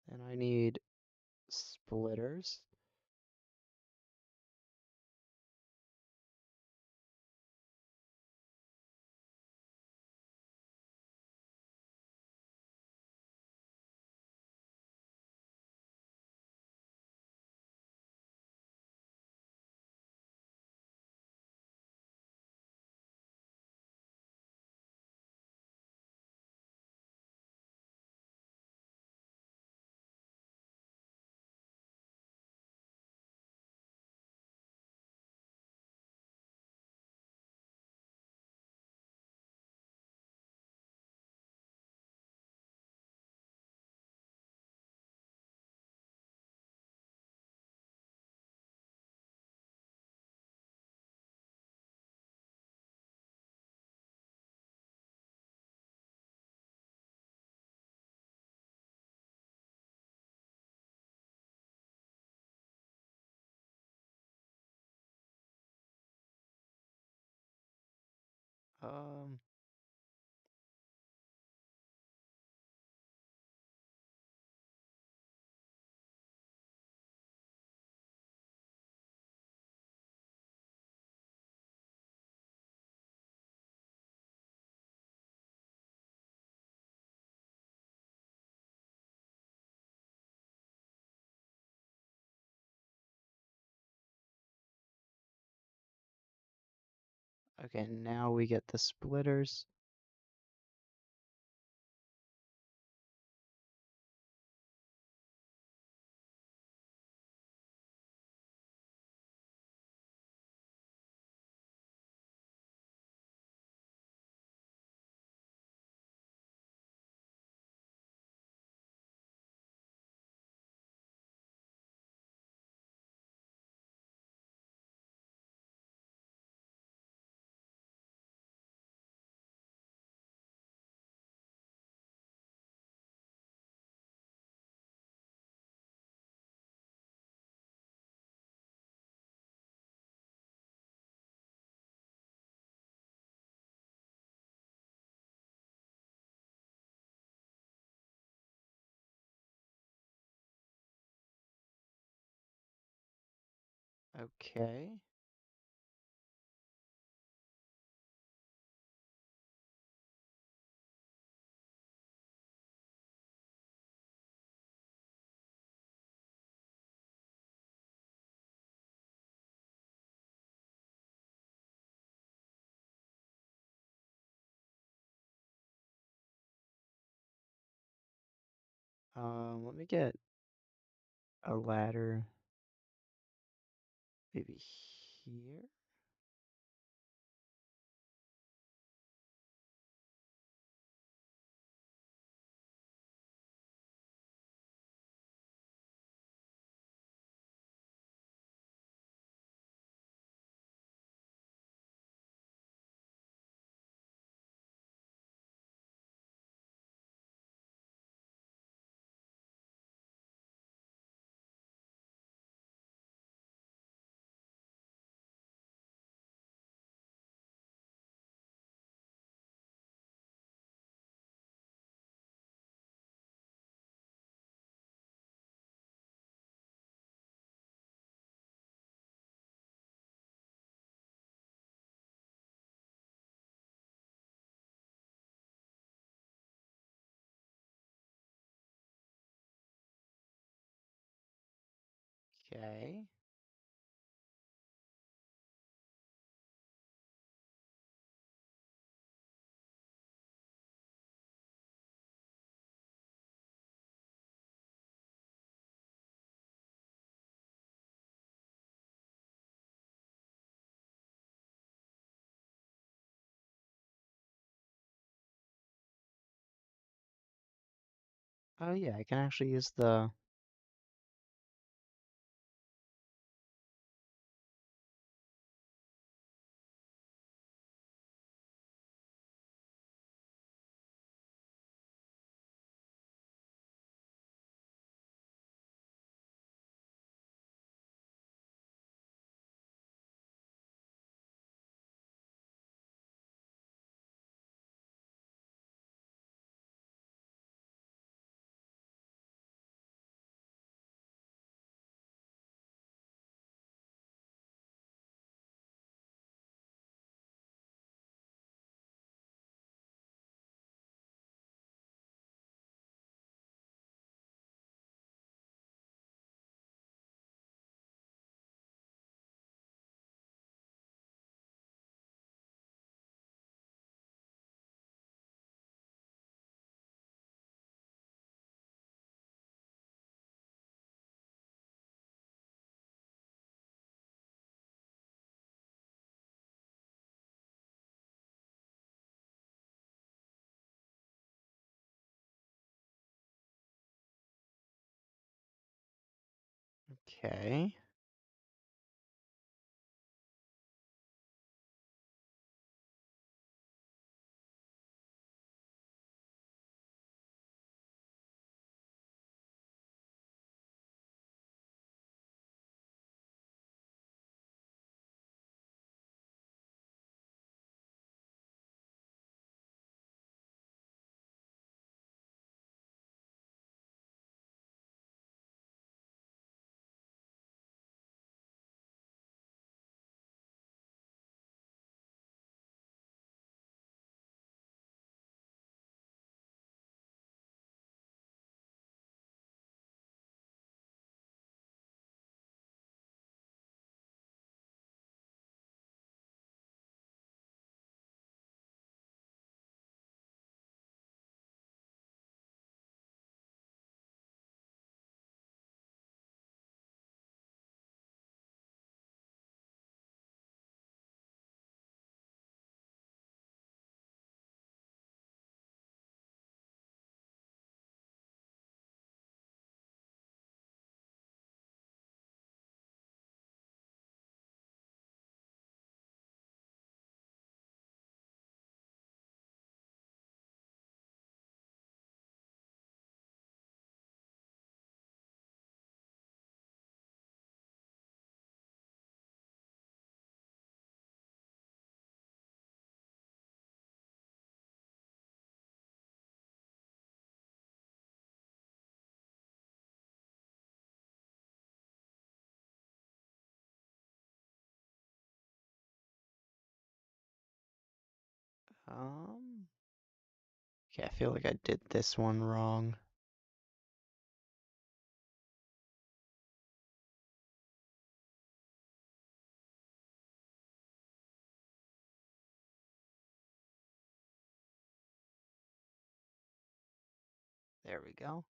Then I need splitters. Um, okay, now we get the splitters. Okay. Let me get a ladder maybe here. Okay. Oh yeah, I can actually use the. Okay. Um, okay, I feel like I did this one wrong. There we go.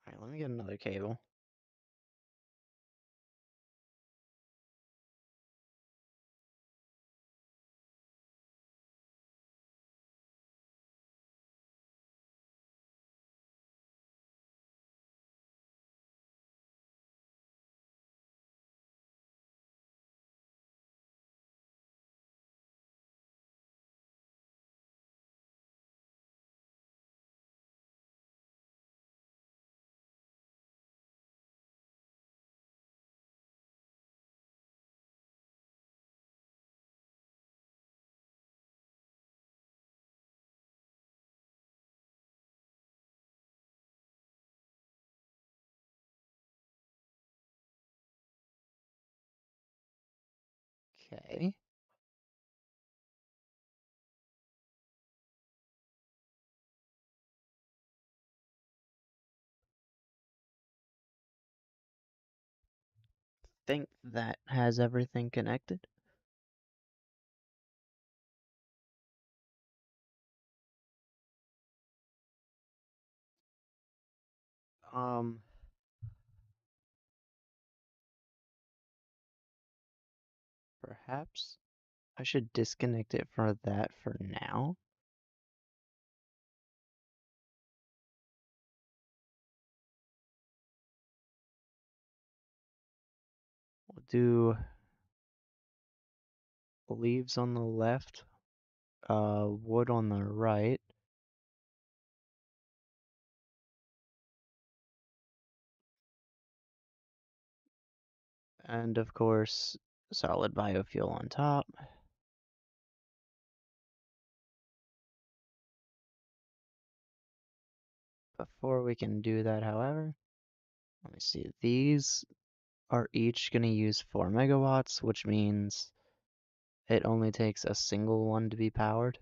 Alright, let me get another cable. Okay. Think that has everything connected. Um, Perhaps I should disconnect it for that for now. We'll do leaves on the left, wood on the right, and of course, solid biofuel on top. Before we can do that, however, let me see. These are each going to use 4 megawatts, which means it only takes a single one to be powered.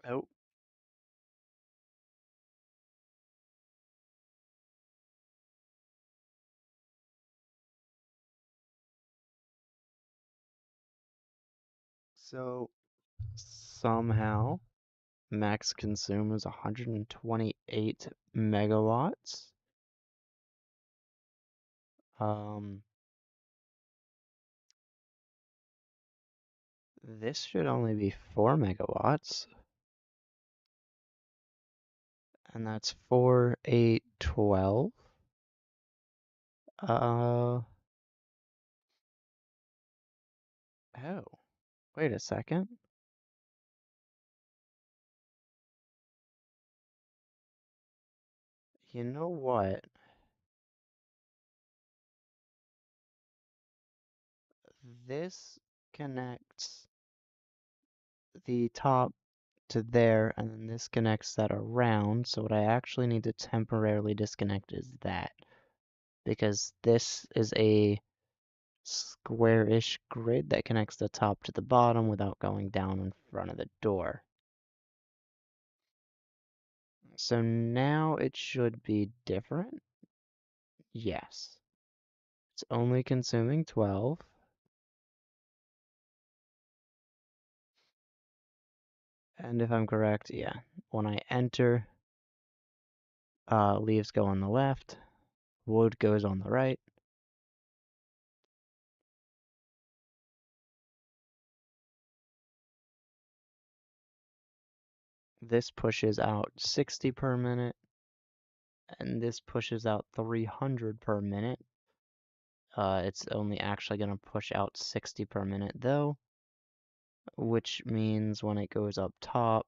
Oh, so somehow Max consume is 128 megawatts. Um, this should only be 4 megawatts. And that's 4, 8, 12. Oh, wait a second. You know what? This connects the top to there, and then this connects that around. So what I actually need to temporarily disconnect is that, because this is a square-ish grid that connects the top to the bottom without going down in front of the door. So now it should be different. Yes. It's only consuming 12. And if I'm correct, yeah. When I enter, leaves go on the left, wood goes on the right. This pushes out 60 per minute, and this pushes out 300 per minute. It's only actually going to push out 60 per minute though, which means when it goes up top,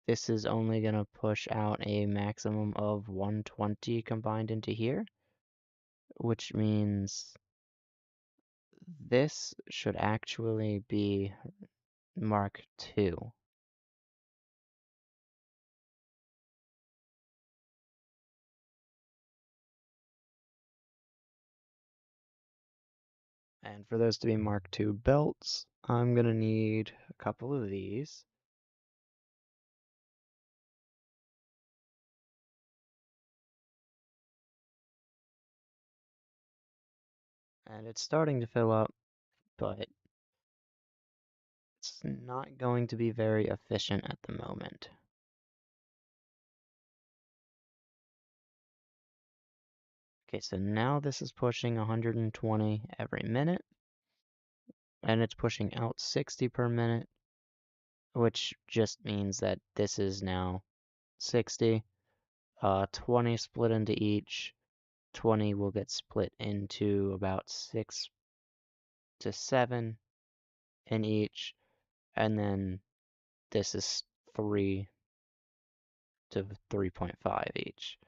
this is only going to push out a maximum of 120 combined into here, which means this should actually be Mark II. And for those to be Mark II belts, I'm going to need a couple of these. And it's starting to fill up, but it's not going to be very efficient at the moment. Okay, so now this is pushing 120 every minute, and it's pushing out 60 per minute, which just means that this is now 60, 20 split into each. 20 will get split into about 6 to 7 in each, and then this is 3 to 3.5 each.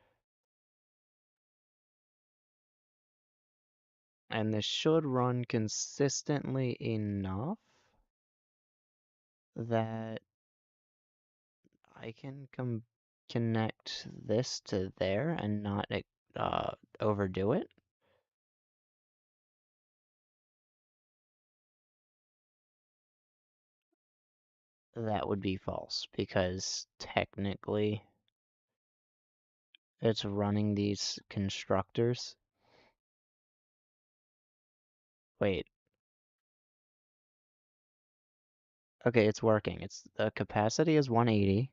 And this should run consistently enough that I can connect this to there and not overdo it. That would be false because technically it's running these constructors. Wait. Okay, it's working. The capacity is 180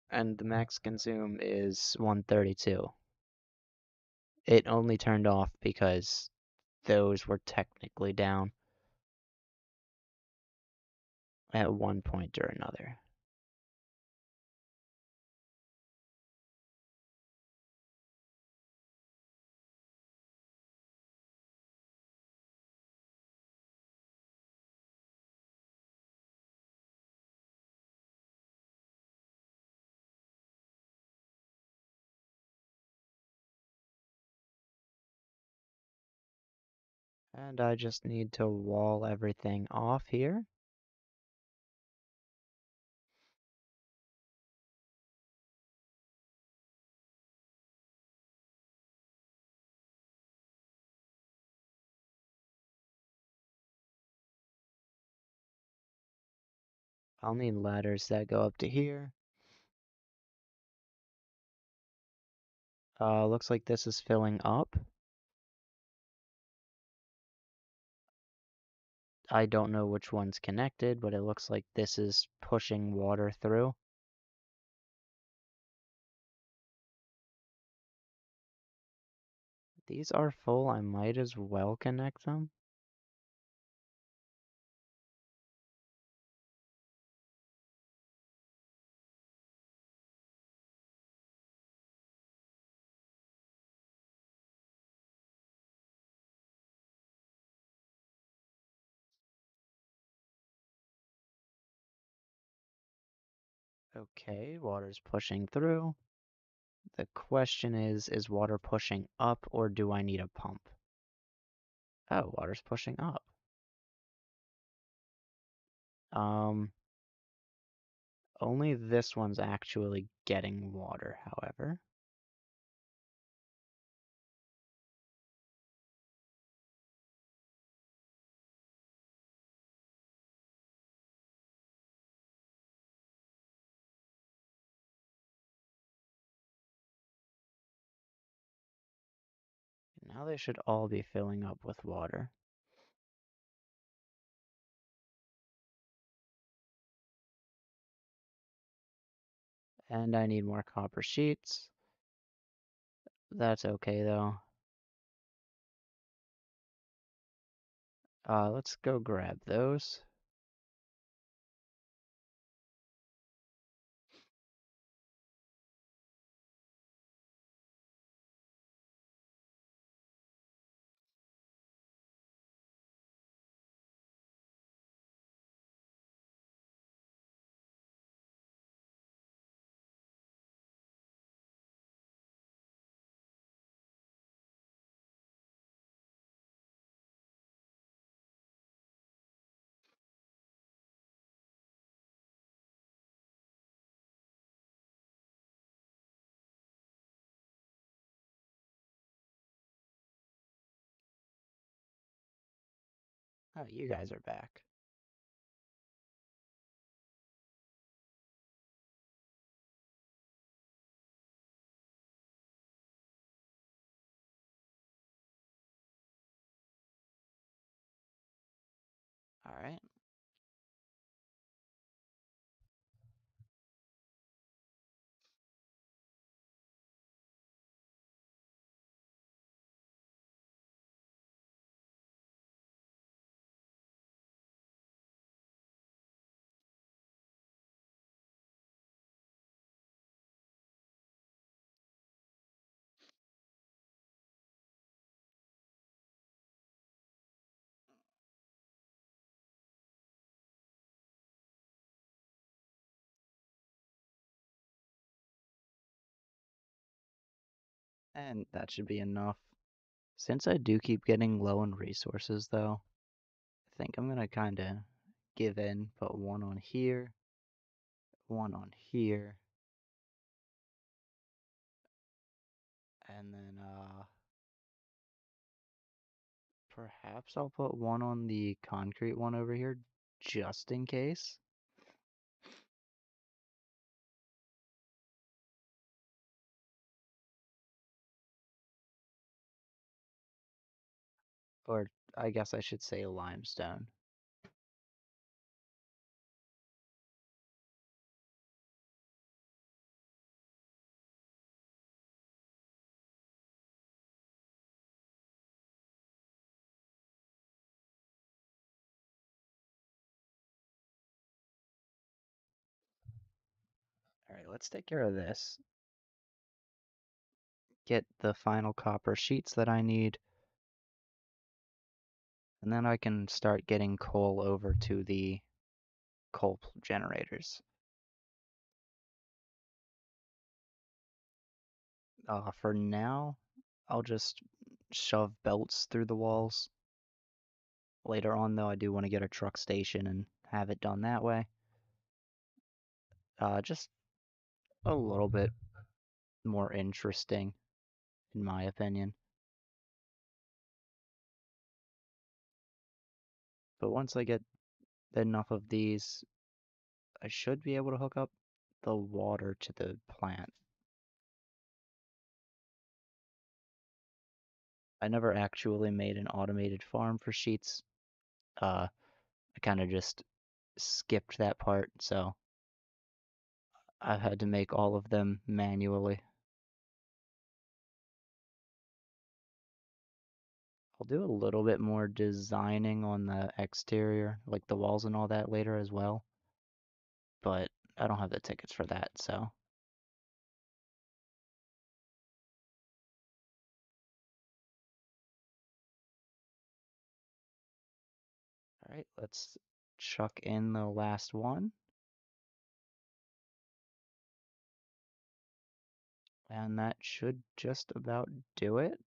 and the max consume is 132. It only turned off because those were technically down at one point or another. And I just need to wall everything off here. I'll need ladders that go up to here. Looks like this is filling up. I don't know which one's connected, but it looks like this is pushing water through. These are full, I might as well connect them. Okay, water's pushing through. The question is water pushing up or do I need a pump? Oh, water's pushing up. Um, Only this one's actually getting water, however. Now they should all be filling up with water. And I need more copper sheets. That's okay though. Let's go grab those. Oh, you guys are back. Alright. And that should be enough. Since I do keep getting low on resources though, I think I'm gonna kinda give in, put one on here, one on here, and then perhaps I'll put one on the concrete one over here just in case. Or I guess I should say limestone. Alright, let's take care of this. Get the final copper sheets that I need. And then I can start getting coal over to the coal generators. For now, I'll just shove belts through the walls. Later on, though, I do want to get a truck station and have it done that way. Just a little bit more interesting, in my opinion. But once I get enough of these, I should be able to hook up the water to the plant. I never actually made an automated farm for sheets. I kind of just skipped that part, so I've had to make all of them manually. I'll do a little bit more designing on the exterior, like the walls and all that later as well, but I don't have the tickets for that, so. All right, let's chuck in the last one. And that should just about do it.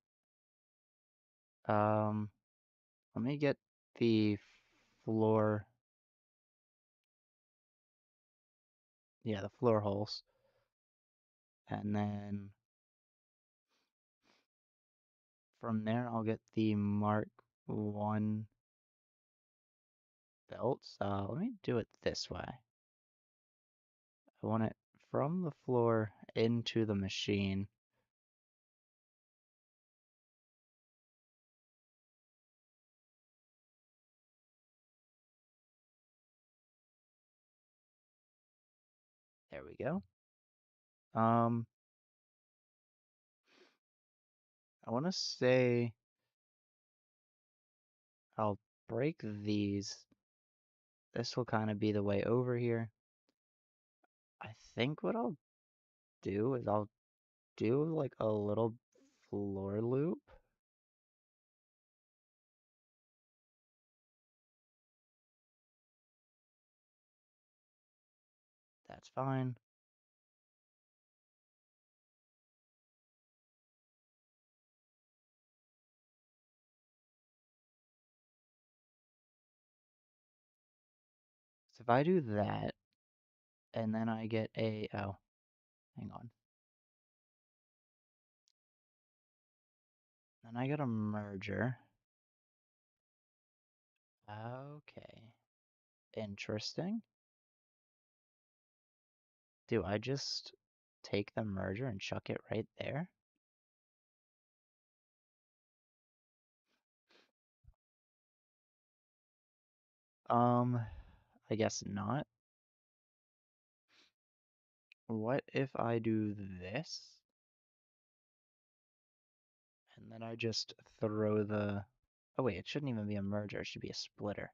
Um, Let me get the floor, yeah, the floor holes. And then from there, I'll get the Mark 1 belts. Let me do it this way. I want it from the floor into the machine. There we go. Um, I want to say I'll break these. This will kind of be the way over here. I think what I'll do is I'll do like a little floor loop. That's fine. So if I do that, and then I get a, oh, hang on. Then I get a merger. Okay. Interesting. Do I just take the merger and chuck it right there? I guess not. What if I do this? And then I just throw the... Oh wait, it shouldn't even be a merger, it should be a splitter.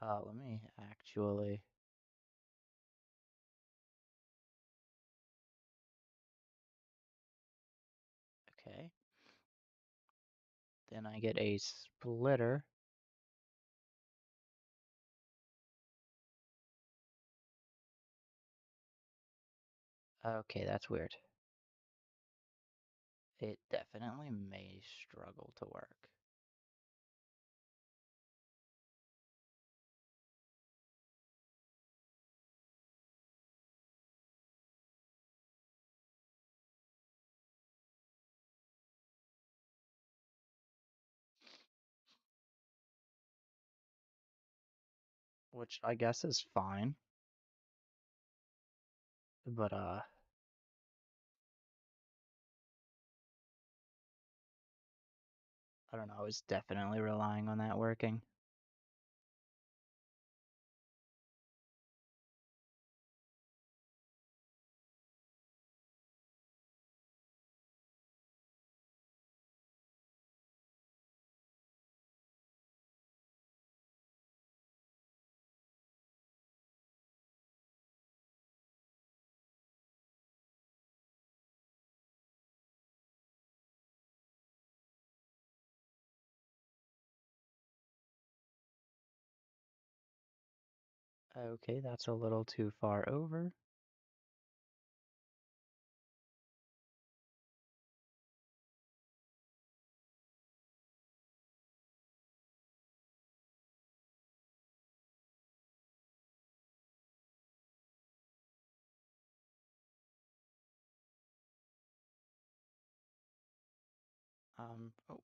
Let me actually... Okay. Then I get a splitter. Okay, that's weird. It definitely may struggle to work. Which I guess is fine. But, I don't know, I was definitely relying on that working. Okay, that's a little too far over. Oh.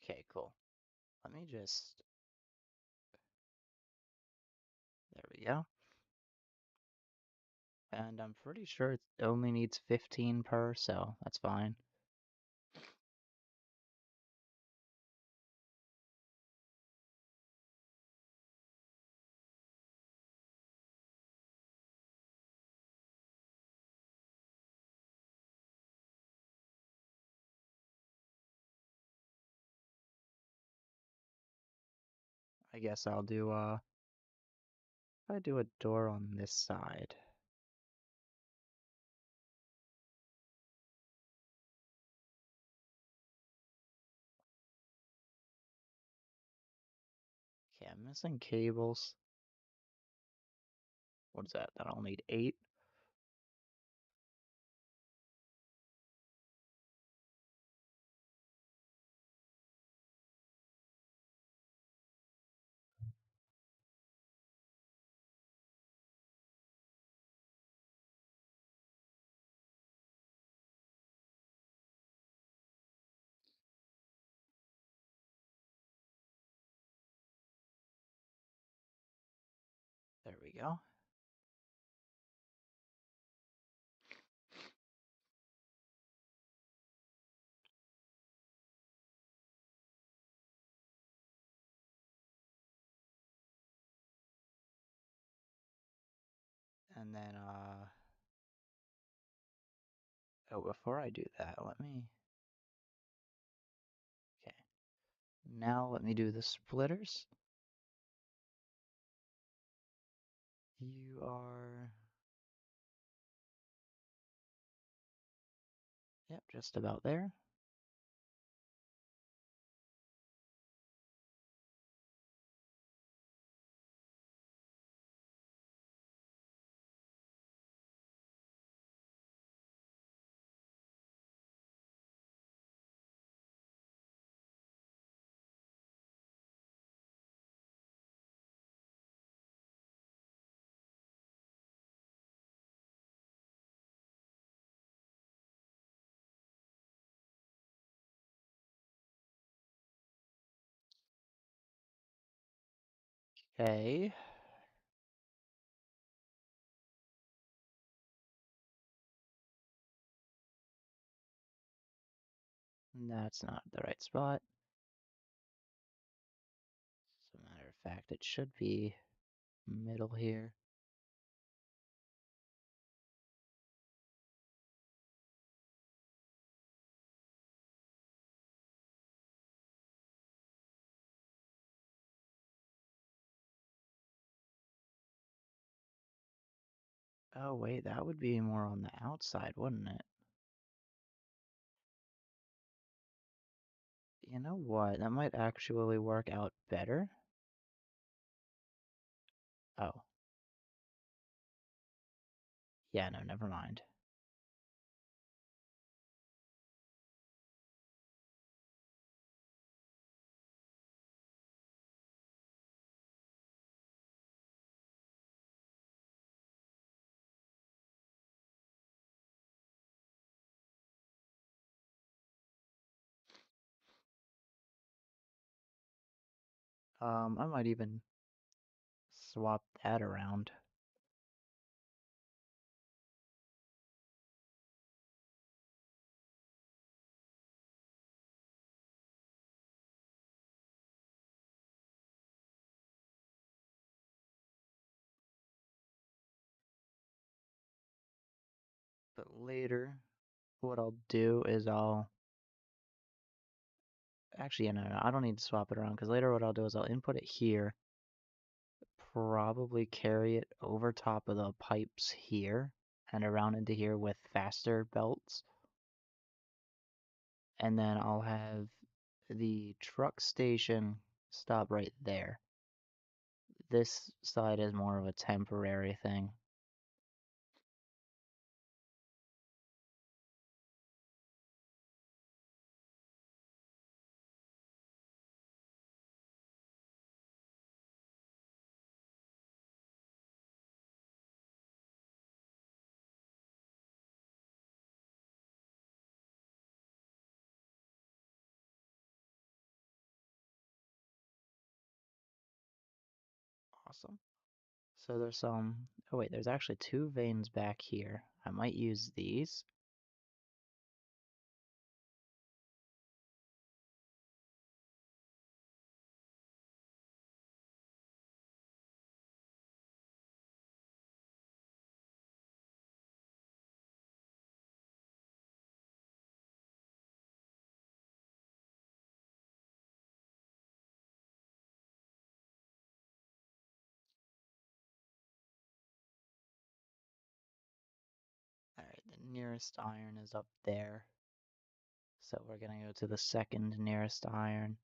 Okay, cool. Let me just, there we go. And I'm pretty sure it only needs 15 per, so that's fine. I guess I'll do, if I do a door on this side. Okay, I'm missing cables. What is that? That'll need 8. There we go. And then, oh, before I do that, let me, okay. Now let me do the splitters. You are, yep, just about there. Okay. That's not the right spot. As a matter of fact, it should be middle here. Oh wait, that would be more on the outside, wouldn't it? You know what? That might actually work out better. Oh. Yeah, no, never mind. I might even swap that around. But later, what I'll do is actually, no, I don't need to swap it around because later what I'll do is I'll input it here, probably carry it over top of the pipes here and around into here with faster belts. And then I'll have the truck station stop right there. This side is more of a temporary thing. Awesome. So there's oh wait, there's actually two veins back here. I might use these. Alright, the nearest iron is up there. So we're gonna go to the second nearest iron.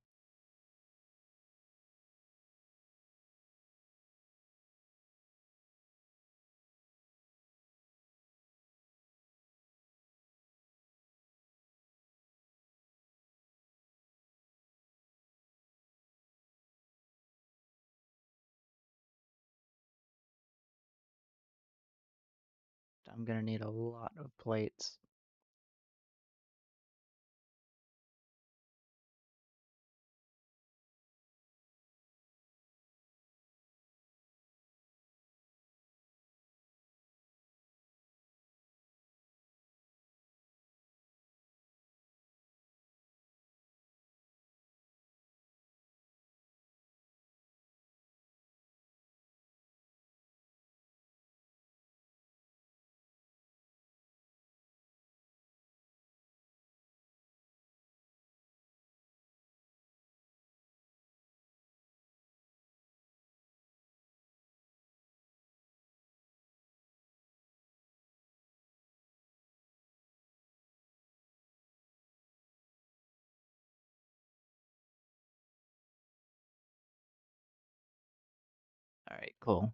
I'm gonna need a lot of plates. Alright, cool.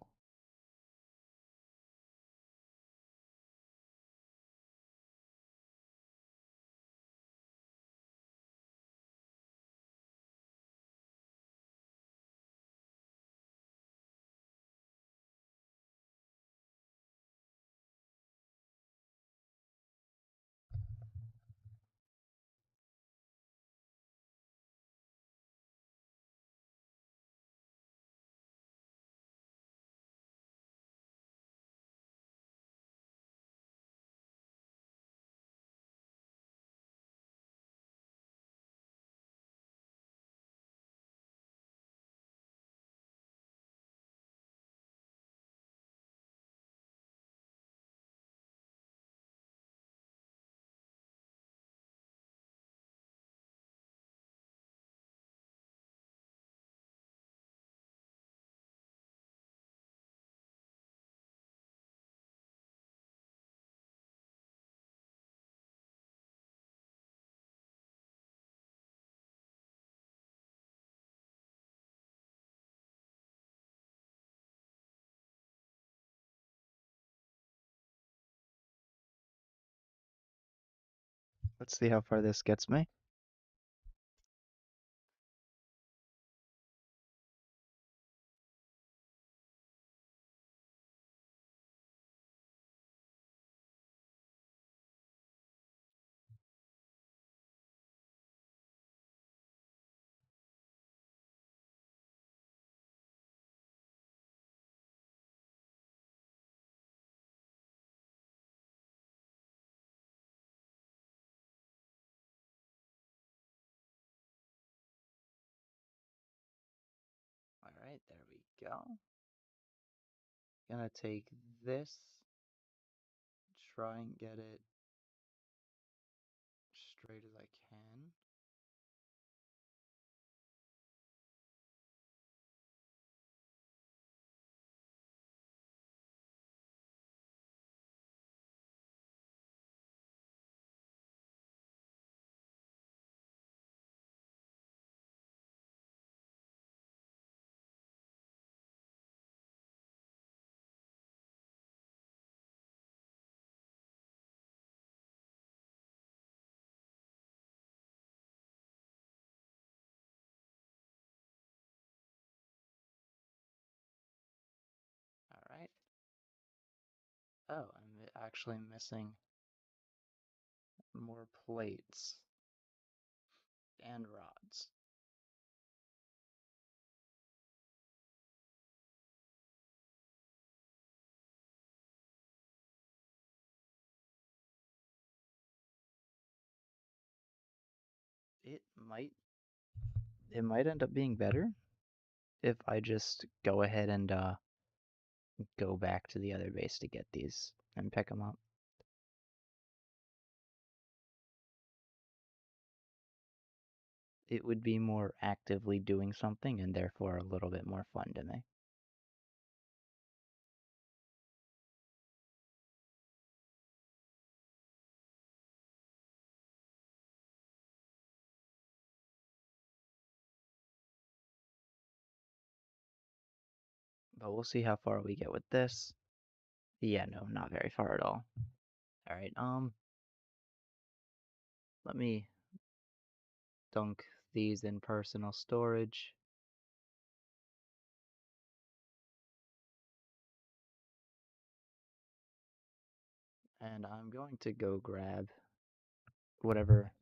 Let's see how far this gets me. Alright, there we go. Gonna take this, try and get it straight as I can. Alright. Oh, I'm actually missing more plates and rods. It might it might end up being better if I just go ahead and go back to the other base to get these and pick them up. It would be more actively doing something and therefore a little bit more fun to me. But we'll see how far we get with this. Yeah, no, not very far at all. Alright, let me dunk these in personal storage. And I'm going to go grab whatever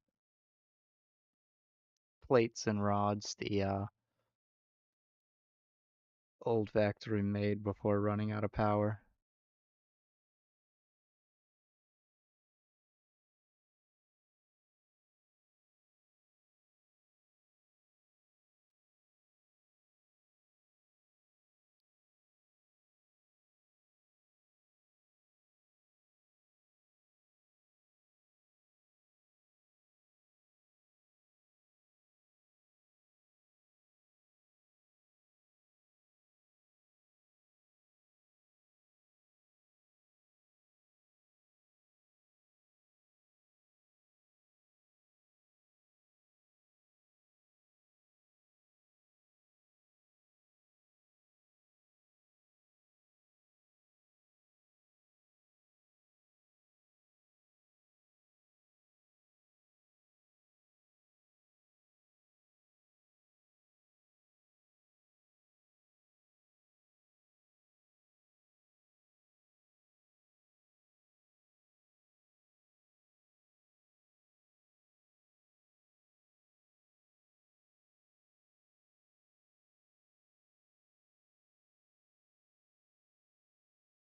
plates and rods the old factory made before running out of power.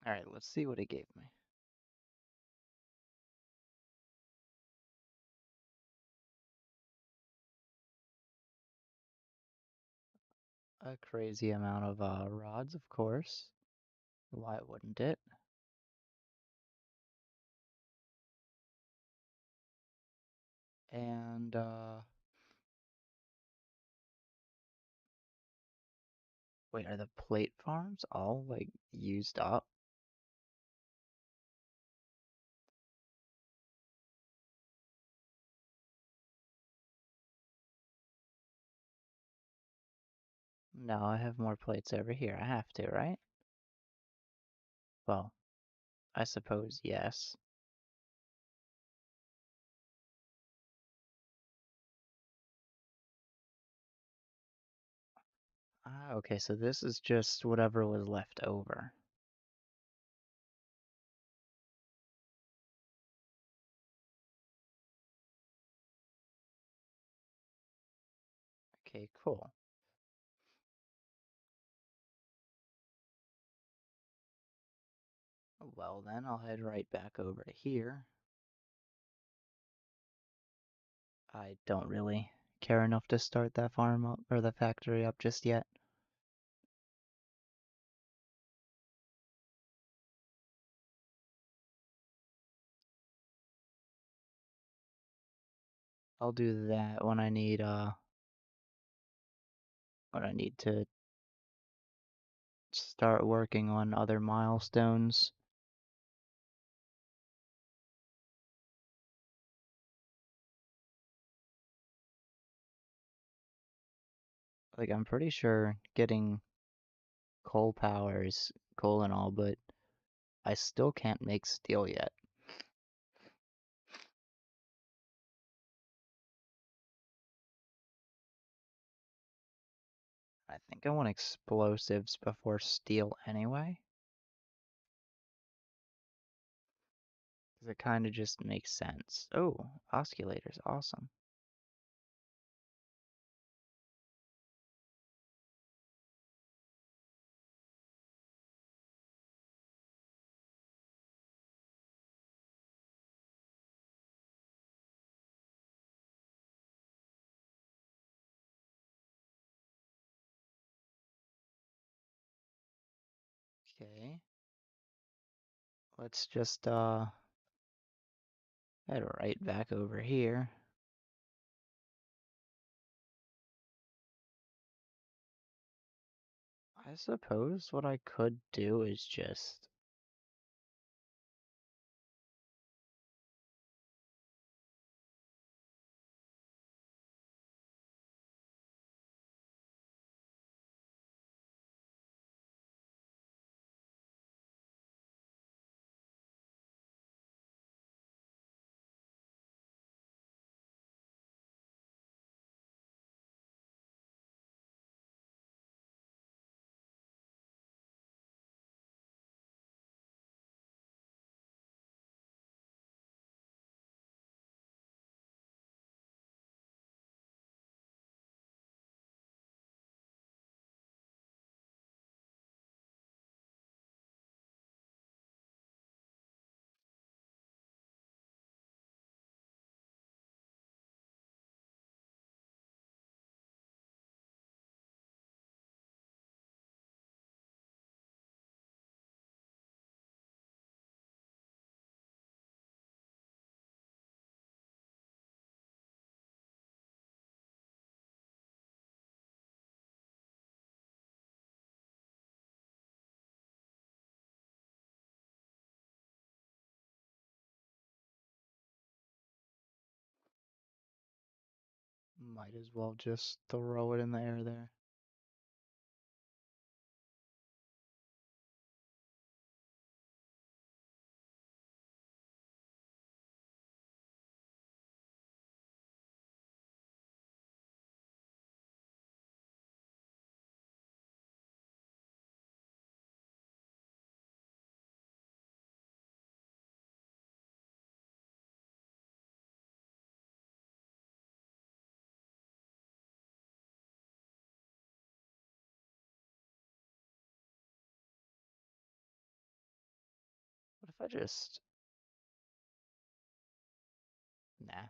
Alright, let's see what it gave me. A crazy amount of rods, of course. Why wouldn't it? And wait, are the plate farms all like used up? No, I have more plates over here. I have to, right? Well, I suppose yes. Ah, okay, so this is just whatever was left over. Okay, cool. Well then, I'll head right back over to here. I don't really care enough to start that farm up, or the factory up just yet. I'll do that when I need to start working on other milestones. Like, I'm pretty sure getting coal power is cool and all, but I still can't make steel yet. I think I want explosives before steel anyway. Because it kind of just makes sense. Oh, oscullators, awesome. Okay. Let's just head right back over here. I suppose what I could do is just might as well just throw it in the air there. What if I just... Nah,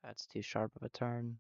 that's too sharp of a turn.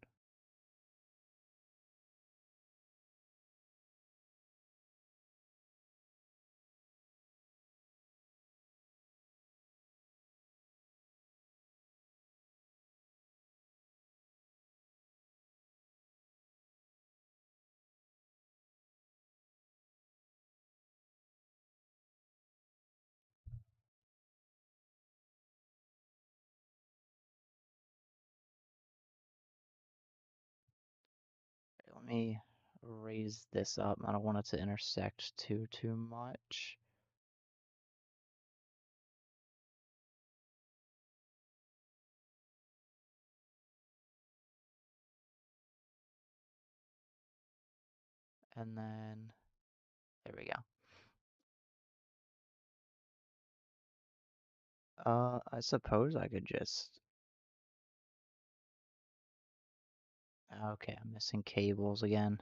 Let me raise this up. I don't want it to intersect too much. And then there we go. I suppose I could just... Okay, I'm missing cables again.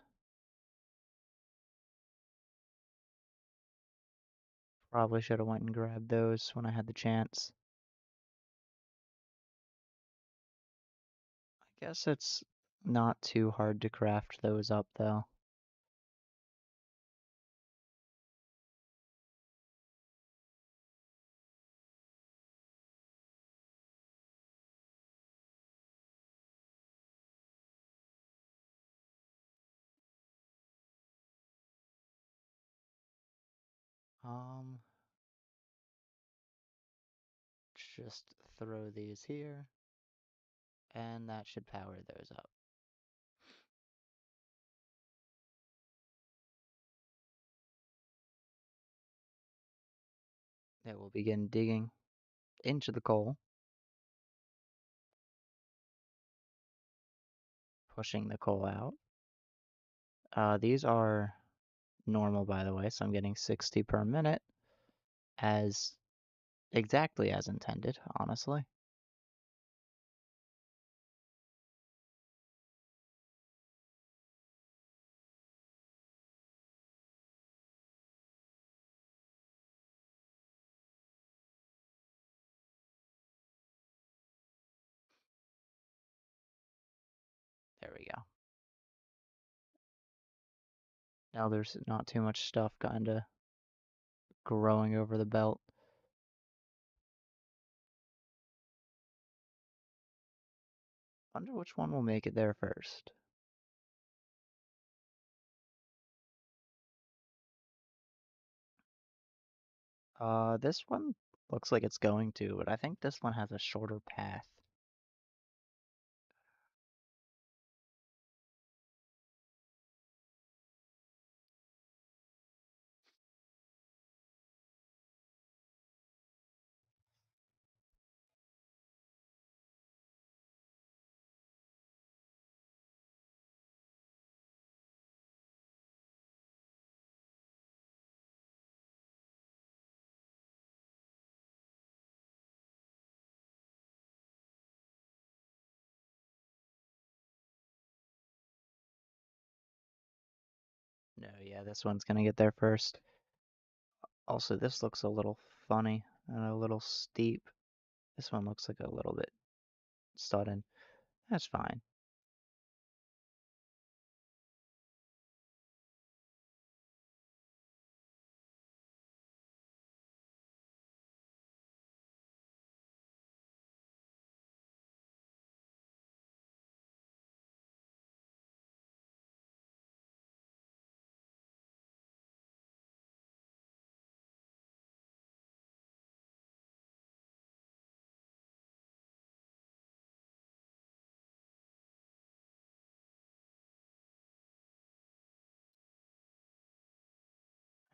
Probably should have went and grabbed those when I had the chance. I guess it's not too hard to craft those up though. Um, just throw these here, and that should power those up. They will begin digging into the coal, pushing the coal out. These are normal, by the way, so I'm getting 60 per minute, as exactly as intended, honestly. There we go. Now there's not too much stuff kinda growing over the belt. Wonder which one will make it there first. This one looks like it's going to, but I think this one has a shorter path. No, yeah, this one's gonna get there first. Also, this looks a little funny and a little steep. This one looks like a little bit sudden. That's fine.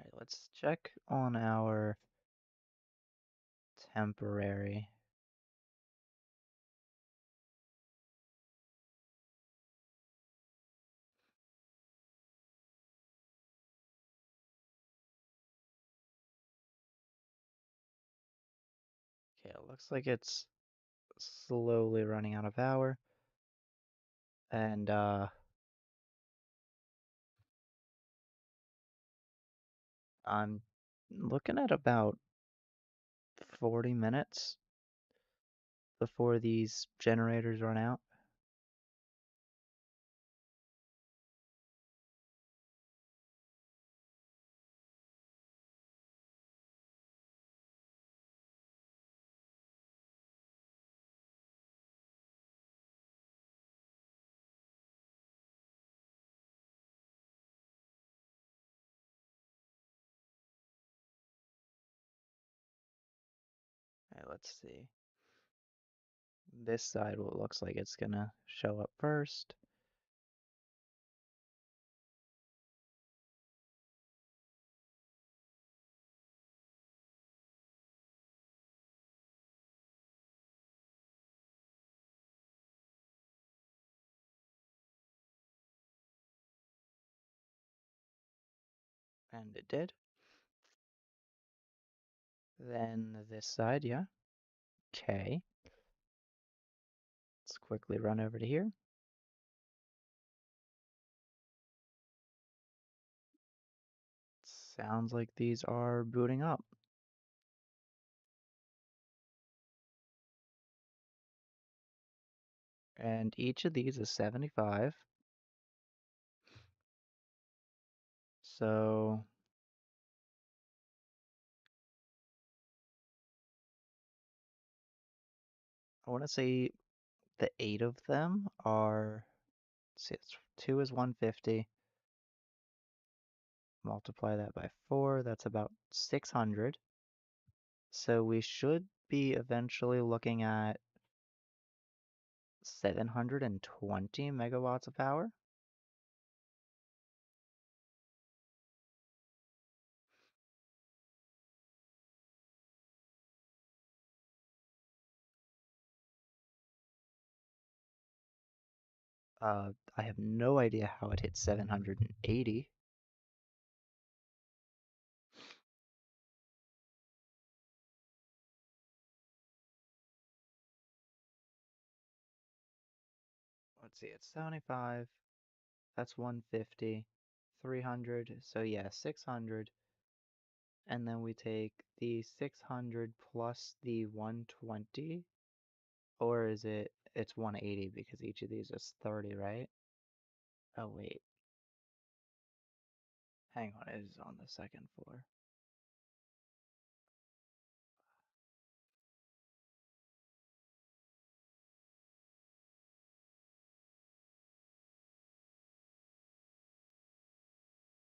Alright, let's check on our temporary. Okay, it looks like it's slowly running out of power. And I'm looking at about 40 minutes before these generators run out. Alright, let's see. This side looks like it's gonna show up first. And it did. Then this side, yeah. Okay. Let's quickly run over to here. Sounds like these are booting up. And each of these is 75. So I want to say the 8 of them are, let's see, it's 2 is 150. Multiply that by 4, that's about 600. So we should be eventually looking at 720 megawatts of power. I have no idea how it hit 780. Let's see, it's 75. That's 150. 300. So yeah, 600. And then we take the 600 plus the 120. Or is it, it's 180 because each of these is 30, right? Oh, wait. Hang on, it is on the second floor.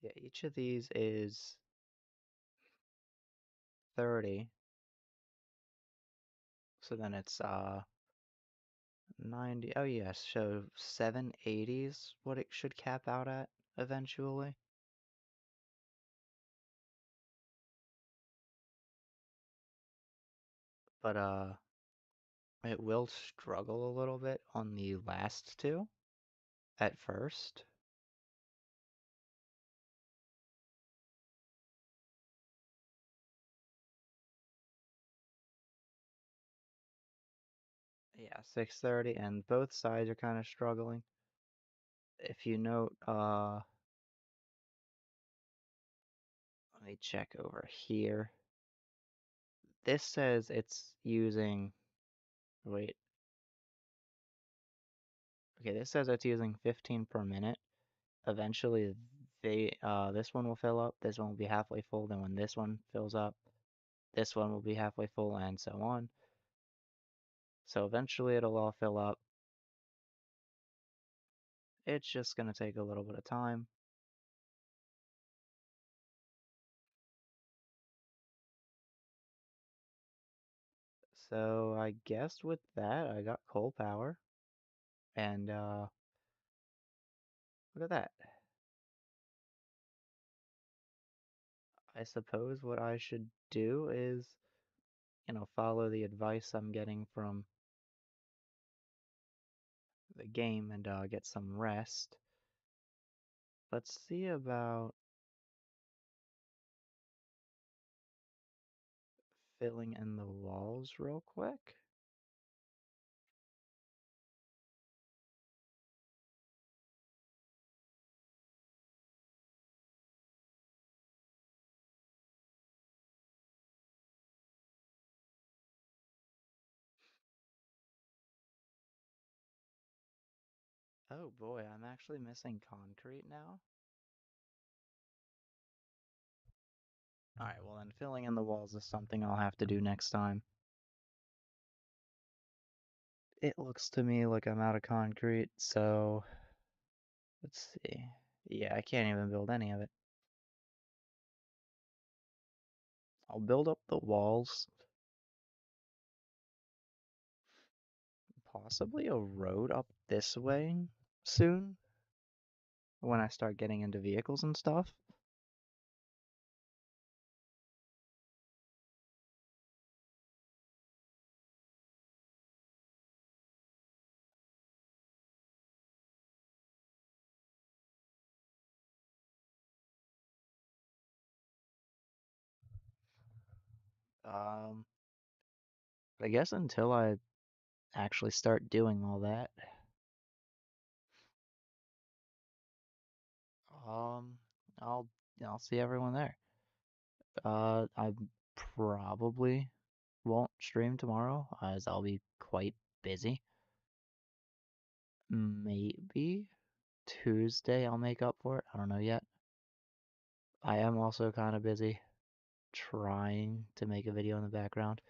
Yeah, each of these is 30. So then it's 90. Oh yes, so 780 is what it should cap out at eventually. But it will struggle a little bit on the last two at first. Yeah, 630, and both sides are kind of struggling. If you note, let me check over here. This says it's using, wait, okay, this says it's using 15 per minute. Eventually, this one will fill up, this one will be halfway full, then when this one fills up, this one will be halfway full, and so on. So eventually it'll all fill up. It's just gonna take a little bit of time. So I guess with that, I got coal power, and look at that. I suppose what I should do is, follow the advice I'm getting from the game and get some rest. Let's see about filling in the walls real quick. Oh boy, I'm actually missing concrete now. Alright, well then filling in the walls is something I'll have to do next time. It looks to me like I'm out of concrete, so let's see. Yeah, I can't even build any of it. I'll build up the walls. Possibly a road up this way soon when I start getting into vehicles and stuff. Um, I guess until I actually start doing all that, um, I'll I'll see everyone there. I probably won't stream tomorrow as I'll be quite busy. Maybe Tuesday I'll make up for it. I don't know yet. I am also kind of busy trying to make a video in the background,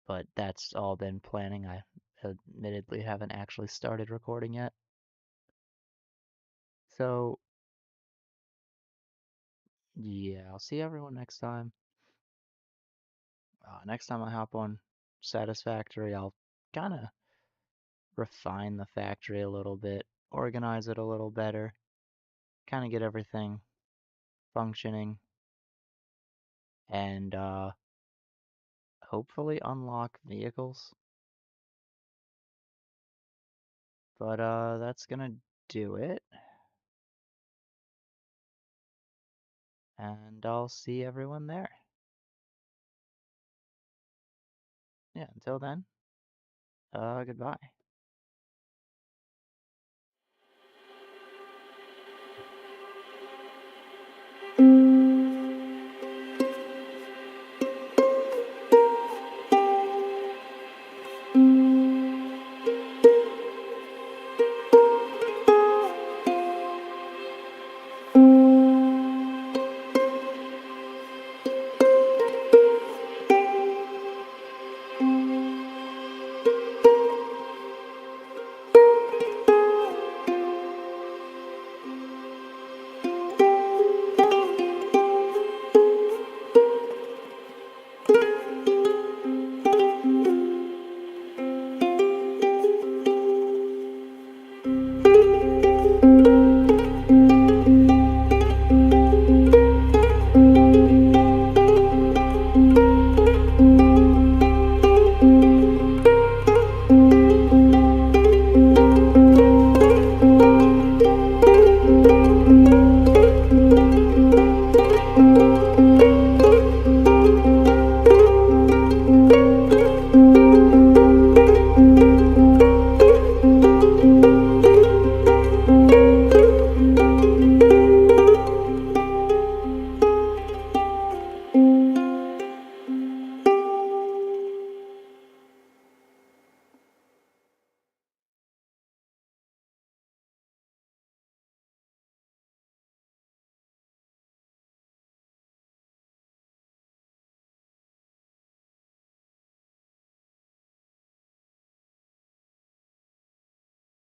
but that's all been planning. I admittedly haven't actually started recording yet. So, yeah, I'll see everyone next time. Next time I hop on Satisfactory, I'll kind of refine the factory a little bit, organize it a little better, kind of get everything functioning, and hopefully unlock vehicles. But that's gonna do it. And I'll see everyone there. Yeah, until then, goodbye.